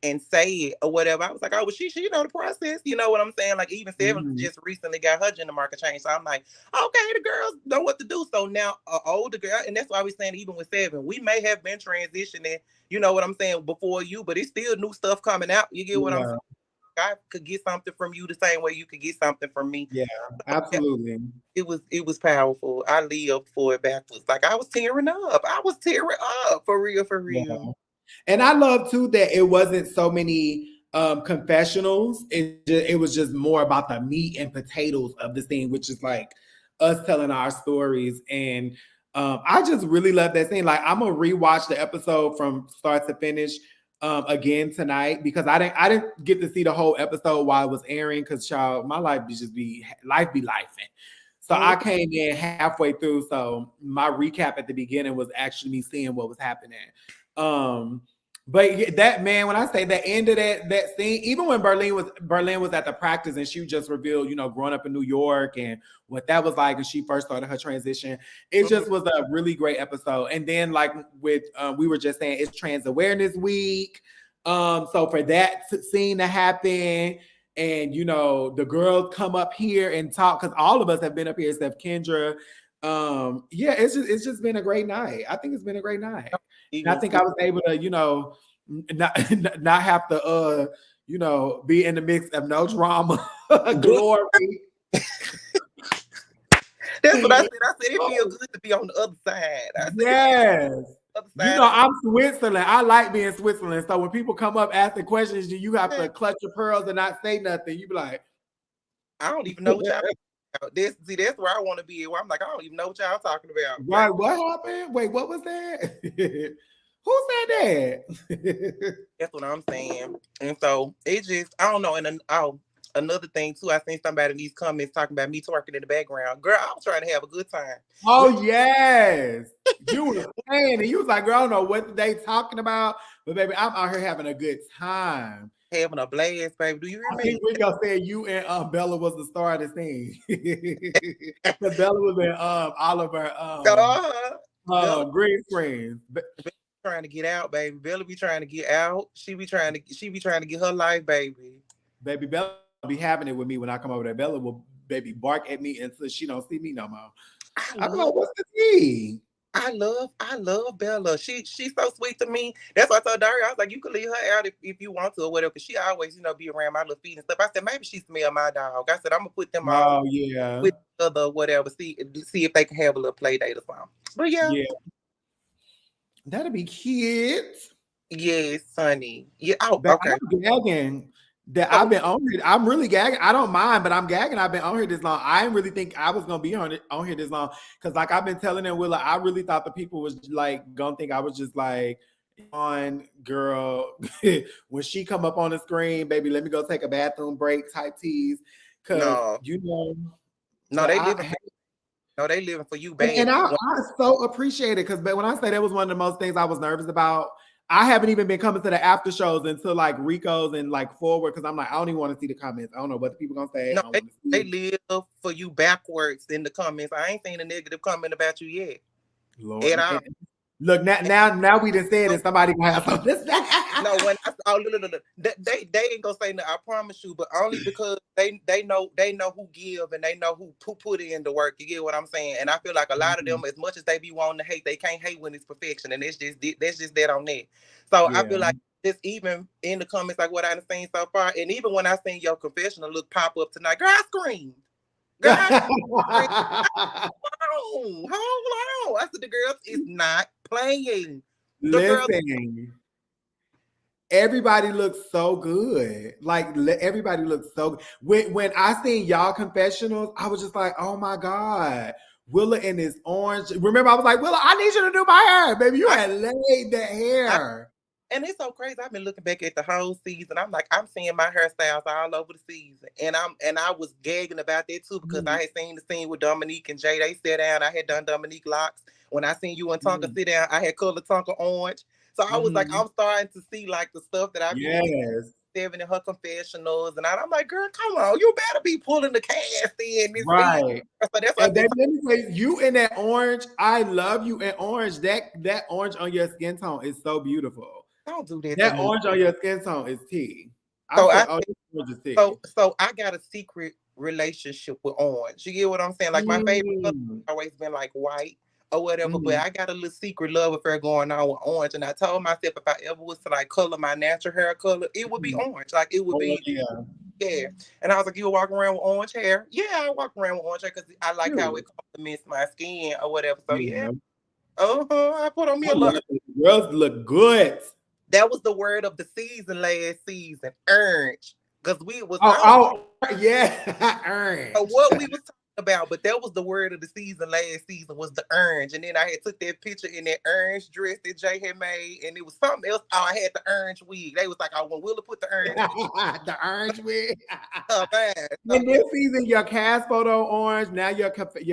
and say it or whatever, I was like, oh, well, she you know the process. You know what I'm saying? Like even Sevyen just recently got her gender marker changed. So I'm like, okay, the girls know what to do. So now an older girl, and that's why we're saying even with Sevyen, we may have been transitioning, you know what I'm saying, before you, but it's still new stuff coming out. You get what I'm saying? I could get something from you the same way you could get something from me. Yeah, absolutely. It was powerful. I lived for it backwards. Like I was tearing up. I was tearing up for real, for real. Yeah. And I love too that it wasn't so many confessionals. It was just more about the meat and potatoes of the scene, which is like us telling our stories. And I just really love that scene. Like I'm gonna rewatch the episode from start to finish again tonight, because I didn't get to see the whole episode while it was airing, because child, my life be lifing. So I came in halfway through. So my recap at the beginning was actually me seeing what was happening. But that, man, when I say the end of that scene, even when Berlin was at the practice and she just revealed, you know, growing up in New York and what that was like, and she first started her transition, it just was a really great episode. And then like with we were just saying, it's Trans Awareness Week. So for that scene to happen, and you know, the girls come up here and talk, because all of us have been up here except Kendra. Yeah, it's just been a great night. I think it's been a great night. And I think I was able to, you know, not have to you know, be in the mix of no drama, glory. That's what I said. I said it feels good to be on the other side. Yes. You know, I'm Switzerland. I like being Switzerland. So when people come up asking questions, you have to clutch your pearls and not say nothing. You be like, I don't even know what y'all about. That's where I want to be. Where I'm like, I don't even know what y'all talking about. Right? What happened? Wait, what was that? Who said that? That's what I'm saying. And so it just, I don't know. And another thing too, I seen somebody in these comments talking about me twerking in the background. Girl, I was trying to have a good time. Oh yes, you were saying, and you was like, girl, I don't know what they talking about, but baby, I'm out here having a good time, having a blast, baby. Do you hear me? I think Rico said you and Bella was the star of the scene. Because Bella was in Oliver green screens. Trying to get out, baby. Bella be trying to get out. She be trying to get her life, baby. Baby Bella be having it with me when I come over there. Bella will baby bark at me until she don't see me no more. I'm like, what's the thing? I love Bella. She's so sweet to me. That's why I told Daria, I was like, you can leave her out if you want to or whatever, because she always, you know, be around my little feet and stuff. I said, maybe she smell my dog. I said, I'm gonna put them on with other whatever, see if they can have a little play date or something. But yeah. That'll be cute. Yes, honey. Yeah. Oh, okay. I'm gagging that I've been on here. I'm really gagging. I don't mind, but I'm gagging. I've been on here this long. I didn't really think I was gonna be on here this long, because like I've been telling them, Willa, I really thought the people was like gonna think I was just like on girl when she come up on the screen, baby, let me go take a bathroom break type tease. Cause you know, no, they living. No, they living for you, baby. And I so appreciate it, because when I say that was one of the most things I was nervous about, I haven't even been coming to the after shows until like Rico's and like forward, because I'm like, I don't even want to see the comments. I don't know what the people gonna say. No, they live for you backwards in the comments. I ain't seen a negative comment about you yet. Lord, look now we done said it. Somebody gonna have something to say. No, when they ain't gonna say no. I promise you, but only because they know who give and they know who put in the work. You get what I'm saying? And I feel like a lot of them, as much as they be wanting to hate, they can't hate when it's perfection, and that's just that on that. So I feel like just even in the comments, like what I've seen so far, and even when I seen your confessional look pop up tonight, girl, I screamed. Girl, hold on. I said the girls is not playing. The girls. Listen, everybody looks so good. Like everybody looks so good. When I seen y'all confessionals, I was just like, oh my God. Willa in this orange. Remember, I was like, Willa, I need you to do my hair, baby. You had laid that hair. And it's so crazy. I've been looking back at the whole season. I'm like, I'm seeing my hairstyles all over the season. And I was gagging about that too, because I had seen the scene with Dominique and Jae. They sat down. I had done Dominique locks. When I seen you and Tonka sit down, I had colored Tonka orange. So I was like, I'm starting to see like the stuff that I've been Sevyen in her confessionals. And I'm like, girl, come on. You better be pulling the cast in this season. So that's why let me say, you in that orange, I love you in orange. That orange on your skin tone is so beautiful. Don't do that. That orange on your skin tone is tea. So I got a secret relationship with orange. You get what I'm saying? Like my favorite color has always been like white or whatever, but I got a little secret love affair going on with orange. And I told myself if I ever was to like color my natural hair color, it would be orange. Like it would be And I was like, you walk around with orange hair? Yeah, I walk around with orange hair because I like how it complements my skin or whatever. So I put on me a lot. Girls look good. That was the word of the season last season, orange. Because we was orange. So what we was talking about, but that was the word of the season last season was the orange. And then I had took that picture in that orange dress that Jae had made, and it was something else. Oh, I had the orange wig. They was like, oh, when Willa put the orange the orange wig. Man. In this season, your cast photo orange. Now your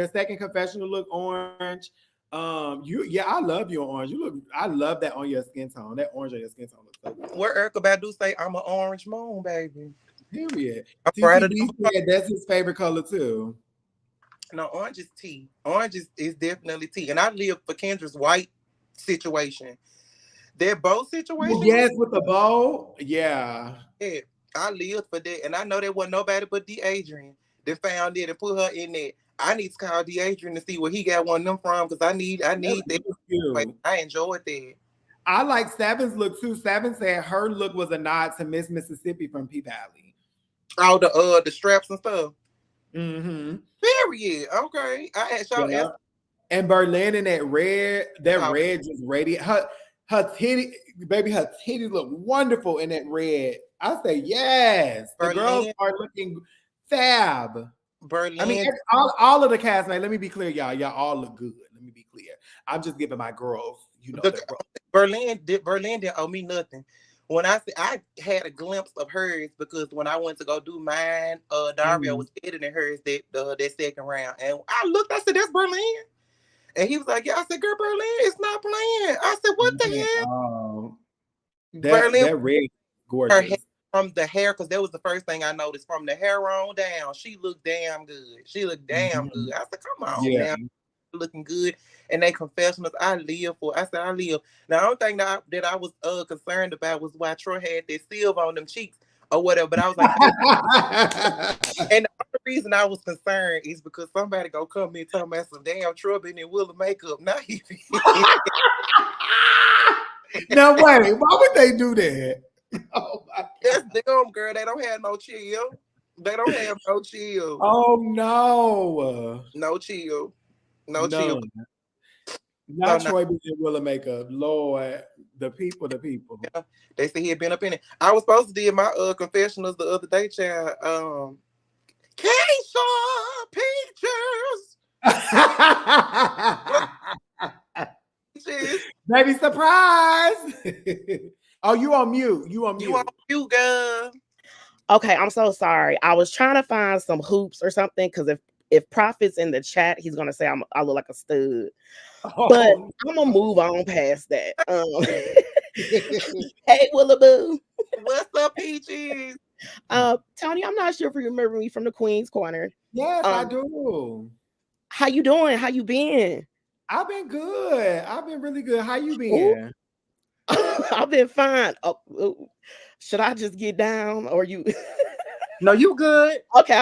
second confessional look orange. I love your orange. I love that on your skin tone. That orange on your skin tone looks so good. Where Erykah Badu say I'm an orange moon, baby. Period. TTB said that's his favorite color too. No, orange is tea. Orange is definitely tea. And I live for Kendra's white situation. Their bow situation. Yes, with the bow. Yeah. Yeah, I lived for that. And I know there wasn't nobody but Adrian that found it and put her in there. I need to call Adrian to see where he got one of them from because I need that. I enjoyed that. I like Sevyen's look too. Sevyen said her look was a nod to Miss Mississippi from P Valley. All the straps and stuff. Mm-hmm. Period. Okay. I had y'all and Berlin in that red just radiant. Her titty, baby, her titties look wonderful in that red. I say yes. The girls are looking fab. Berlin. I mean, all of the cast, man. Let me be clear, y'all. Y'all all look good. Let me be clear. I'm just giving my girls, Berlin didn't owe me nothing. When I had a glimpse of hers because when I went to go do mine, Dario was editing hers that second round, and I looked. I said, "That's Berlin," and he was like, "Yeah." I said, "Girl, Berlin is not playing." I said, "What the hell?" Berlin, that red, gorgeous. Her hair, from the hair, because that was the first thing I noticed. From the hair on down, she looked damn good. She looked damn good. I said, "Come on, now, looking good." And they confessionals, I live for. I said, I live. Now, the only thing that I was concerned about was why Troy had that silver on them cheeks or whatever. But I was like, and the only reason I was concerned is because somebody gonna come in talking about some damn Troy been in Willa makeup. Now he. No way. Why would they do that? Oh my God. That's them, girl. They don't have no chill. They don't have no chill. Oh no. No chill. No chill. Not Troy being in Willa makeup. Lord, the people. Yeah, they say he had been up in it. I was supposed to do my confessionals the other day, child. Keisha Peaches. Baby surprise. Oh, you on mute. You on mute, girl. Okay, I'm so sorry. I was trying to find some hoops or something because if Prophet's in the chat, he's gonna say I look like a stud. But I'm gonna move on past that. Hey, Willa Boo. What's up, Peaches? Toni, I'm not sure if you remember me from the Queen's Corner. Yes, I do. How you doing? How you been? I've been good. I've been really good. How you been? I've been fine. Oh, should I just get down or you? No, you good. Okay.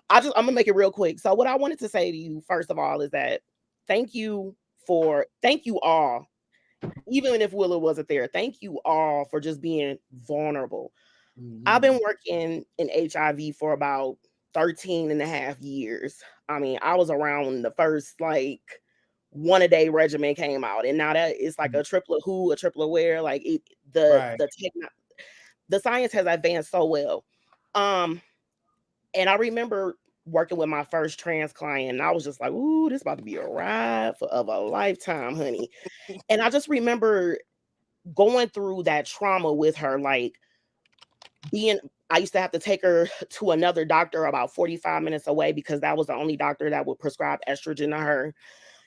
I'm gonna make it real quick. So what I wanted to say to you, first of all, is that thank you all even if Willa wasn't there, thank you all for just being vulnerable. I've been working in HIV for about 13 and a half years. I mean, I was around when the first like one a day regimen came out, and now that it's like a triplet who, a triplet where, like the science has advanced so well. And I remember working with my first trans client, and I was just like, ooh, this about to be a ride of a lifetime, honey. And I just remember going through that trauma with her, like I used to have to take her to another doctor about 45 minutes away because that was the only doctor that would prescribe estrogen to her.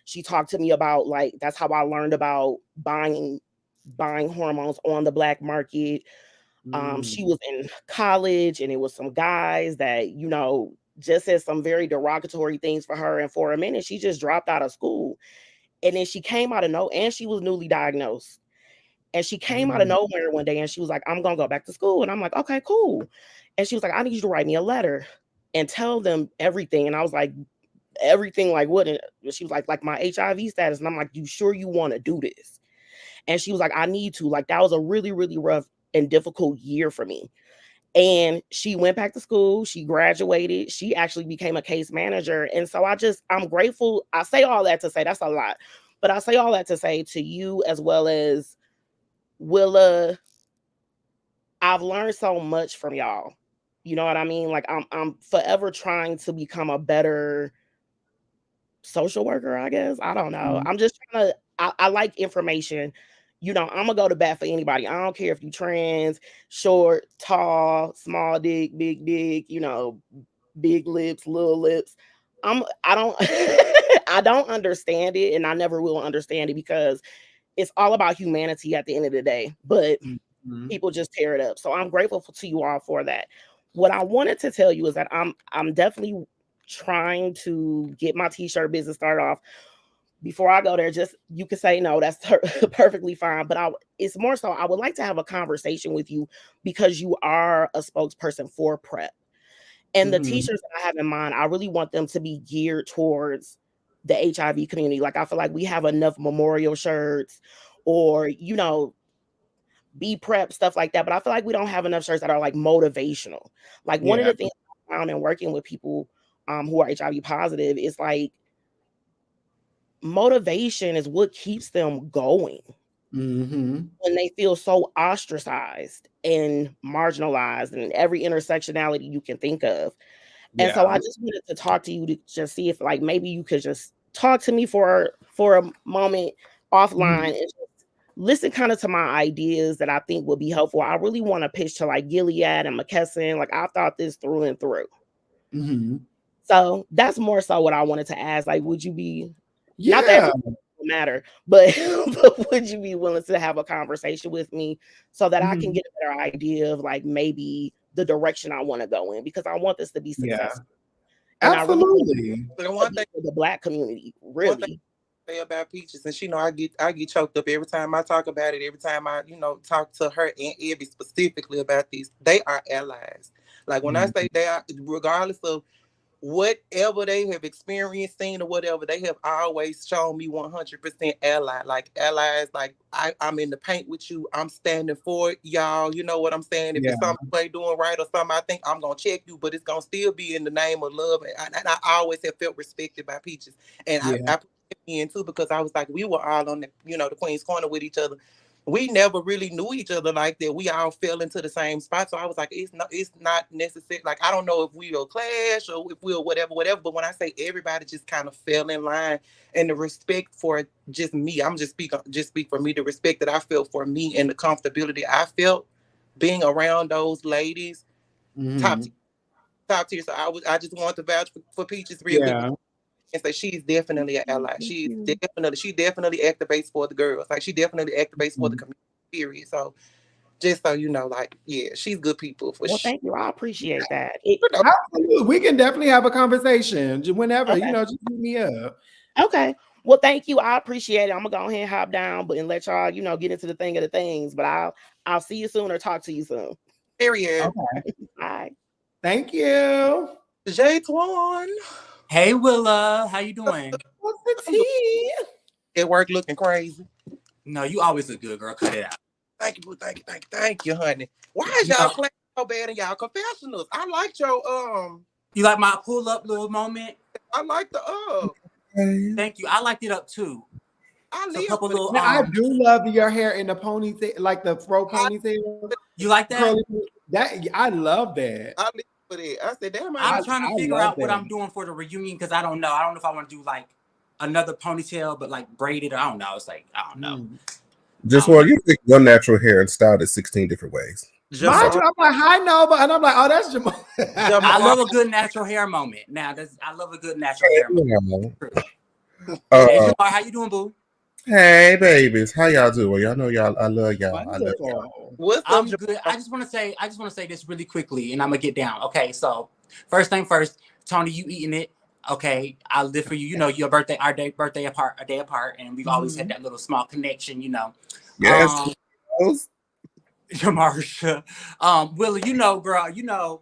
She talked to me about, like, that's how I learned about buying hormones on the black market. She was in college, and it was some guys that, you know, just said some very derogatory things for her. And for a minute, she just dropped out of school. And then she came out of and she was newly diagnosed. And she came out of nowhere one day and she was like, I'm going to go back to school. And I'm like, okay, cool. And she was like, I need you to write me a letter and tell them everything. And I was like, everything, like what? And she was like my HIV status. And I'm like, you sure you want to do this? And she was like, I need to. Like, that was a really, really rough and difficult year for me. And she went back to school. She graduated. She actually became a case manager. And so I'm grateful. I say all that to say, that's a lot, but I say all that to say to you as well as Willa, I've learned so much from y'all. You know what I mean? Like, I'm forever trying to become a better social worker, I guess. I don't know. I'm just trying to, I like information. You know, I'm gonna go to bat for anybody. I don't care if you trans, short, tall, small dick, big dick, you know, big lips, little lips. I don't I don't understand it, and I never will understand it because it's all about humanity at the end of the day. But people just tear it up. So I'm grateful to you all for that. What I wanted to tell you is that I'm definitely trying to get my t-shirt business started off. Before I go there, just you can say no, that's perfectly fine. But it's more so I would like to have a conversation with you because you are a spokesperson for PrEP. And the t-shirts that I have in mind, I really want them to be geared towards the HIV community. Like, I feel like we have enough memorial shirts or, you know, be PrEP, stuff like that. But I feel like we don't have enough shirts that are like motivational. Like, one of the things I found in working with people who are HIV positive is like, motivation is what keeps them going when they feel so ostracized and marginalized and every intersectionality you can think of. And so I just wanted to talk to you to just see if, like, maybe you could just talk to me for a moment offline and just listen kind of to my ideas that I think would be helpful. I really want to pitch to like Gilead and McKesson. Like, I've thought this through and through. So that's more so what I wanted to ask. Like, would you be not that it matter, but would you be willing to have a conversation with me so that I can get a better idea of like maybe the direction I want to go in, because I want this to be successful. And absolutely. I really want the black community, really. Say about Peaches, and she know I get choked up every time I talk about it. Every time I talk to her and Evie specifically about these, they are allies. Like, when I say they are, regardless of whatever they have experienced, seen, or whatever, they have always shown me 100% ally. Like, allies, like I'm in the paint with you. I'm standing for y'all. You know what I'm saying? If it's something you ain't doing right or something, I think I'm gonna check you, but it's gonna still be in the name of love. And I always have felt respected by Peaches, and I put it in too, because I was like, we were all on the the Queen's Corner with each other. We never really knew each other like that. We all fell into the same spot. So I was like, it's not necessary. Like, I don't know if we'll clash or if we'll whatever. But when I say everybody just kind of fell in line, and the respect for just me, I'm just speak for me, the respect that I felt for me and the comfortability I felt being around those ladies, top tier. So I just want to vouch for Peaches real quick. And say she's definitely an ally. She definitely activates for the girls. Like, she definitely activates for the community, period. So just so you know, like, yeah, she's good people for sure. Thank you. I appreciate that. Absolutely. We can definitely have a conversation whenever, just hit me up. Okay. Well, thank you. I appreciate it. I'm gonna go ahead and hop down, and let y'all, get into the thing of the things. But I'll see you soon or talk to you soon. Period. Okay. Bye. Thank you. JeTwahn. Hey, Willa, how you doing? What's the tea? At work looking crazy. No, you always look good, girl. Cut it out. Thank you, thank you, honey. Why is y'all playing so bad in y'all confessionals? I liked your You like my pull up little moment? I like the Thank you. I liked it up too. I So a couple little Now, I do love your hair in the ponytail, like the fro ponytail. You like that? Curly, that I love that. I live for it. I said, damn, I'm trying to figure love out what that. I'm doing for the reunion because I don't know. I don't know if I want to do like another ponytail, but like braided. I don't know. It's like I don't know. JeTwahn, you pick your natural hair and styled it 16 different ways. Mind you, I'm like, hi, Nova, and I'm like, oh, that's Jamal. I love a good natural hair moment. Now, I love a good natural hair moment. Hey, Jamar, how you doing, boo? Hey, babies, how y'all doing? Y'all know y'all. I love y'all. I love y'all. What's I'm good. I just want to say this really quickly, and I'm gonna get down. Okay, so first thing first, Toni, you eating it? Okay, I live for you. You know, your birthday, our birthday apart, a day apart, and we've always had that little small connection. You know. Yes. Marsha, Willa, you know, girl, you know,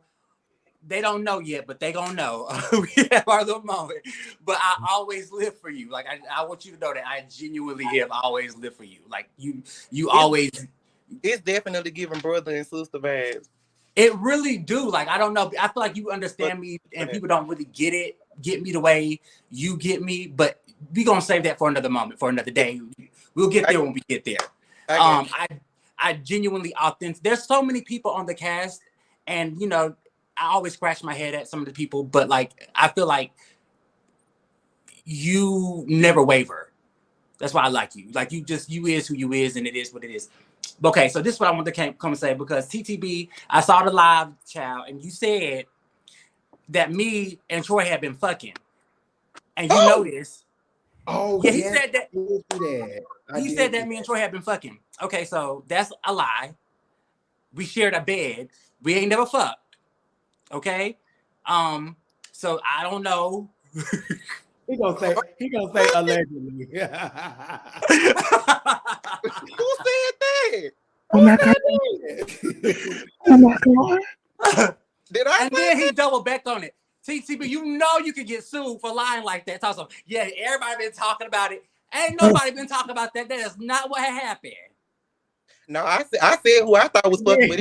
they don't know yet, but they gonna know. We have our little moment. But I always live for you. Like I want you to know that I genuinely have always lived for you. Like you always. It's definitely giving brother and sister vibes. It really do. Like I don't know. I feel like you understand me, and people don't really get me the way you get me. But we gonna save that for another moment, for another day. We'll get there when we get there. I genuinely authentic. There's so many people on the cast, and you know, I always scratch my head at some of the people, but like I feel like you never waver. That's why I like you. Like you is who you is, and it is what it is. Okay, so this is what I want to come and say because TTB, I saw the live, child, and you said that me and Troy had been fucking, and you know this. Oh, yeah, he yes, said that. He said that me and Troy had been fucking. Okay, so that's a lie. We shared a bed. We ain't never fucked. Okay? So I don't know. He gonna say allegedly. Who said that? Oh my god. Oh my god. Did I? And then he double backed on it. TTB, you know you could get sued for lying like that. So yeah, everybody been talking about it. Ain't nobody been talking about that. That is not what happened. No, I said who I thought was fucking, but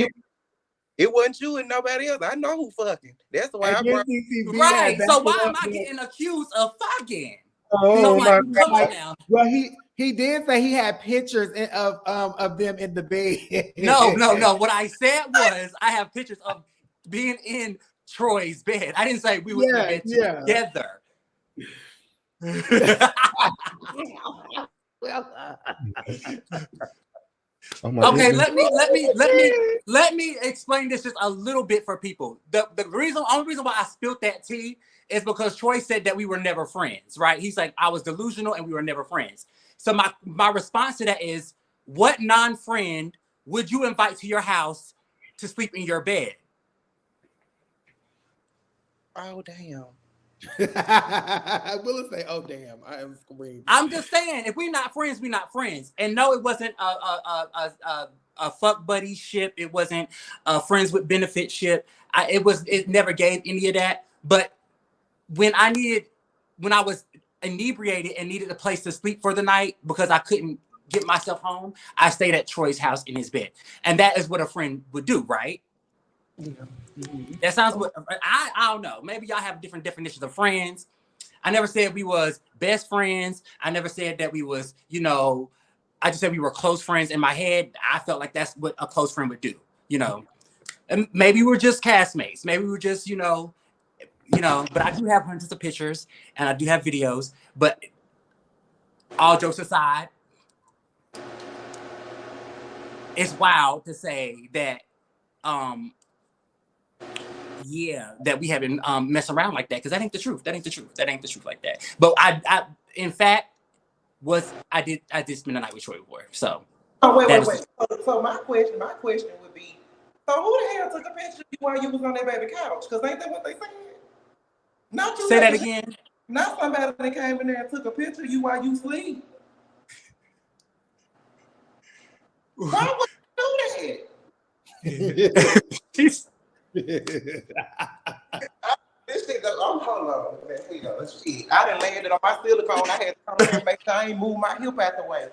it wasn't you and nobody else. I know who fucking. That's why I brought. Right. So why am I getting accused of fucking? Oh my God. Come on now. Well, he did say he had pictures of them in the bed. No. What I said was I have pictures of being in Troy's bed. I didn't say we were in the bed together. Okay, let me explain this just a little bit for people. The only reason why I spilled that tea is because Troy said that we were never friends, right? He's like, I was delusional and we were never friends. So my response to that is, what non-friend would you invite to your house to sleep in your bed? Oh damn. I will say, oh damn, I am screaming. I'm just saying, if we're not friends, we're not friends. And no, it wasn't a fuck buddy ship. It wasn't a friends with benefit ship. It never gave any of that. But when I was inebriated and needed a place to sleep for the night because I couldn't get myself home, I stayed at Troy's house in his bed. And that is what a friend would do, right? Yeah. That sounds what I don't know. Maybe y'all have different definitions of friends. I never said we was best friends. I never said that we was, I just said we were close friends. In my head, I felt like that's what a close friend would do, And maybe we're just castmates. Maybe we're just, but I do have hundreds of pictures and I do have videos. But all jokes aside, it's wild to say that that we haven't messed around like that, because that ain't the truth. That ain't the truth like that. But I in fact I did spend the night with Troy before. So wait. So my question would be, so who the hell took a picture of you while you was on that baby couch? Because ain't that what they said? Not you. Say that again. Not somebody that came in there and took a picture of you while you sleep. Why would you do that? This shit goes, hold on. Here you go. Shit. I done landed on my silicone. I had to come here and make sure I ain't move my hip out the way.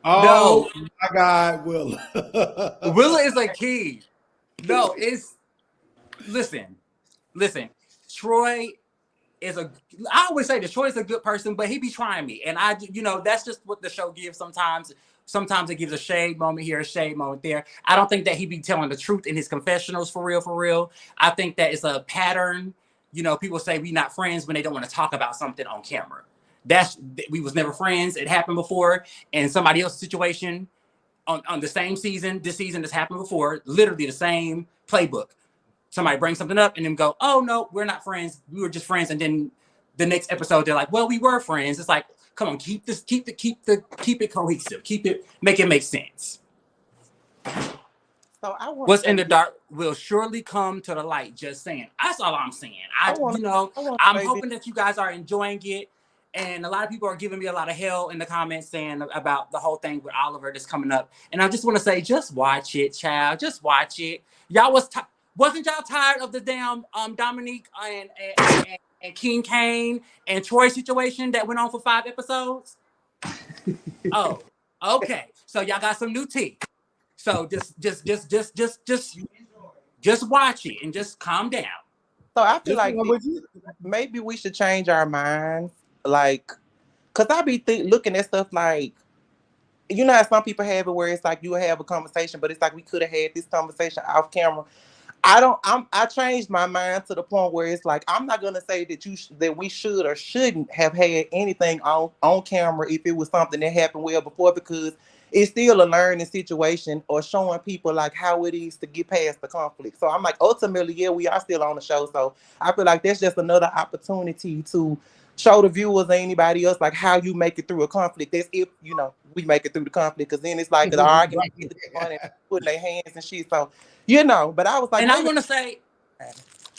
Oh my God, Willa. Willa is a key. No, it's listen. Troy is I always say that Troy is a good person, but he be trying me. And that's just what the show gives sometimes. Sometimes it gives a shade moment here, a shade moment there. I don't think that he be telling the truth in his confessionals for real. I think that it's a pattern. People say we not friends when they don't want to talk about something on camera. We was never friends. It happened before in somebody else's situation on the same season. This season has happened before. Literally the same playbook. Somebody brings something up and then go, oh no, we're not friends. We were just friends. And then the next episode, they're like, well, we were friends. It's like, come on, keep it cohesive. Make it make sense. So What's in the dark will surely come to the light. Just saying. That's all I'm saying. I'm hoping that you guys are enjoying it. And a lot of people are giving me a lot of hell in the comments saying about the whole thing with Oliver that's coming up. And I just want to say, just watch it, child. Just watch it. Y'all wasn't y'all tired of the damn Dominique and King Cain and Troy situation that went on for 5 episodes? Oh, okay. So y'all got some new tea. So just watch it and just calm down. So I feel like maybe we should change our minds, like, cause I be looking at stuff like, how some people have it where it's like you have a conversation, but it's like we could have had this conversation off camera. I changed my mind to the point where it's like, I'm not going to say that we should or shouldn't have had anything on camera if it was something that happened well before, because it's still a learning situation or showing people like how it is to get past the conflict. So I'm like, ultimately, yeah, we are still on the show. So I feel like that's just another opportunity to show the viewers or anybody else like how you make it through a conflict. That's if we make it through the conflict, because then it's like the argument putting their hands and shit. So but I was like, and I want to say,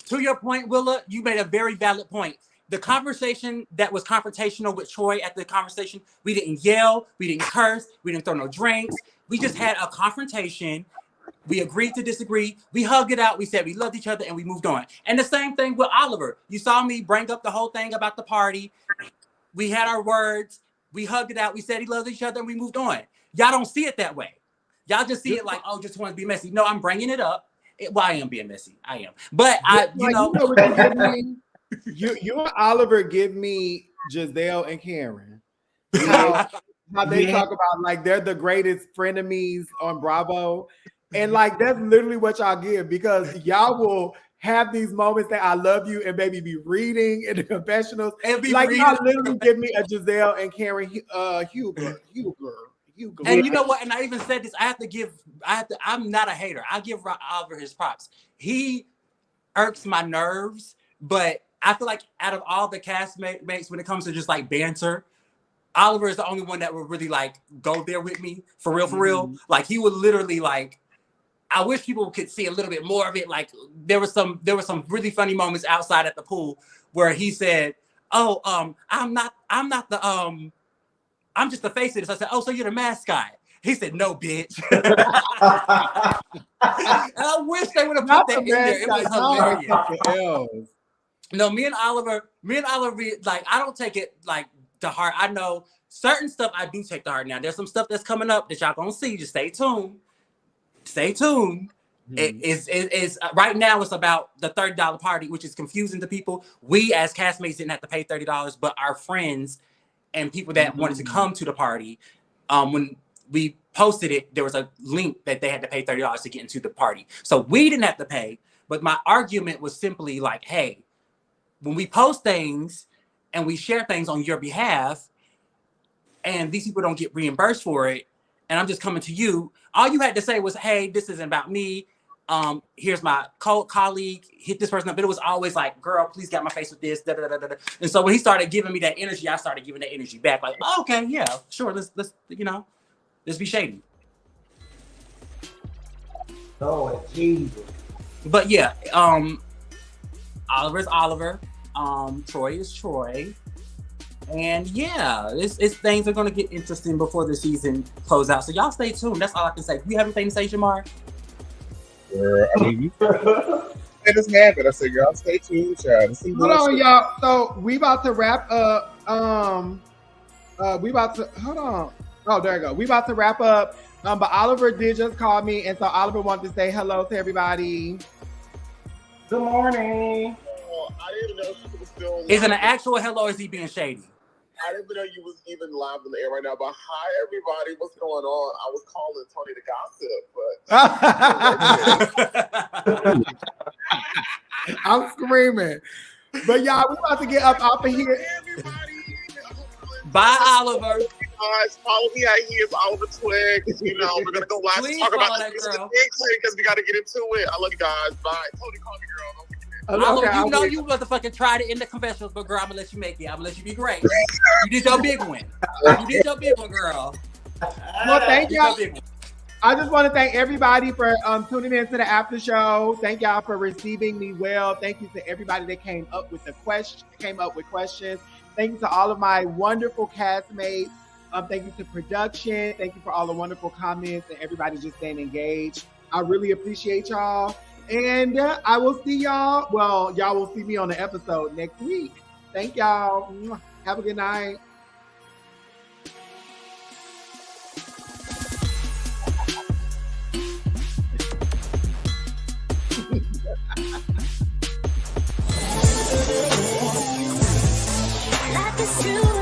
to your point, Willa, you made a very valid point. The conversation that was confrontational with Troy at the conversation, we didn't yell, we didn't curse, we didn't throw no drinks. We just had a confrontation. We agreed to disagree. We hugged it out. We said we loved each other and we moved on. And the same thing with Oliver. You saw me bring up the whole thing about the party. We had our words. We hugged it out. We said he loved each other and we moved on. Y'all don't see it that way. Y'all just see it like, oh, just want to be messy. No, I'm bringing it up. I am being messy. I am. But you know what you give me? You and Oliver give me Giselle and Karen. How they talk about like they're the greatest frenemies on Bravo. And like that's literally what y'all give, because y'all will have these moments that I love you and baby be reading in the confessionals. Like y'all literally give me a Giselle and Karen Huger. And you know what? And I even said this. I'm not a hater. I give Oliver his props. He irks my nerves, but I feel like out of all the castmates, when it comes to just like banter, Oliver is the only one that would really like go there with me for real. Like he would literally like. I wish people could see a little bit more of it. Like there were some really funny moments outside at the pool where he said, "Oh, I'm just the face of this." I said, "Oh, so you're the mascot?" He said, "No, bitch." I wish they would have put that in there. It was hilarious. No, me and Oliver, like, I don't take it like to heart. I know certain stuff I do take to heart now. There's some stuff that's coming up that y'all gonna see. Just stay tuned. Stay tuned. It's right now it's about the $30 party, which is confusing to people. We as castmates didn't have to pay $30, but our friends and people that wanted to come to the party, when we posted it, there was a link that they had to pay $30 to get into the party. So we didn't have to pay, but my argument was simply like, hey, when we post things and we share things on your behalf and these people don't get reimbursed for it, and I'm just coming to you, all you had to say was, hey, this isn't about me. Here's my colleague, hit this person up. But it was always like, girl, please get my face with this. Da, da, da, da, da. And so when he started giving me that energy, I started giving that energy back. Like, oh, okay, yeah, sure. Let's be shady. Oh, Jesus. But yeah, Oliver's Oliver. Troy is Troy. And yeah, it's things are going to get interesting before the season closes out. So y'all stay tuned. That's all I can say. Do you have anything to say, Shamar? I mean, you said this happened. I said, y'all stay tuned, child. Hold on, y'all. So we about to wrap up. We about to hold on. Oh, there you go. We about to wrap up. But Oliver did just call me, and so Oliver wanted to say hello to everybody. Good morning. I didn't know she was still. Is it an actual hello or is he being shady? I didn't know you was even live in the air right now. But hi, everybody. What's going on? I was calling Toni the gossip, but I'm screaming. But y'all, we about to get up off of here. Bye, Oliver. Guys, follow me out here. It's Oliver Twixt. You know, we're gonna go live and talk about this because we gotta get into it. I love you guys. Bye. Toni, call me, girl. Don't forget. Oliver, you know you motherfucking tried it in the confessionals, but girl, I'm gonna let you make it. I'm gonna let you be great. You did your big one. You did your big one, girl. Well, thank y'all. I just want to thank everybody for tuning in to the after show. Thank y'all for receiving me well. Thank you to everybody that came up with questions. Thank you to all of my wonderful castmates. Thank you to production. Thank you for all the wonderful comments and everybody just staying engaged. I really appreciate y'all. And I will see y'all. Well, y'all will see me on the episode next week. Thank y'all. Have a good night. Life is true.